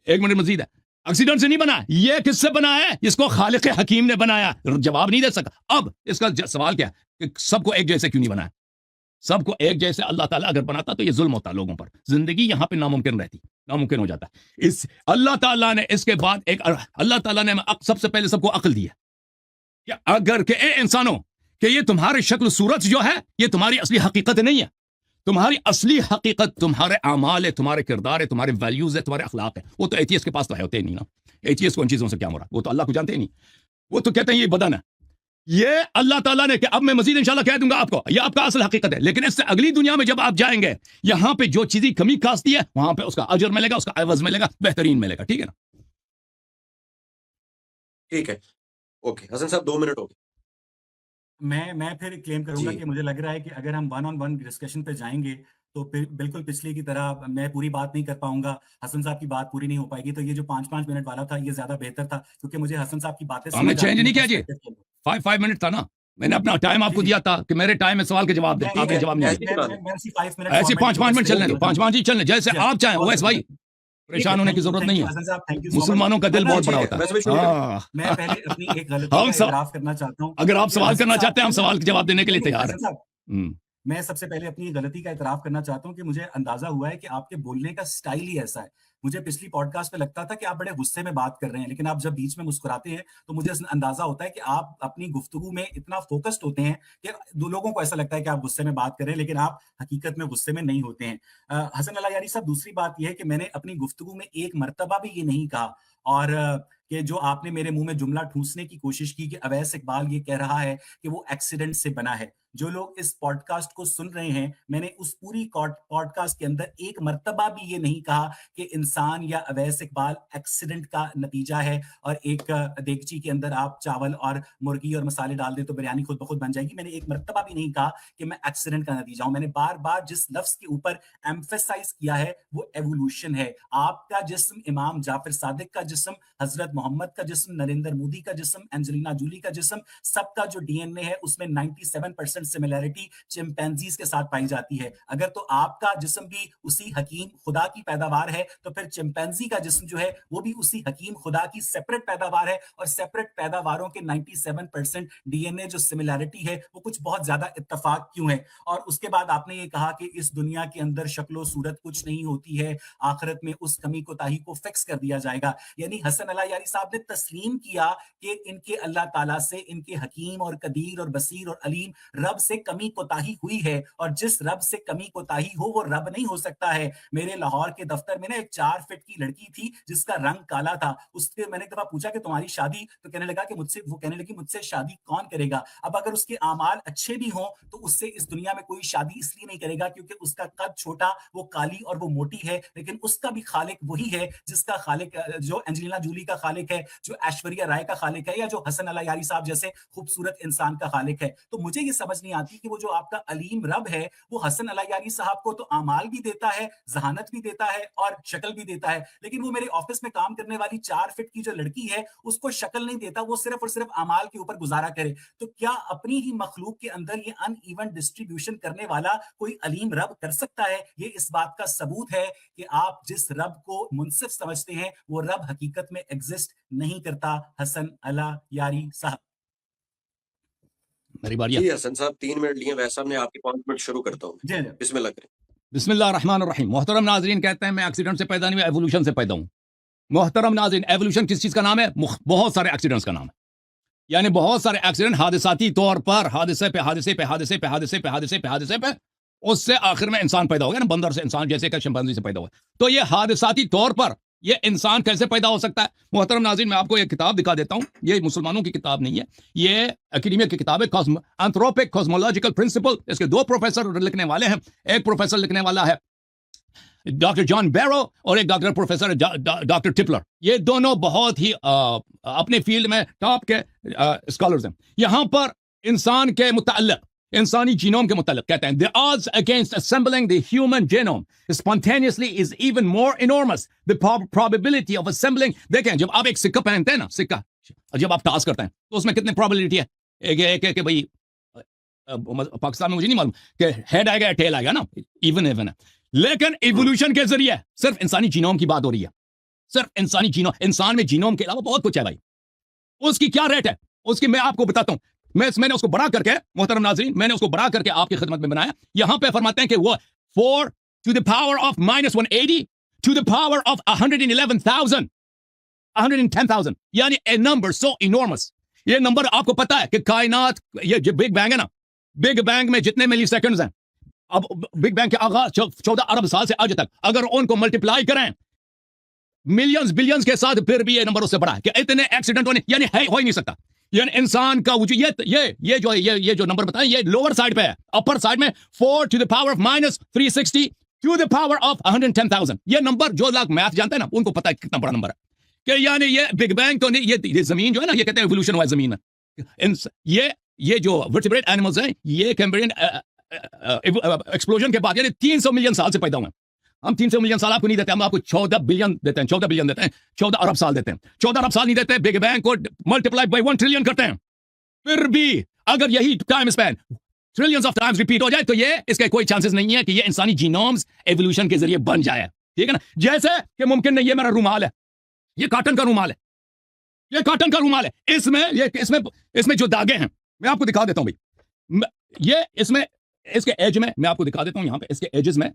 1 منٹ مزید ہے. एक्सीडेंट से नहीं बना, ये किससे बना है? इसको खालिक हकीम ने बनाया। जवाब नहीं दे सका। अब इसका सवाल क्या है कि सबको एक जैसे क्यों नहीं बनाया? सबको एक जैसे अल्लाह ताला अगर बनाता तो ये जुल्म होता लोगों पर, जिंदगी यहां पे नामुमकिन रहती, नामुमकिन हो जाता। इस अल्लाह ताला ने इसके बाद एक अल्लाह ताला ने सबसे पहले सबको अक्ल दी है कि अगर के इंसानों कि ये तुम्हारी शक्ल सूरत जो है ये तुम्हारी असली हकीकत नहीं है। तुम्हारी असली हकीकत तुम्हारे अमाल है, तुम्हारे किरदार है, तुम्हारे वैल्यूज है, तुम्हारे अखलाक है। वो तो एथियस्ट के पास तो है, होते ही नहीं ना। एथियस्ट को उन चीजों से क्या मुराद? वो तो अल्लाह को जानते ही नहीं। वो तो कहते हैं ये बदन है, ये अल्लाह ताला ने कि अब मैं मजीद इंशाल्लाह कह दूंगा आपको, ये आपका असल हकीकत है। लेकिन इससे अगली दुनिया में जब आप जाएंगे, यहां पे जो चीजें कमी कास्ती है वहां पे उसका अजर मिलेगा, उसका एवज मिलेगा, बेहतरीन मिलेगा। ठीक है ना? ठीक है, ओके हसन साहब 2 मिनट हो गए। मैं फिर क्लेम करूंगा जी। कि मुझे लग रहा है कि अगर हम वन ऑन वन डिस्कशन पे जाएंगे तो फिर बिल्कुल पिछले की तरह मैं पूरी बात नहीं कर पाऊंगा, हसन साहब की बात पूरी नहीं हो पाएगी। तो ये जो 5-5 मिनट वाला था ये ज्यादा बेहतर था, क्योंकि मुझे हसन साहब की बातें हमने समझ चेंज आती नहीं हैं किया जी, perspective के। 5 मिनट था ना। मैंने अपना टाइम आपको जी, दिया था कि मेरे टाइम में सवाल के जवाब दे, मैं आपने जवाब नहीं ऐसी दिया। मैं उसी 5 मिनट ऐसे फॉर्मेट 5 मिनट चलने दो, को 5 ही चलने, जैसे Yeah, आप चाहें। बहुत ओवैस भाई ठीक है, परेशान होने की जरूरत थैंक नहीं यू है। हसन साहब, थैंक यू सो मच। मुसलमानों का दिल मैं बहुत बड़ा पहले- होता है। वैसे भी शुरू करें। हाँ, मैं पहले अपनी एक गलती हम का सब- इतराफ करना चाहता हूँ। अगर आप सवाल हसन करना साहब- चाहते हैं हम सवाल के जवाब देने के लिए नहीं, तैयार हसन हैं। साहब, मैं सबसे पहले अपनी गलती का इतराफ करना चाहता हूँ कि मुझे अंदाजा हुआ है कि आपके बोलने का स्टाइल ही ऐसा है। मुझे पिछली पॉडकास्ट में लगता था कि आप बड़े गुस्से में बात कर रहे हैं, लेकिन आप जब बीच में मुस्कुराते हैं तो मुझे अंदाजा होता है कि आप अपनी गुफ्तगू में इतना फोकस्ड होते हैं कि दो लोगों को ऐसा लगता है कि आप गुस्से में बात कर रहे हैं, लेकिन आप हकीकत में गुस्से में नहीं होते हैं। हसन अला यारी साहब, दूसरी बात यह है कि मैंने अपनी गुफ्तगू में एक मर्तबा भी ये नहीं कहा और कि जो आपने मेरे मुंह में जुमला ठूंसने की कोशिश की कि अवैस इकबाल ये कह रहा है कि वो एक्सीडेंट से बना है। जो लोग इस पॉडकास्ट को सुन रहे हैं, मैंने उस पूरी पॉडकास्ट के अंदर एक मर्तबा भी ये नहीं कहा कि इंसान या अवैस इकबाल एक्सीडेंट का नतीजा है और एक देगची के अंदर आप चावल और मुर्गी और मसाले डाल दें तो बिरयानी खुद ब खुद बन जाएगी। मैंने एक मर्तबा भी नहीं कहा कि मैं एक्सीडेंट का नतीजा हूं। मैंने बार बार जिस लफ्ज के ऊपर एम्फेसाइज किया है वो एवोल्यूशन है। आपका जिस्म, इमाम जाफर सादिक का जिस्म, हजरत मोहम्मद का जिस्म, नरेंद्र मोदी का जिस्म, एंजेलिना जूली का जिस्म, सबका जो डीएनए है उसमें 97% सिमिलैरिटी चिंपैंजीज के साथ पाई जाती है। अगर तो आपका जिस्म भी उसी हकीम खुदा की पैदावार है तो फिर चिंपैंजी का जिस्म जो है वो भी उसी हकीम खुदा की सेपरेट पैदावार है, और सेपरेट पैदावारों के 97% डीएनए जो सिमिलैरिटी है वो कुछ बहुत ज्यादा इत्तेफाक क्यों है। और उसके बाद आपने ये कहा कि इस दुनिया के अंदर शक्लो सूरत कुछ नहीं होती है, आखिरत में उस कमी कोताही को फिक्स कर दिया जाएगा। यानी हसन अला यारी साहब ने तस्लीम किया कि इनके अल्लाह ताला से, इनके हकीम और कदीर और बसीर और अलीम रब से कमी कोताही हुई है, और जिस रब से कमी कोताही हो वो रब नहीं हो सकता है। मेरे लाहौर के दफ्तर में ना एक 4 फीट की लड़की थी जिसका रंग काला था। उससे मैंने एक दफा पूछा कि तुम्हारी शादी, तो कहने लगा कि वो कहने लगी मुझसे शादी कौन करेगा। अब अगर उसके आमाल अच्छे भी हों तो उससे इस दुनिया में कोई शादी इसलिए नहीं करेगा क्योंकि उसका कद छोटा, वो काली और वो मोटी है, लेकिन उसका भी खालिक वही है जिसका खालिक, जो एंजेलिना जूली का खालिक है, जो ऐश्वर्या राय का खालिक है, या जो हसन अला यारी साहब जैसे खूबसूरत इंसान का खालिक है। तो मुझे ये समझ नहीं आती कि वो जो आपका अलीम रब है वो हसन अला यारी साहब को तो आमाल भी देता है, जहानत भी देता है और शक्ल भी देता है, लेकिन वो मेरे ऑफिस में काम करने वाली 4 फीट की जो लड़की है उसको शक्ल नहीं देता, वो सिर्फ और सिर्फ आमाल के ऊपर गुजारा करे। तो क्या अपनी ही मखलूक के अंदर ये अनइवन डिस्ट्रीब्यूशन करने वाला कोई अलीम रब कर सकता है? ये इस बात का सबूत है कि आप जिस रब को मुनसिफ समझते हैं वो रब हकीकत में एग्जिस्ट नहीं करता। हसन अला यारी साहब। मेरी बारी जी हसन साहब 3 मिनट लिए, वैसा मैं आपके 5 मिनट शुरू करता हूँ। जी जी। बिस्मिल्लाह करें। बिस्मिल्लाह रहमान रहीम। मोहतरम नाजरीन, कहते हैं मैं एक्सीडेंट से पैदा नहीं हुआ, एवोल्यूशन से पैदा हूं। मोहतरम नाजरीन, एवोल्यूशन किस चीज का नाम है? बहुत सारे एक्सीडेंट्स का नाम है। यानी बहुत सारे एक्सीडेंट हादसाती तौर पर हादसे पे हादसे पे हादसे पे हादसे पे हादसे पे हादसे पे उससे आखिर में इंसान पैदा हो गया ना, बंदर से इंसान, जैसे का शिंपांजी से पैदा हुआ। तो ये हादसाती तौर पर ये इंसान कैसे पैदा हो सकता है? मोहतरम नाज़रीन, मैं आपको एक किताब दिखा देता हूं। ये मुसलमानों की किताब नहीं है, ये एकेडमिया की किताब है, एंथ्रोपिक कॉस्मोलॉजिकल प्रिंसिपल। इसके 2 प्रोफेसर लिखने वाले हैं। एक प्रोफेसर लिखने वाला है डॉक्टर जॉन बैरो और एक डॉक्टर प्रोफेसर डॉक्टर टिपलर। ये दोनों बहुत ही अपने फील्ड में टॉप के स्कॉलर्स हैं। यहां पर इंसान के मुताल्लिक, इंसानी जीनोम के मुताल्लिक कहते हैं, the odds against assembling the human genome spontaneously is even more enormous. The probability of assembling, देखें जब आप एक सिक्का पहनते हैं ना, सिक्का जब आप टास्क करते हैं तो उसमें कितनी प्रोबेबिलिटी है? एक भाई पाकिस्तान में मुझे नहीं मालूम कि हेड आएगा या टेल आएगा ना, इवन है। लेकिन इवोल्यूशन के जरिए सिर्फ इंसानी जीनोम की बात हो रही है, सिर्फ इंसानी जीनोम, इंसान में जीनोम के अलावा बहुत कुछ है भाई। उसकी क्या रेट है उसकी मैं आपको बताता हूं। मैंने उसको बड़ा करके, मोहतरम नाज़रीन, मैंने उसको बड़ा करके आपकी खिदमत में बनाया। यहां पे फरमाते हैं कि वो 4 to the power of -180 to the power of 111,000 110,000, यानी a number so enormous। ये नंबर आपको पता है कि कायनात, ये जो बिग बैंग है ना, बिग बैंग में जितने मिली सेकंड्स हैं, अब बिग बैंग के आगाज 14 अरब साल से आज तक अगर उनको मल्टीप्लाई करें मिलियंस बिलियंस के साथ, फिर भी ये नंबर उससे बड़ा है कि इतने एक्सीडेंट होने, यानी है हो ही नहीं सकता। यानी इंसान का वजूद, ये जो नंबर बताएं, ये लोअर साइड पे है। अपर साइड में 4 to the power of -360 to the power of 110,000। ये नंबर जो लोग मैथ जानते हैं ना, उनको पता है कितना बड़ा नंबर है। कि यानी ये बिग बैंग तो नहीं, ये जमीन जो है ना, ये कहते हैं एवोल्यूशन हुआ है जमीन में। ये जो वर्टिब्रेट एनिमल्स हैं, ये कैम्ब्रियन एक्सप्लोजन के बाद यानी 300 मिलियन साल से पैदा हुए हैं। हम 300 मिलियन साल आपको नहीं देते, हम आपको 14 बिलियन देते हैं, 14 बिलियन देते हैं, 14 अरब साल देते हैं। 14 अरब साल नहीं देते, बिग बैंग को मल्टीप्लाई बाय 1 ट्रिलियन करते हैं। फिर भी अगर यही time span trillions of times repeat हो जाए, तो ये इसके कोई चांसेस नहीं है कि ये इंसानी जीनोम्स एवोल्यूशन के जरिए बन जाए। ठीक है ना? जैसे कि मुमकिन नहीं, ये मेरा रुमाल है, ये कॉटन का रुमाल है, ये कॉटन का रुमाल है, इसमें जो दागे हैं मैं आपको दिखा देता हूं भाई। ये इसमें इसके एज में मैं आपको दिखा देता हूं, यहां पे इसके एजेस में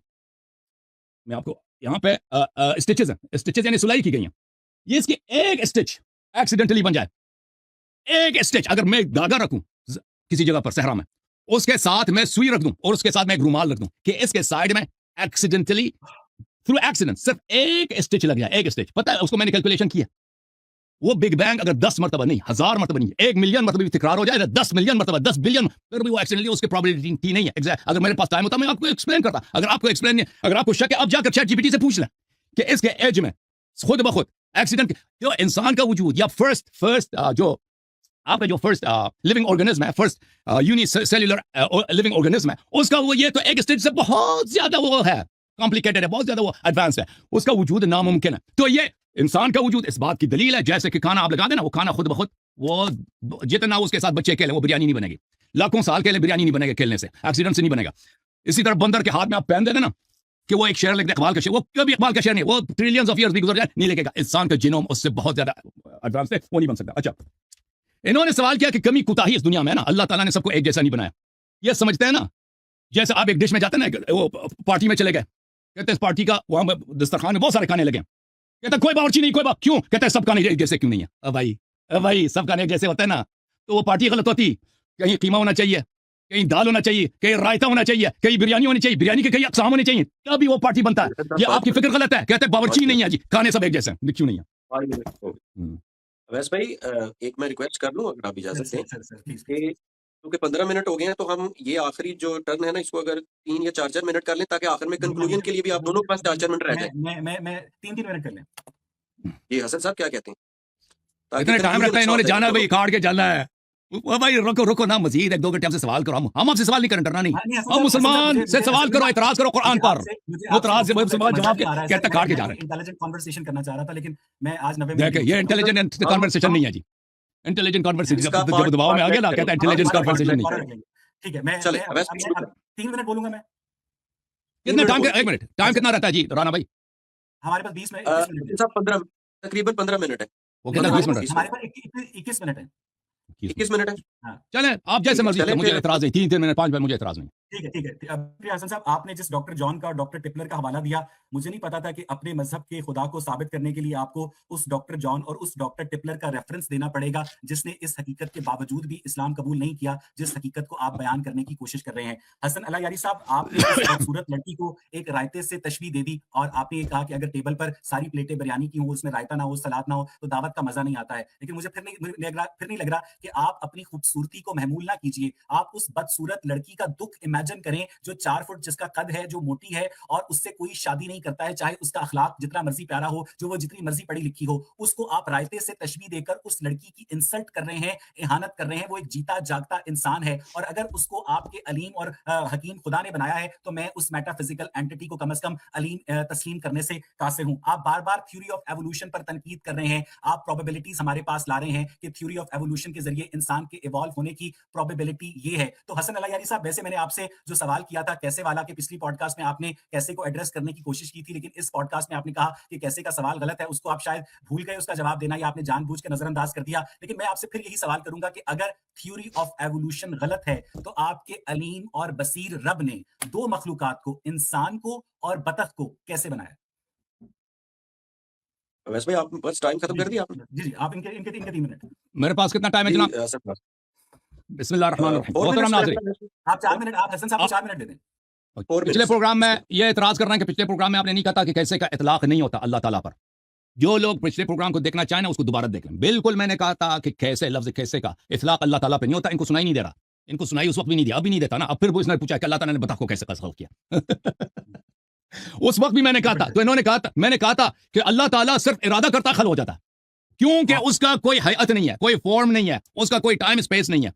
मैं आपको, यहां पे स्टिचेस हैं, स्टिचेस यानी सुलाई की गई हैं। ये इसकी एक स्टिच एक्सीडेंटली बन जाए, एक स्टिच अगर मैं धागा रखूं किसी जगह पर सहरा में, उसके साथ मैं सुई रख दूं और उसके साथ मैं एक रुमाल रख दूं कि इसके साइड में एक्सीडेंटली थ्रू एक्सीडेंट सिर्फ एक स्टिच लग जाए, एक स्टिच, पता है उसको मैंने कैलकुलेशन किया। वो बिग बैंग अगर 10 मरतबा नहीं, 1000 मरतबा नहीं, 1 मिलियन मरतबा भी तकरार हो जाए, 10 मिलियन मरतबा, 10 बिलियन, फिर भी वो एक्सीडेंटली, उसकी प्रोबेबिलिटी नहीं है एग्जैक्ट। अगर मेरे पास टाइम होता मैं आपको एक्सप्लेन करता। अगर आपको एक्सप्लेन नहीं, अगर आपको शक है, अब जाकर चैट जीपीटी से पूछ लें कि इसके एज में खुद ब खुद एक्सीडेंट जो इंसान का वजूद या फर्स्ट जो आपका जो फर्स्ट लिविंग ऑर्गेनिज्म है, फर्स्ट यूनिसेल्युलर लिविंग ऑर्गेनिज्म है, उसका वो ये तो एक स्टेज से बहुत ज्यादा वो है, कॉम्प्लिकेटेड है, बहुत ज्यादा वो एडवांस है, उसका वजूद नामुमकिन है। तो ये इंसान का वजूद इस बात की दलील है, जैसे कि खाना आप लगा देना, वो खाना खुद ब खुद वो जितना उसके साथ बच्चे खेलें, वो बिरयानी नहीं बनेगी। लाखों साल के लिए बिरयानी नहीं बनेगा खेलने से, एक्सीडेंट से नहीं बनेगा। इसी तरह बंदर के हाथ में आप पेन दे देना कि वो एक शेर लिख दे, इकबाल का शेर, वो कभी इकबाल का शेर नहीं, वो ट्रिलियंस ऑफ ईयर्स भी गुजर जाए नहीं लिखेगा। इंसान का जीनोम उससे बहुत ज्यादा एडवांस है, वो नहीं बन सकता। अच्छा, इन्होंने सवाल किया कि कमी कुताही इस दुनिया में है ना, अल्लाह ताला ने सबको एक जैसा नहीं बनाया। ये समझते हैं ना, जैसे आप एक डिश में जाते हैं ना, वो पार्टी में चले गए, कहते हैं इस पार्टी का वहां दस्तरखान में बहुत सारे खाने लगे, कहता कोई बावर्ची नहीं, कोई बात क्यों, कहता है सब खाने एक जैसे क्यों नहीं है। अब भाई सब खाने एक जैसे होता है ना, तो वो पार्टी गलत होती। कहीं कीमा होना चाहिए, कहीं दाल होना चाहिए, कहीं रायता होना चाहिए, कहीं बिरयानी होनी चाहिए, बिरयानी के कई अक़साम होने चाहिए, तभी वो पार्टी बनता है। ये आपकी फिक्र गलत है, कहते हैं बावर्ची नहीं है जी, खाने सब एक जैसे हैं, क्यों नहीं है। अवैस भाई, एक मैं रिक्वेस्ट कर लूं अगर आप इजाजत दें सर प्लीज। कि क्योंकि 15 मिनट हो गए हैं, तो हम ये आखिरी जो टर्न है ना, इसको अगर 3 या 4 मिनट कर लें, ताकि आखिर में कंक्लूजन के लिए भी आप दोनों के पास 4 मिनट रह जाए। मैं 3 मिनट कर लें। जी हसन साहब क्या कहते हैं? ताकि इतना टाइम conclusion रखता है इन्होंने, अच्छा जाना होता भाई, काट के जाना है। ओ भाई रुको ना, मजीद 1-2 घंटे हमसे सवाल करो, हम आपसे सवाल नहीं करें, डरना नहीं। हम मुसलमान से सवाल करो, इतराज करो कुरान पर, इतराज से सवाल जवाब कहता काट के जा रहे हैं। इंटेलिजेंट कन्वर्सेशन करना चाह रहा था, लेकिन मैं आज 90 देखिए ये इंटेलिजेंट कन्वर्सेशन नहीं है जी, इंटेलिजेंट कन्वर्सेशन जब दबाव में आ गया ना, कहता है इंटेलिजेंस कन्वर्सेशन नहीं। ठीक है, मैं चले, अवैस मैं शुरू अब 3 मिनट बोलूंगा मैं। कितना टाइम, 1 मिनट टाइम कितना रहता है जी राना भाई? हमारे पास 20 मिनट, 21 मिनट है। साहब 15 तकरीबन 15 मिनट है। वो कहता है 20 मिनट हमारे पास 21 मिनट है। 21 मिनट है। हाँ। चले आप जैसे मर्जी, चलें मुझे फिर। एतराज है, 3 मिनट 5 मिनट मुझे एतराज नहीं। ठीक है। अब प्रिय हसन साहब, आपने जिस डॉक्टर जॉन का और डॉक्टर टिपलर का हवाला दिया, मुझे नहीं पता था कि अपने मजहब के खुदा को साबित करने के लिए आपको उस डॉक्टर जॉन और उस डॉक्टर टिपलर का रेफरेंस देना पड़ेगा, जिसने इस हकीकत के बावजूद भी इस्लाम कबूल नहीं किया, जिस हकीकत को आप बयान करने की कोशिश कर रहे हैं। हसन अला यारी साहब, आपने इस खूबसूरत लड़की को एक रायते से तशबीह दे दी और आपने ये कहा कि अगर टेबल पर सारी प्लेटें बिरयानी की हो, उसमें रायता ना हो, सलाद ना हो, तो दावत का मजा नहीं आता है। लेकिन मुझे फिर नहीं लग रहा कि आप अपनी खूबसूरती को महमूल ना कीजिए। आप उस बदसूरत लड़की का दुख इमेजिन करें जो 4 फुट जिसका कद है, जो मोटी है और उससे कोई शादी नहीं करता है, चाहे उसका अखलाक जितना मर्जी प्यारा हो, जो वो जितनी मर्जी पढ़ी लिखी हो, उसको आप रायते से तशबीह देकर उस लड़की की इंसल्ट कर रहे हैं, इहानत कर रहे हैं। वो एक जीता जागता इंसान है और अगर उसको आपके अलीम और हकीम खुदा ने बनाया है, तो मैं उस मेटाफिजिकल एंटिटी को कम से कम तस्लीम करने से कासिर हूं। आप बार बार थ्योरी ऑफ एवोल्यूशन पर तनकीद कर रहे हैं, आप प्रोबेबिलिटीज हमारे पास ला रहे हैं कि थ्योरी ऑफ एवोल्यूशन के जरिए इंसान के इवॉल्व होने की प्रोबेबिलिटी ये है। तो हसन अला यारी साहब, वैसे मैंने आपसे سے جو سوال کیا تھا کیسے والا کے پچھلی پوڈ کاسٹ میں آپ نے کیسے کو ایڈریس کرنے کی کوشش کی تھی، لیکن اس پوڈ کاسٹ میں آپ نے کہا کہ کیسے کا سوال غلط ہے، اس کو آپ شاید بھول گئے اس کا جواب دینا، یا آپ نے جان بوجھ کے نظر انداز کر دیا. لیکن میں آپ سے پھر یہی سوال کروں گا کہ اگر تھیوری آف ایوولوشن غلط ہے تو آپ کے علیم اور بصیر رب نے دو مخلوقات کو، انسان کو اور بطخ کو، کیسے بنایا؟ ویسے بھائی آپ بس ٹائم ختم کر دیا آپ نے؟ جی آپ ان کے 3 منٹ. میرے پاس کتنا ٹائم ہے جناب؟ بسم اللہ الرحمن الرحیم. محترم ناظرین، آپ 4 منٹ، آپ حسن صاحب کو 4 منٹ دے دیں. پچھلے پروگرام میں یہ اعتراض کر رہے ہیں کہ پچھلے پروگرام میں آپ نے نہیں کہا کہ کیسے کا اطلاق نہیں ہوتا اللہ تعالیٰ پر. جو لوگ پچھلے پروگرام کو دیکھنا چاہیں اس کو دوبارہ دیکھ لیں. بالکل میں نے کہا تھا کہ کیسے لفظ کیسے کا اطلاق اللہ تعالیٰ پہ نہیں ہوتا. ان کو سنائی نہیں دے رہا. ان کو سنائی اس وقت بھی نہیں دیا، ابھی نہیں دیتا نا. اب پھر وہ اس نے پوچھا کہ اللہ تعالیٰ نے بطخ کو کیسے خلق کیا. اس وقت بھی میں نے کہا تھا، تو انہوں نے کہا تھا، میں نے کہا تھا کہ اللہ تعالیٰ صرف ارادہ کرتا خلق ہو جاتا ہے، کیونکہ اس کا کوئی حیت نہیں ہے، کوئی فارم نہیں ہے، اس کا کوئی ٹائم اسپیس نہیں ہے.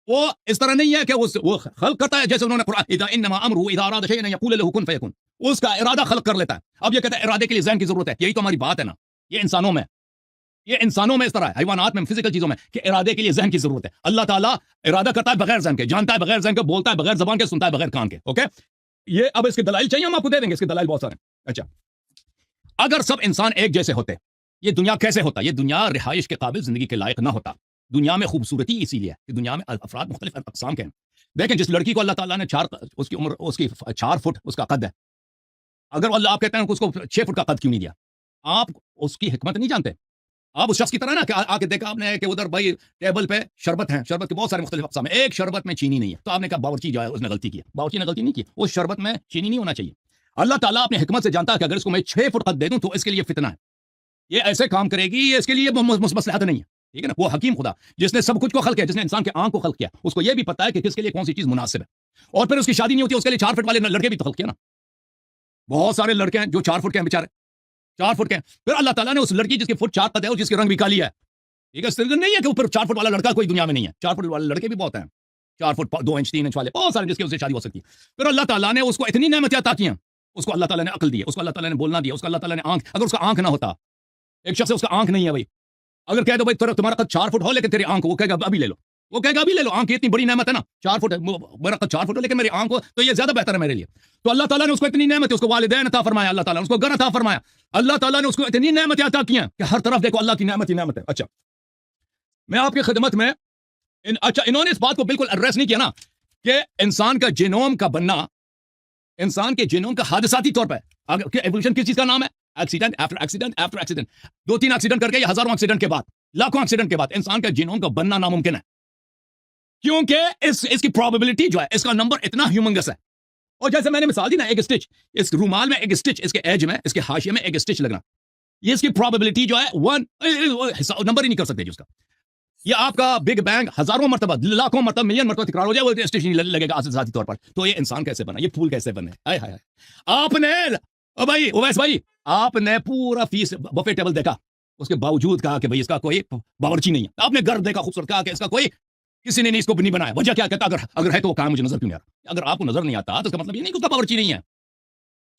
وہ اس طرح نہیں ہے کہ وہ خلق کرتا ہے جیسے انہوں نے قرآن اذا انما امره اذا اراد شيئا يقول له كن فيكون. اس کا ارادہ خلق کر لیتا ہے. اب یہ کہتا ہے ارادے کے لیے ذہن کی ضرورت ہے. یہی تو ہماری بات ہے نا. یہ انسانوں میں اس طرح ہے، حیوانات میں، فزیکل چیزوں میں، کہ ارادے کے لیے ذہن کی ضرورت ہے. اللہ تعالیٰ ارادہ کرتا ہے بغیر ذہن کے، جانتا ہے بغیر ذہن کے، بولتا ہے بغیر زبان کے، سنتا ہے بغیر کان کے. اوکے، یہ اب اس کے دلائل چاہیے، ہم آپ کو دے دیں گے. اس کے دلائل بہت سارے. اچھا، اگر سب انسان ایک جیسے ہوتے، یہ دنیا کیسے ہوتا؟ یہ دنیا رہائش کے قابل، زندگی کے لائق نہ ہوتا. دنیا میں خوبصورتی اسی لیے ہے کہ دنیا میں افراد مختلف اقسام کے ہیں. دیکھیں، جس لڑکی کو اللہ تعالیٰ نے اس کی عمر، اس کی 4 فٹ اس کا قد ہے. اگر اللہ آپ کہتے ہیں کہ اس کو 6 فٹ کا قد کیوں نہیں دیا؟ آپ اس کی حکمت نہیں جانتے. آپ اس شخص کی طرح نا کہ آ کے دیکھا آپ نے کہ ادھر بھائی ٹیبل پہ شربت ہے، شربت کے بہت سارے مختلف اقسام ہیں، ایک شربت میں چینی نہیں ہے، تو آپ نے کہا باورچی جو ہے اس نے غلطی کی. باورچی نے غلطی نہیں کی، اس شربت میں چینی نہیں ہونا چاہیے. اللہ تعالیٰ اپنی حکمت سے جانتا ہے کہ اگر اس کو میں 6 فٹ قد دے دوں تو اس کے لیے فتنہ ہے، یہ ایسے کام کرے گی، یہ اس کے لیے مصلحت نہیں ہے. ٹھیک ہے نا. وہ حکیم خدا جس نے سب کچھ کو خلق کیا، جس نے انسان کے آنکھ کو خلق کیا، اس کو یہ بھی پتا ہے کہ کس کے لیے کون سی چیز مناسب ہے. اور پھر اس کی شادی نہیں ہوتی، اس کے لیے 4 فٹ والے لڑکے بھی تو خلق کیا نا. بہت سارے لڑکے ہیں جو 4 فٹ کے ہیں، بیچارے 4 فٹ کے ہیں. پھر اللہ تعالیٰ نے اس لڑکی جس کی فٹ 4 قد ہے اور جس کی رنگ بھی کالی ہے، ٹھیک ہے، اس طرح نہیں ہے کہ اوپر 4 فٹ والا لڑکا کوئی دنیا میں نہیں ہے. 4 فٹ والے لڑکے بھی بہت ہیں، 4 فٹ 2 انچ 3 انچ والے بہت سارے جس کی اس سے شادی ہو سکتی ہے. پھر اللہ تعالیٰ نے اس کو اتنی نعمتیں عطا کی ہیں. اس کو اللہ تعالیٰ نے عقل دی ہے، اس کو اللہ تعالیٰ نے بولنا دیا، اس کو اللہ تعالیٰ نے آنکھ. اگر اس کا آنکھ نہ ہوتا، ایک شخص ہے اس کا آنکھ نہیں ہے بھائی، اگر کہہ دو بھائی تمہارا قد 4 فٹ ہو لیکن تیری آنکھ، وہ کہے گا ابھی لے لو، وہ کہے گا ابھی لے لو. آنکھ کی اتنی بڑی نعمت ہے نا، 4 فٹ میرا قد 4 فٹ ہو لیکن میری آنکھ ہو تو یہ زیادہ بہتر ہے میرے لیے. تو اللہ تعالیٰ نے اس کو اتنی نعمت ہے، اس کو والدین عطا فرمایا، اللہ تعالیٰ نے اس کو گھر عطا فرمایا، اللہ تعالیٰ نے اس کو اتنی نعمتیں عطا کی ہیں کہ ہر طرف دیکھو اللہ کی نعمت ہی نعمت ہے. اچھا، میں آپ کی خدمت میں اچھا، انہوں نے اس بات کو بالکل ایڈریس نہیں کیا نا کہ انسان کا جینوم کا بننا، انسان کے جینوم کا حادثاتی طور پہ، اگر ایوولوشن کس چیز کا نام ہے؟ Accident after accident after accident. 2-3 accident کر کے یا ہزاروں ایکسیڈنٹ کے بعد، لاکھوں ایکسیڈنٹ کے بعد انسان کا جینوم کا بننا ناممکن ہے، کیونکہ اس کی پروبیبلٹی جو ہے، اس کا نمبر اتنا ہیومنگس ہے. اور جیسے میں نے مثال دی نا، ایک اسٹچ، اس رومال میں ایک اسٹچ، اس کے ایج میں، اس کے حاشیے میں ایک اسٹچ لگنا، یہ اس کی پروبیبلٹی جو ہے 1 نمبر ہی نہیں کر سکتے جی اس کا. یہ آپ کا بگ بینگ ہزاروں مرتبہ، لاکھوں مرتبہ، ملین مرتبہ تکرار ہو جائے، وہ اسٹیشن نہیں لگے گا ذاتی طور پر. تو یہ انسان کیسے بنا، یہ پھول کیسے بنے؟ ہائے ہائے. آپ نے بھائی اویس بھائی، آپ نے پورا فیس بفے ٹیبل دیکھا، اس کے باوجود کہا کہ بھائی اس کا کوئی باورچی نہیں ہے. آپ نے گھر دیکھا خوبصورت، کہا کہ اس کا کوئی، کسی نے نہیں اس کو نہیں بنایا. وجہ کیا کہتا؟ اگر ہے تو وہ کام مجھے نظر کیوں نہیں آ رہا؟ اگر آپ کو نظر نہیں آتا تو اس کا مطلب یہ نہیں کہ اس کا باورچی نہیں ہے.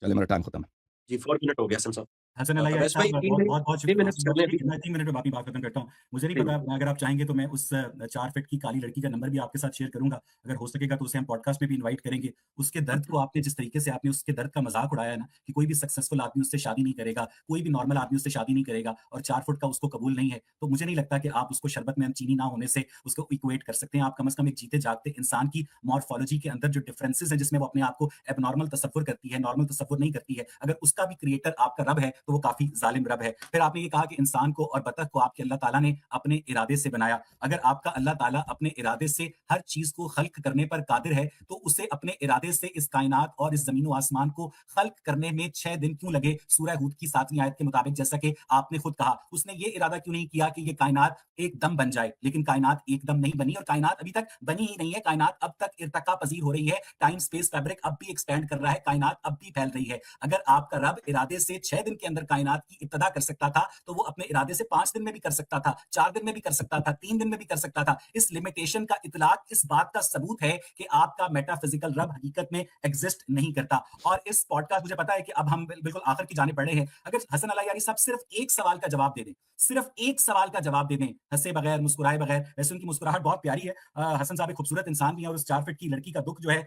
چلے میرا ٹائم ختم ہے جی. 4 منٹ ہو گیا حسن صاحب. حسن اللہ ویس بھائی بہت 3 منٹ کر لیں. میں 3 منٹ میں اپنی بات ختم کرتا ہوں. مجھے نہیں پتا، اگر آپ چاہیں گے تو میں اس 4 فٹ کی کالی لڑکی کا نمبر بھی آپ کے ساتھ شیئر کروں گا. اگر ہو سکے گا تو اسے ہم پوڈ کاسٹ میں بھی انوائٹ کریں گے. اس کے درد کو آپ نے جس طریقے سے آپ نے اس کے درد کا مذاق اڑایا نا کہ کوئی بھی سکسیسفل آدمی اس سے شادی نہیں کرے گا، کوئی بھی نارمل آدمی اس سے شادی نہیں کرے گا، اور 4 فٹ کا اس کو قبول نہیں ہے، تو مجھے نہیں لگتا کہ آپ اس کو شربت میں چینی نہ ہونے سے اس کو ایکویٹ کر سکتے ہیں. آپ کم از کم ایک جیتے جاگتے انسان کی مارفالوجی کے اندر جو ڈفرینسز ہیں، جس میں وہ اپنے آپ کو ایب نارمل تصور کرتی ہے، نارمل تصور نہیں کرتی ہے، اگر اس کا بھی کریٹر آپ کا رب ہے تو وہ کافی ظالم رب ہے. پھر آپ نے یہ کہا کہ انسان کو اور بطخ کو آپ کے اللہ تعالیٰ نے اپنے ارادے سے بنایا. اگر آپ کا اللہ تعالیٰ اپنے ارادے سے ہر چیز کو خلق کرنے پر قادر ہے تو اسے اپنے ارادے سے اس کائنات اور اس زمین و آسمان کو خلق کرنے میں 6 دن کیوں لگے؟ سورہ ہود کی 7ویں آیت کے مطابق، جیسا کہ آپ نے خود کہا، اس نے یہ ارادہ کیوں نہیں کیا کہ یہ کائنات ایک دم بن جائے؟ لیکن کائنات ایک دم نہیں بنی، اور کائنات ابھی تک بنی ہی نہیں ہے. کائنات اب تک ارتقا پذیر ہو رہی ہے، ٹائم سپیس فیبرک اب بھی ایکسپینڈ کر رہا ہے، کائنات اب بھی پھیل رہی ہے. اگر آپ کا رب ارادے سے 6 دن کے अंदर कायनात की इब्तिदा कर सकता था तो वो अपने इरादे से 5 दिन में भी कर सकता था, 4 दिन में भी कर सकता था, 3 दिन में भी कर सकता था। इस लिमिटेशन का इतलाक इस बात का सबूत है कि आपका मेटाफिजिकल रब हकीकत में एग्जिस्ट नहीं करता। और इस पॉडकास्ट, मुझे पता है कि अब हम बिल्कुल आखिर की जाने पड़े हैं, अगर हसन अला यारी साहब सिर्फ एक सवाल का जवाब दे दें, सिर्फ एक सवाल का जवाब दे दें, हंसे बगैर, मुस्कुराए बगैर। वैसे उनकी मुस्कुराहट बहुत प्यारी है, हसन साहब एक खूबसूरत इंसान भी है, और उस 4 फीट की लड़की का दुख जो है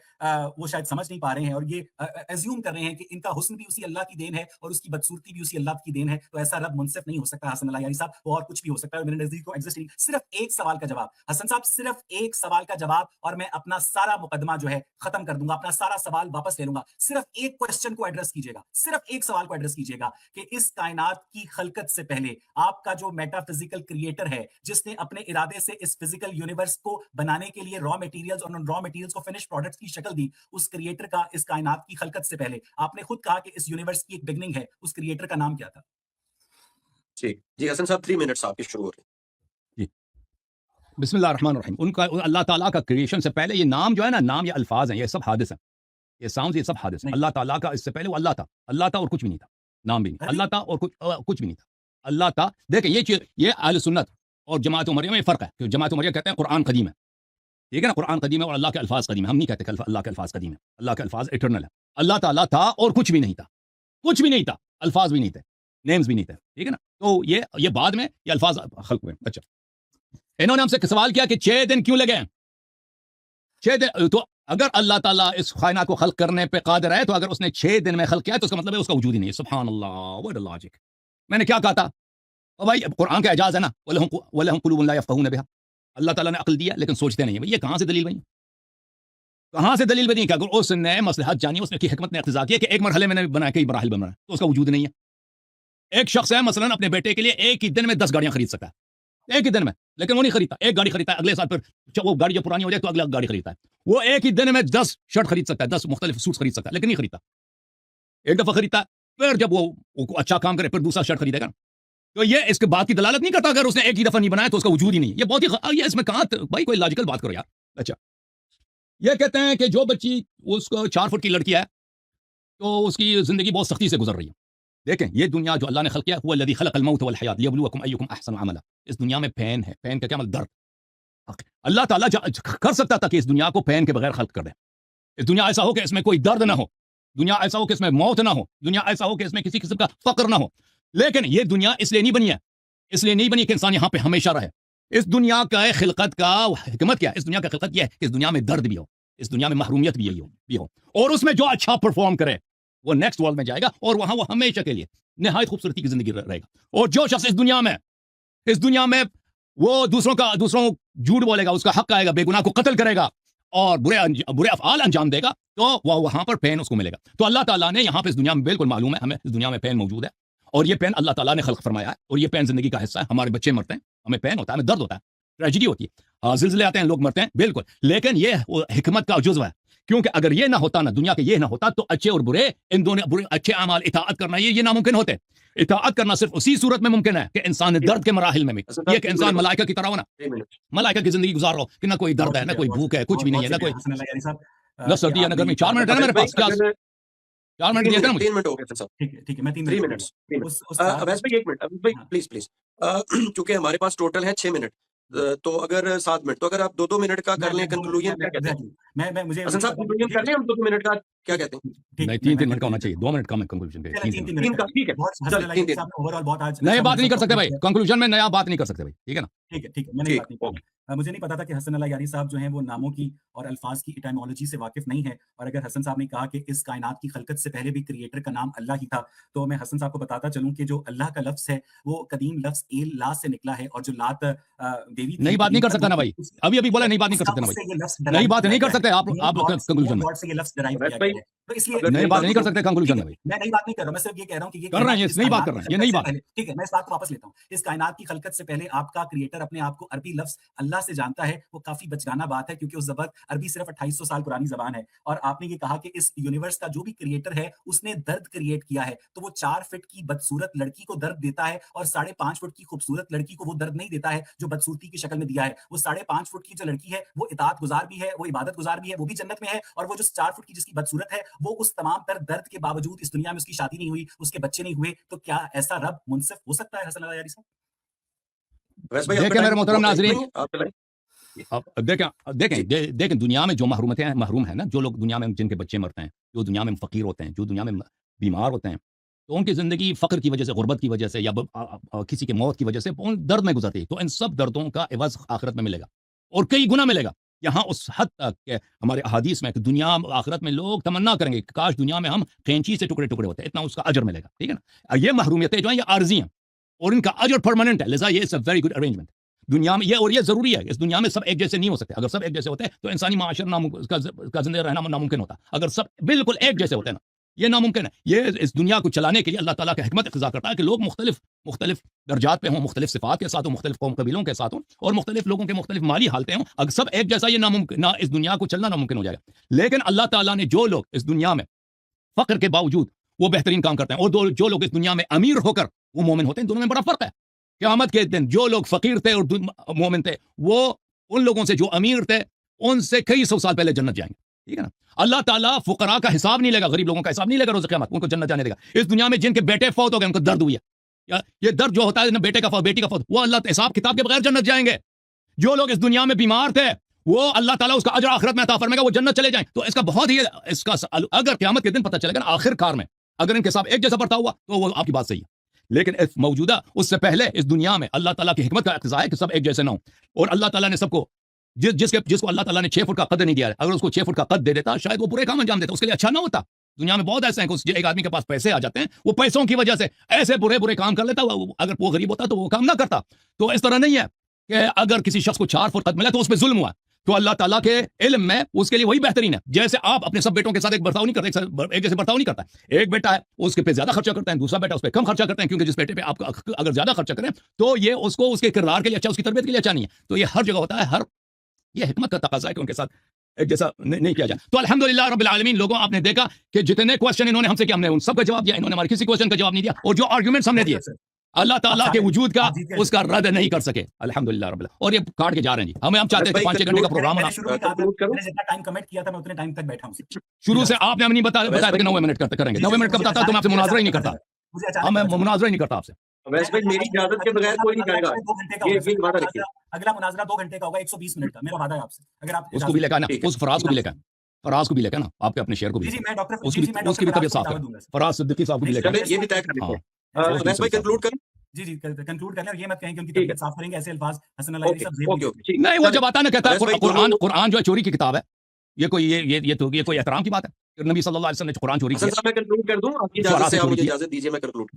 वो शायद समझ नहीं पा रहे हैं, और ये एज्यूम कर रहे हैं कि इनका हुस्न भी उसी अल्लाह की देन है और उसकी बदसूरती भी उसी अल्लाह की देन है। तो ऐसा रब मुनसिफ नहीं हो सकता हसन अला यारी साहब, वो और कुछ भी हो सकता है, मेरे नजदीक को एग्जिस्ट नहीं। सिर्फ एक सवाल का जवाब हसन साहब, सिर्फ एक सवाल का जवाब, और मैं अपना सारा मुकदमा जो है खत्म कर दूंगा, अपना सारा सवाल वापस ले लूंगा। सिर्फ एक क्वेश्चन को एड्रेस कीजिएगा, सिर्फ एक सवाल को एड्रेस कीजिएगा कि इस कायनात की खलकत से पहले आपका जो मेटाफिजिकल क्रिएटर है, जिसने अपने इरादे से इस फिजिकल यूनिवर्स को बनाने के लिए रॉ मटेरियल्स और उन रॉ मटेरियल्स को फिनिश प्रोडक्ट्स की शक्ल दी, उस क्रिएटर का इस कायनात की खलकत से पहले, आपने खुद कहा कि इस यूनिवर्स की एक बिगनिंग है, उस क्रिएटर का नाम क्या था? ठीक जी, हसन साहब 3 मिनट्स आपके शुरू हो रहे हैं। जी बिस्मिल्लाहिर्रहमानिर्रहीम। उनका अल्लाह ताला का क्रिएशन से पहले ये नाम जो है ना, नाम या अल्फाज हैं, ये सब हादिस हैं, ये साउंड, ये सब हादिस हैं। नहीं। अल्लाह ताला का इससे पहले वो अल्लाह था, अल्लाह था और कुछ भी नहीं था, नाम भी नहीं, अरे! अल्लाह था और कुछ भी नहीं था, अल्लाह था। देखिए ये चीज, ये अहले सुन्नत और जमात उमरिया में फर्क है, कि जमात उमरिया कहते हैं कुरान कदीम है, ठीक है ना, कुरान कदीम है और अल्लाह के अल्फाज कदीम है। हम नहीं कहते कि अल्लाह के अल्फाज कदीम है, अल्लाह के अल्फाज इटर्नल है। अल्लाह ताला था और कुछ भी नहीं था, कुछ भी नहीं था, अल्फाज भी नहीं थे, नेम्स भी नहीं थे, ठीक है ना। तो ये बाद में ये अल्फाज खल्क हुए। अच्छा, इन्होंने हमसे सवाल किया कि 6 दिन क्यों लगे? 6 दिन, तो अगर अल्लाह ताला इस कायनात को खल्क करने पे कादिर है, तो अगर उसने 6 दिन में खल्क किया तो उसका मतलब है उसका वजूद ही नहीं है। सुभान अल्लाह, व्हाट अ लॉजिक। मैंने क्या कहा था? और भाई कुरान का एजाज है ना, वलहुम कुलूबुन ला यफ़क़हून बिहा। अल्लाह ताला ने अक्ल दिया लेकिन सोचते नहीं है। भाई ये कहां से दलील बनी? कहां से दलील बनी कि अगर उसने मसलहत जानी, उसने की हिकमत ने इख्तिज़ा किया कि एक मरहले में बना, कई मराहिल में बना, तो उसका वजूद नहीं है। एक शख्स है मसलन अपने बेटे के लिए एक ही दिन में 10 गाड़ियां खरीद सकता है, एक ही दिन में, लेकिन वो नहीं खरीदता। एक गाड़ी खरीदता है, अगले साल फिर जब वो गाड़ी जब पुरानी हो जाए तो अगला गाड़ी खरीदता है। वो एक ही दिन में 10 शर्ट खरीद सकता है, 10 मुख्तलिफ सूट खरीद सकता है, लेकिन नहीं खरीदता। एक दफा खरीदता है, फिर जब वो अच्छा काम करे फिर दूसरा शर्ट खरीदेगा। तो ये इसके बात की दलालत नहीं करता अगर उसने एक ही दफा नहीं बनाया तो उसका वजूद ही नहीं है। ये बहुत ही, ये इसमें कहां, भाई कोई लॉजिकल बात करो यार। अच्छा, ये कहते हैं कि जो बच्ची, उसको 4 फुट की लड़की है, तो उसकी जिंदगी बहुत सख्ती से गुजर रही है। देखें, ये दुनिया जो अल्लाह ने खल्क किया, हुवा अल्लज़ी खलक़ल मौत वल हयात लियब्लुवकुम अय्युकुम अहसनु अमला। इस दुनिया में पेन है, पेन का क्या मतलब? दर्द। अल्लाह ताला कर सकता था कि इस दुनिया को पेन के बगैर खल्क कर दे। इस दुनिया ऐसा हो कि इसमें कोई दर्द ना हो, दुनिया ऐसा हो कि इसमें मौत ना हो, दुनिया ऐसा हो कि इसमें किसी किस्म का फक्र ना हो। लेकिन ये दुनिया इसलिए नहीं बनी है, इसलिए नहीं बनी कि इंसान यहाँ पे हमेशा रहे। इस दुनिया का खिलकत का हिकमत क्या है? इस दुनिया का खिलकत यह है कि इस दुनिया में दर्द भी हो, इस दुनिया में महरूमियत भी हो, और उसमें जो अच्छा परफॉर्म करे वो नेक्स्ट वर्ल्ड में जाएगा और वहां वो हमेशा के लिए निहायत खूबसूरती की जिंदगी रहेगा। और जो शख्स इस दुनिया में वो दूसरों को झूठ बोलेगा, उसका हक आएगा, बेगुनाह को कत्ल करेगा और बुरे अफआल अंजाम देगा, तो वह वहां पर पेन उसको मिलेगा। तो अल्लाह ताला ने यहाँ पे इस दुनिया में, बिल्कुल मालूम है हमें, इस दुनिया में पेन मौजूद है, और ये पेन अल्लाह ताला ने खल्क फरमाया है, और ये पेन जिंदगी का हिस्सा है। हमारे बच्चे मरते हैं, हमें पेन होता है, हमें दर्द होता है, ट्रेजिडी होती है, जिलजिले आते हैं, लोग मरते हैं, बिल्कुल। लेकिन ये हिकमत का जुज़्व है, क्योंकि अगर ये ना होता ना, दुनिया के ये ना होता, तो अच्छे और बुरे, इन दोनों बुरे अच्छे अमाल इताअत करना ये नामुमकिन होते। इताअत करना सिर्फ उसी सूरत में मुमकिन है कि इंसान दर्द के मराहिल में भी, ये कि इंसान मलाइका की तरह हो ना, 3 मिनट। मलाइका की जिंदगी गुजार रहो कि ना कोई दर्द है, ना कोई भूख है, कुछ भी नहीं है, ना कोई हसन अला यारी साहब, न सर्दी है, ना गर्मी। 4 मिनट है ना मेरे पास, क्या 4 मिनट दिए थे ना मुझे? 3 मिनट हो गए हसन साहब। ठीक है, मैं 3 3 मिनट मिनट्स, 3 मिनट। उस अवैस भाई 1 मिनट, अवैस भाई हाँ। प्लीज चूंकि हमारे पास टोटल है 6 मिनट, तो अगर 7 मिनट, तो अगर आप 2-2 मिनट का कर लें कंक्लूजन, क्या कहते हैं? मैं मुझे हसन साहब कंक्लूजन कर लें हम 2-2 मिनट का, क्या कहते हैं? नहीं, 3-3 मिनट का होना चाहिए, 2 मिनट का मैं कंक्लूजन पे, 3 3 मिनट। 3 का, ठीक है, बहुत हसन चलिए अला 3 यारी दिन। साहब ने ओवरऑल बहुत आज नए अच्छा बात नहीं कर सकते भाई, मुझे कंक्लूजन में नया बात नहीं कर सकते भाई, ठीक है ना? ठीक है, मैं नई ठीक, बात नहीं कर ओके। रहा। मुझे नहीं पता था कि हसन अला यारी साहब जो हैं वो नामों की और अल्फाज की एटाइमोलॉजी से वाकिफ नहीं है, और अगर हसन साहब ने कहा कि इस कायनात की खलकत से पहले भी क्रिएटर का नाम अल्लाह ही था, तो मैं हसन साहब को बताता चलूं कि जो अल्लाह का लफ्ज़ है वो कदीम लफ्ज़ एल ला से निकला है, और जो लात देवी थी, नई बात नहीं कर सकता ना भाई, अभी बोला नई बात नहीं कर सकते ना उससे भाई, ये लफ्ज़ नई derive बात किया नहीं कर गया सकते है। आप कंक्लूजन में, गॉड से ये लफ्ज़ derive अवैस किया भाई, गया है। तो इसलिए अगर नई बात नहीं कर सकते कंक्लूजन में भाई। मैं नई बात नहीं कर रहा हूं, मैं सिर्फ ये कह रहा हूं कि ये कर रहे हैं, कहना ये कि इस नई बात कायनात कर रहे हैं, की ये नई खलकत से बात है। पहले, ठीक है, मैं इस बात को वापस लेता हूं। इस कायनात की खलकत से पहले आपका क्रिएटर अपने आप को अरबी लफ्ज़ अल्लाह से जानता है, वो काफी बचकाना बात है, क्योंकि उस ज़बान अरबी सिर्फ 2800 साल पुरानी ज़बान है, और आपने ये कहा कि इस यूनिवर्स का जो भी क्रिएटर है उसने दर्द क्रिएट किया है, तो वो 4 फीट की बदसूरत लड़की को दर्द देता है और 5.5 फुट की खूबसूरत लड़की को वो दर्द नहीं देता है जो बदसूरती की शक्ल में दिया है। वो 5.5 फुट की जो लड़की है वो इताअत गुजार भी है, वो इबादत गुजार भी है, वो भी जन्नत में है, और वो जो 4 फुट की जिसकी बदसूरत है وہ اس تمام تر درد کے باوجود اس دنیا میں اس کی شادی نہیں ہوئی, اس کے بچے نہیں ہوئے, تو کیا ایسا رب منصف ہو سکتا ہے حسن اللہ یاری صاحب؟ ویس بھائی آپ کا دیکھیں میرے ٹائم محترم بہت ناظرین, نہیں ہے, آپ چلائیں. اب دیکھیں دنیا میں جو محروم ہیں نا, جو لوگ دنیا میں جن کے بچے مرتے ہیں, جو دنیا میں فقیر ہوتے ہیں, جو دنیا میں بیمار ہوتے ہیں, تو ان کی زندگی فقر کی وجہ سے, غربت کی وجہ سے, یا کسی کے موت کی وجہ سے درد میں گزرتی ہے. تو ان سب دردوں کا عوض آخرت میں ملے گا, اور کئی گنا ملے گا. یہاں اس حد تک کہ ہمارے احادیث میں کہ دنیا آخرت میں لوگ تمنا کریں گے کہ کاش دنیا میں ہم قینچی سے ٹکڑے ٹکڑے ہوتے, اتنا اس کا اجر ملے گا. ٹھیک ہے نا. یہ محرومیتیں جو ہیں یہ عارضی ہیں, اور ان کا اجر پرماننٹ ہے. لذا یہ از اے ویری گڈ ارینجمنٹ دنیا میں, یہ اور یہ ضروری ہے. اس دنیا میں سب ایک جیسے نہیں ہو سکتے. اگر سب ایک جیسے ہوتے تو انسانی معاشرہ کا زندہ رہنا ناممکن ہوتا. اگر سب بالکل ایک جیسے ہوتے نا, یہ ناممکن ہے. یہ اس دنیا کو چلانے کے لیے اللہ تعالیٰ کا حکمت اقتضا کرتا ہے کہ لوگ مختلف درجات پہ ہوں, مختلف صفات کے ساتھ ہوں, مختلف قوم قبیلوں کے ساتھ ہوں, اور مختلف لوگوں کے مختلف مالی حالتیں ہوں. اگر سب ایک جیسا, یہ ناممکن, نہ اس دنیا کو چلنا ناممکن ہو جائے گا. لیکن اللہ تعالیٰ نے جو لوگ اس دنیا میں فقر کے باوجود وہ بہترین کام کرتے ہیں, اور جو لوگ اس دنیا میں امیر ہو کر وہ مومن ہوتے ہیں, دونوں میں بڑا فرق ہے. قیامت کے دن جو لوگ فقیر تھے اور مومن تھے, وہ ان لوگوں سے جو امیر تھے ان سے کئی سو سال پہلے جنت جائیں گے. ٹھیک ہے نا. اللہ تعالیٰ فقراء کا حساب نہیں لے گا, غریب لوگوں کا حساب نہیں لے گا روز قیامت, ان کو جنت جانے دے گا. اس دنیا میں جن کے بیٹے فوت ہو گئے, ان کو درد ہوئی ہے, یہ درد جو ہوتا ہے نا بیٹے کا فوت, بیٹی کا فوت, وہ اللہ حساب کتاب کے بغیر جنت جائیں گے. جو لوگ اس دنیا میں بیمار تھے, وہ اللہ تعالیٰ اس کا اجر آخرت میں عطا فرمائے گا, وہ جنت چلے جائیں. تو اس کا بہت ہی اگر قیامت کے دن پتہ چلے گا نا آخر کار میں, اگر ان کے حساب ایک جیسا پڑتا ہوا تو وہ آپ کی بات صحیح ہے. لیکن موجودہ اس سے پہلے اس دنیا میں اللہ تعالیٰ کی حکمت کا اقتضا ہے کہ سب ایک جیسے نہ ہوں, اور اللہ تعالیٰ نے سب کو جس کو اللہ تعالیٰ نے 6 فٹ کا قد نہیں دیا ہے, اگر اس کو 6 فٹ کا قد دے دیتا شاید وہ برے کام انجام دیتا, اس کے لیے اچھا نہ ہوتا. دنیا میں بہت ایسے ہیں کہ ایک آدمی کے پاس پیسے آ جاتے ہیں, وہ پیسوں کی وجہ سے ایسے برے کام کر لیتا, اگر وہ غریب ہوتا تو وہ کام نہ کرتا. تو اس طرح نہیں ہے کہ اگر کسی شخص کو 4 فٹ قد ملا تو اس پہ ظلم ہوا, تو اللہ تعالیٰ کے علم میں اس کے لیے وہی بہترین ہے. جیسے آپ اپنے سب بیٹوں کے ساتھ ایک برتاؤ نہیں کرتے, ایک جیسے برتاؤ نہیں کرتا. ایک بیٹا ہے اس کے پہ زیادہ خرچہ کرتے ہیں, دوسرا بیٹا اس پہ کم خرچہ کرتے ہیں, کیونکہ جس بیٹے پہ آپ اگر زیادہ خرچہ کریں تو یہ اس کو اس کے کردار کے لیے اچھا, اس کی تربیت کے لیے اچھا نہیں ہے. تو یہ ہر جگہ ہوتا ہے, یہ حکمت کا تقاضا ہے کہ ان کے ساتھ ایک جیسا نہیں کیا جائے. تو الحمدللہ رب العالمین, لوگوں آپ نے دیکھا کہ جتنے کوشچن انہوں نے ہم سے کیا, ہم نے ان سب کا جواب دیا, انہوں نے ہمارے کسی کوشچن کا جواب نہیں دیا, اور جو آرگومنٹس ہم نے دیے اللہ تعالیٰ کے وجود کا اس کا رد نہیں کر سکے. الحمدللہ رب العالمین. اور یہ کاٹ کے جا رہے ہیں جی, ہم چاہتے ہیں کہ 5-6 گھنٹے کا پروگرام ہونا. شروع سے آپ نے ہم نہیں بتایا کہ 90 منٹ کریں گے. 90 منٹ کا بتاتا تو میں آپ سے مناظرہ ہی نہیں کرتا, میں مناظرہ ہی نہیں کرتا آپ سے. ویس بھائی میری اجازت کے بغیر کوئی نہیں جائے گا, یہ وعدہ رکھیے. اگلا مناظرہ 2 گھنٹے کا ہوگا, 120 منٹ کا میرا وعدہ ہے آپ سے. اگر آپ اس کو بھی لے کر نا, اس فراز کو بھی لے کر, فراز کو بھی لے کر نا, آپ کے اپنے شیئر کو بھی, اس کی بھی طبیعت صاف ہے, فراز صدیقی صاحب کو بھی لے کر. یہ بھی طے کر دیتے ہیں. ویس بھائی کنکلوڈ کریں. جی کنکلوڈ کر لیں, اور یہ مت کہیں کہ ان کی طبیعت صاف کریں گے ایسے الفاظ حسن اللہ یاری صاحب نہیں. وہ جب آتا نا کہتا ہے قرآن جو ہے چوری کی کتاب ہے, یہ کوئی احترام کی بات ہے. نبی صلی اللہ علیہ وسلم نے قرآن چوری کیا. میں کنکلوڈ کر دوں, آپ کی اجازت سے, آپ مجھے اجازت دیجیے میں کنکلوڈ.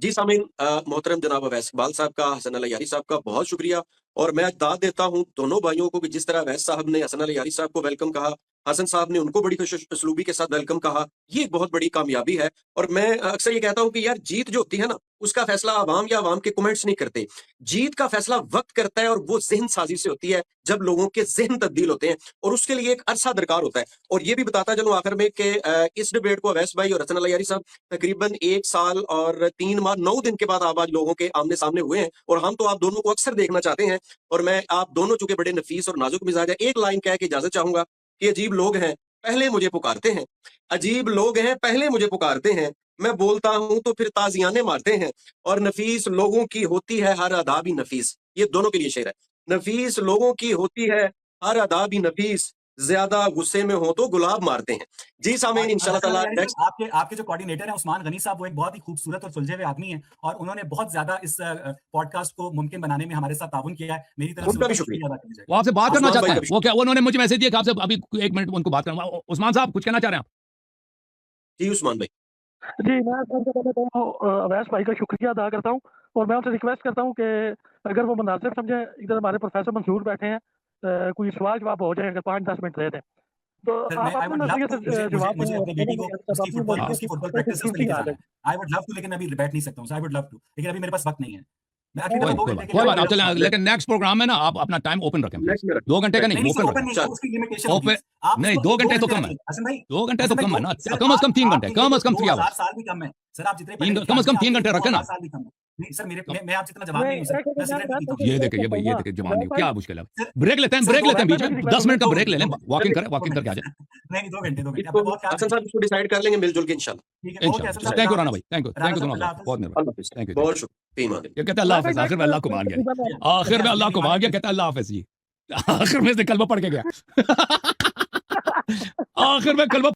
جی سامعین, محترم جناب اویس اقبال صاحب کا, حسن اللہ یاری صاحب کا بہت شکریہ. اور میں داد دیتا ہوں دونوں بھائیوں کو کہ جس طرح اویس صاحب نے حسن اللہ یاری صاحب کو ویلکم کہا, حسن صاحب نے ان کو بڑی خوش اسلوبی کے ساتھ ویلکم کہا, یہ ایک بہت بڑی کامیابی ہے. اور میں اکثر یہ کہتا ہوں کہ یار جیت جو ہوتی ہے نا, اس کا فیصلہ عوام یا عوام کے کمنٹس نہیں کرتے. جیت کا فیصلہ وقت کرتا ہے, اور وہ ذہن سازی سے ہوتی ہے جب لوگوں کے ذہن تبدیل ہوتے ہیں, اور اس کے لیے ایک عرصہ درکار ہوتا ہے. اور یہ بھی بتاتا چلوں آخر میں کہ اس ڈیبیٹ کو اویس بھائی اور حسن اللہ یاری صاحب تقریباً 1 سال اور 3 ماہ 9 دن کے بعد آپ آج لوگوں کے آمنے سامنے ہوئے ہیں, اور ہم تو آپ دونوں کو اکثر دیکھنا چاہتے ہیں. اور میں آپ دونوں چونکہ بڑے نفیس اور نازک مزاج ہے, ایک لائن کہہ کے اجازت چاہوں گا کہ عجیب لوگ ہیں پہلے مجھے پکارتے ہیں, عجیب لوگ ہیں پہلے مجھے پکارتے ہیں, میں بولتا ہوں تو پھر تازیانے مارتے ہیں, اور نفیس لوگوں کی ہوتی ہے ہر ادا بھی نفیس. یہ دونوں کے لیے شعر ہے. نفیس لوگوں کی ہوتی ہے ہر ادا بھی نفیس, زیادہ غصے میں ہو تو گلاب مارتے ہیں. جی سامعین, انشاءاللہ تعالی آپ کے جو کوارڈینیٹر ہیں عثمان غنی صاحب, وہ ایک بہت ہی خوبصورت اور سلجھے ہوئے آدمی ہیں, اور انہوں نے بہت زیادہ اس پوڈ کاسٹ کو ممکن بنانے میں ہمارے ساتھ تعاون کیا ہے. میری طرف سے شکریہ. وہ آپ سے بات کرنا چاہتے ہیں, وہ کیا انہوں نے مجھے میسج دیا کہ آپ سے ابھی 1 منٹ ان کو بات کرنا. عثمان صاحب کچھ کہنا چاہ رہے ہیں آپ؟ جی عثمان بھائی. جی میں سب سے پہلے اویس بھائی کا شکریہ ادا کرتا ہوں, اور میں ان سے ریکویسٹ کرتا ہوں کہ اگر وہ مناسب سمجھیں, ادھر ہمارے پروفیسر منصور بیٹھے ہیں, کوئی سوال جواب ہو جائے, اگر 5-10 منٹ رہے تھے تو آپ اپنے نظریے سے جواب دیں. لیکن ابھی بیٹھ نہیں سکتا ہوں, لیکن ابھی میرے پاس وقت نہیں ہے. لیکن نیکسٹ پروگرام میں نا آپ اپنا ٹائم اوپن رکھیں, 2 گھنٹے کا نہیں, نہیں 2 گھنٹے تو کم ہے, 2 گھنٹے تو کم ہے نا, کم از کم 3 گھنٹے, کم از کم 3 آورس, کم از کم 3 گھنٹے رکھیں نا. नहीं सर मैं आपसे इतना जवाब नहीं सर, मैं सिगरेट नहीं पीता हूँ। ये देखे ये देखे जवान नहीं क्या मुश्किल है सर- ब्रेक लेते हैं सर, ब्रेक दो लेते हैं बीच में घंटे 10 मिनट का दो ब्रेक ले लें घंटे, वॉकिंग दो करके आ जाए नहीं 2 घंटे इसको आपने बहुत हसन साहब इसको डिसाइड कर लेंगे मिलजुल के इंशाल्लाह। ठीक है, ओके हसन इंशाल्लाह साहब, थैंक यू अल्लाह राना हाफ़िज़। भाई थैंक यू राना साहब, दोनों अल्लाह बहुत हाफ़िज़। मेहरबानी अल्लाह हाफिज़, थैंक यू बहुत शुक्रिया ईमान अली। ये कहता है अल्लाह हाफिज आखिर में अल्लाह को मान गया आखिर में अल्लाह को मान गया कहता है अल्लाह हाफिज जी आखिर में इसने कलमा पढ़ के गया आखिर में कलमा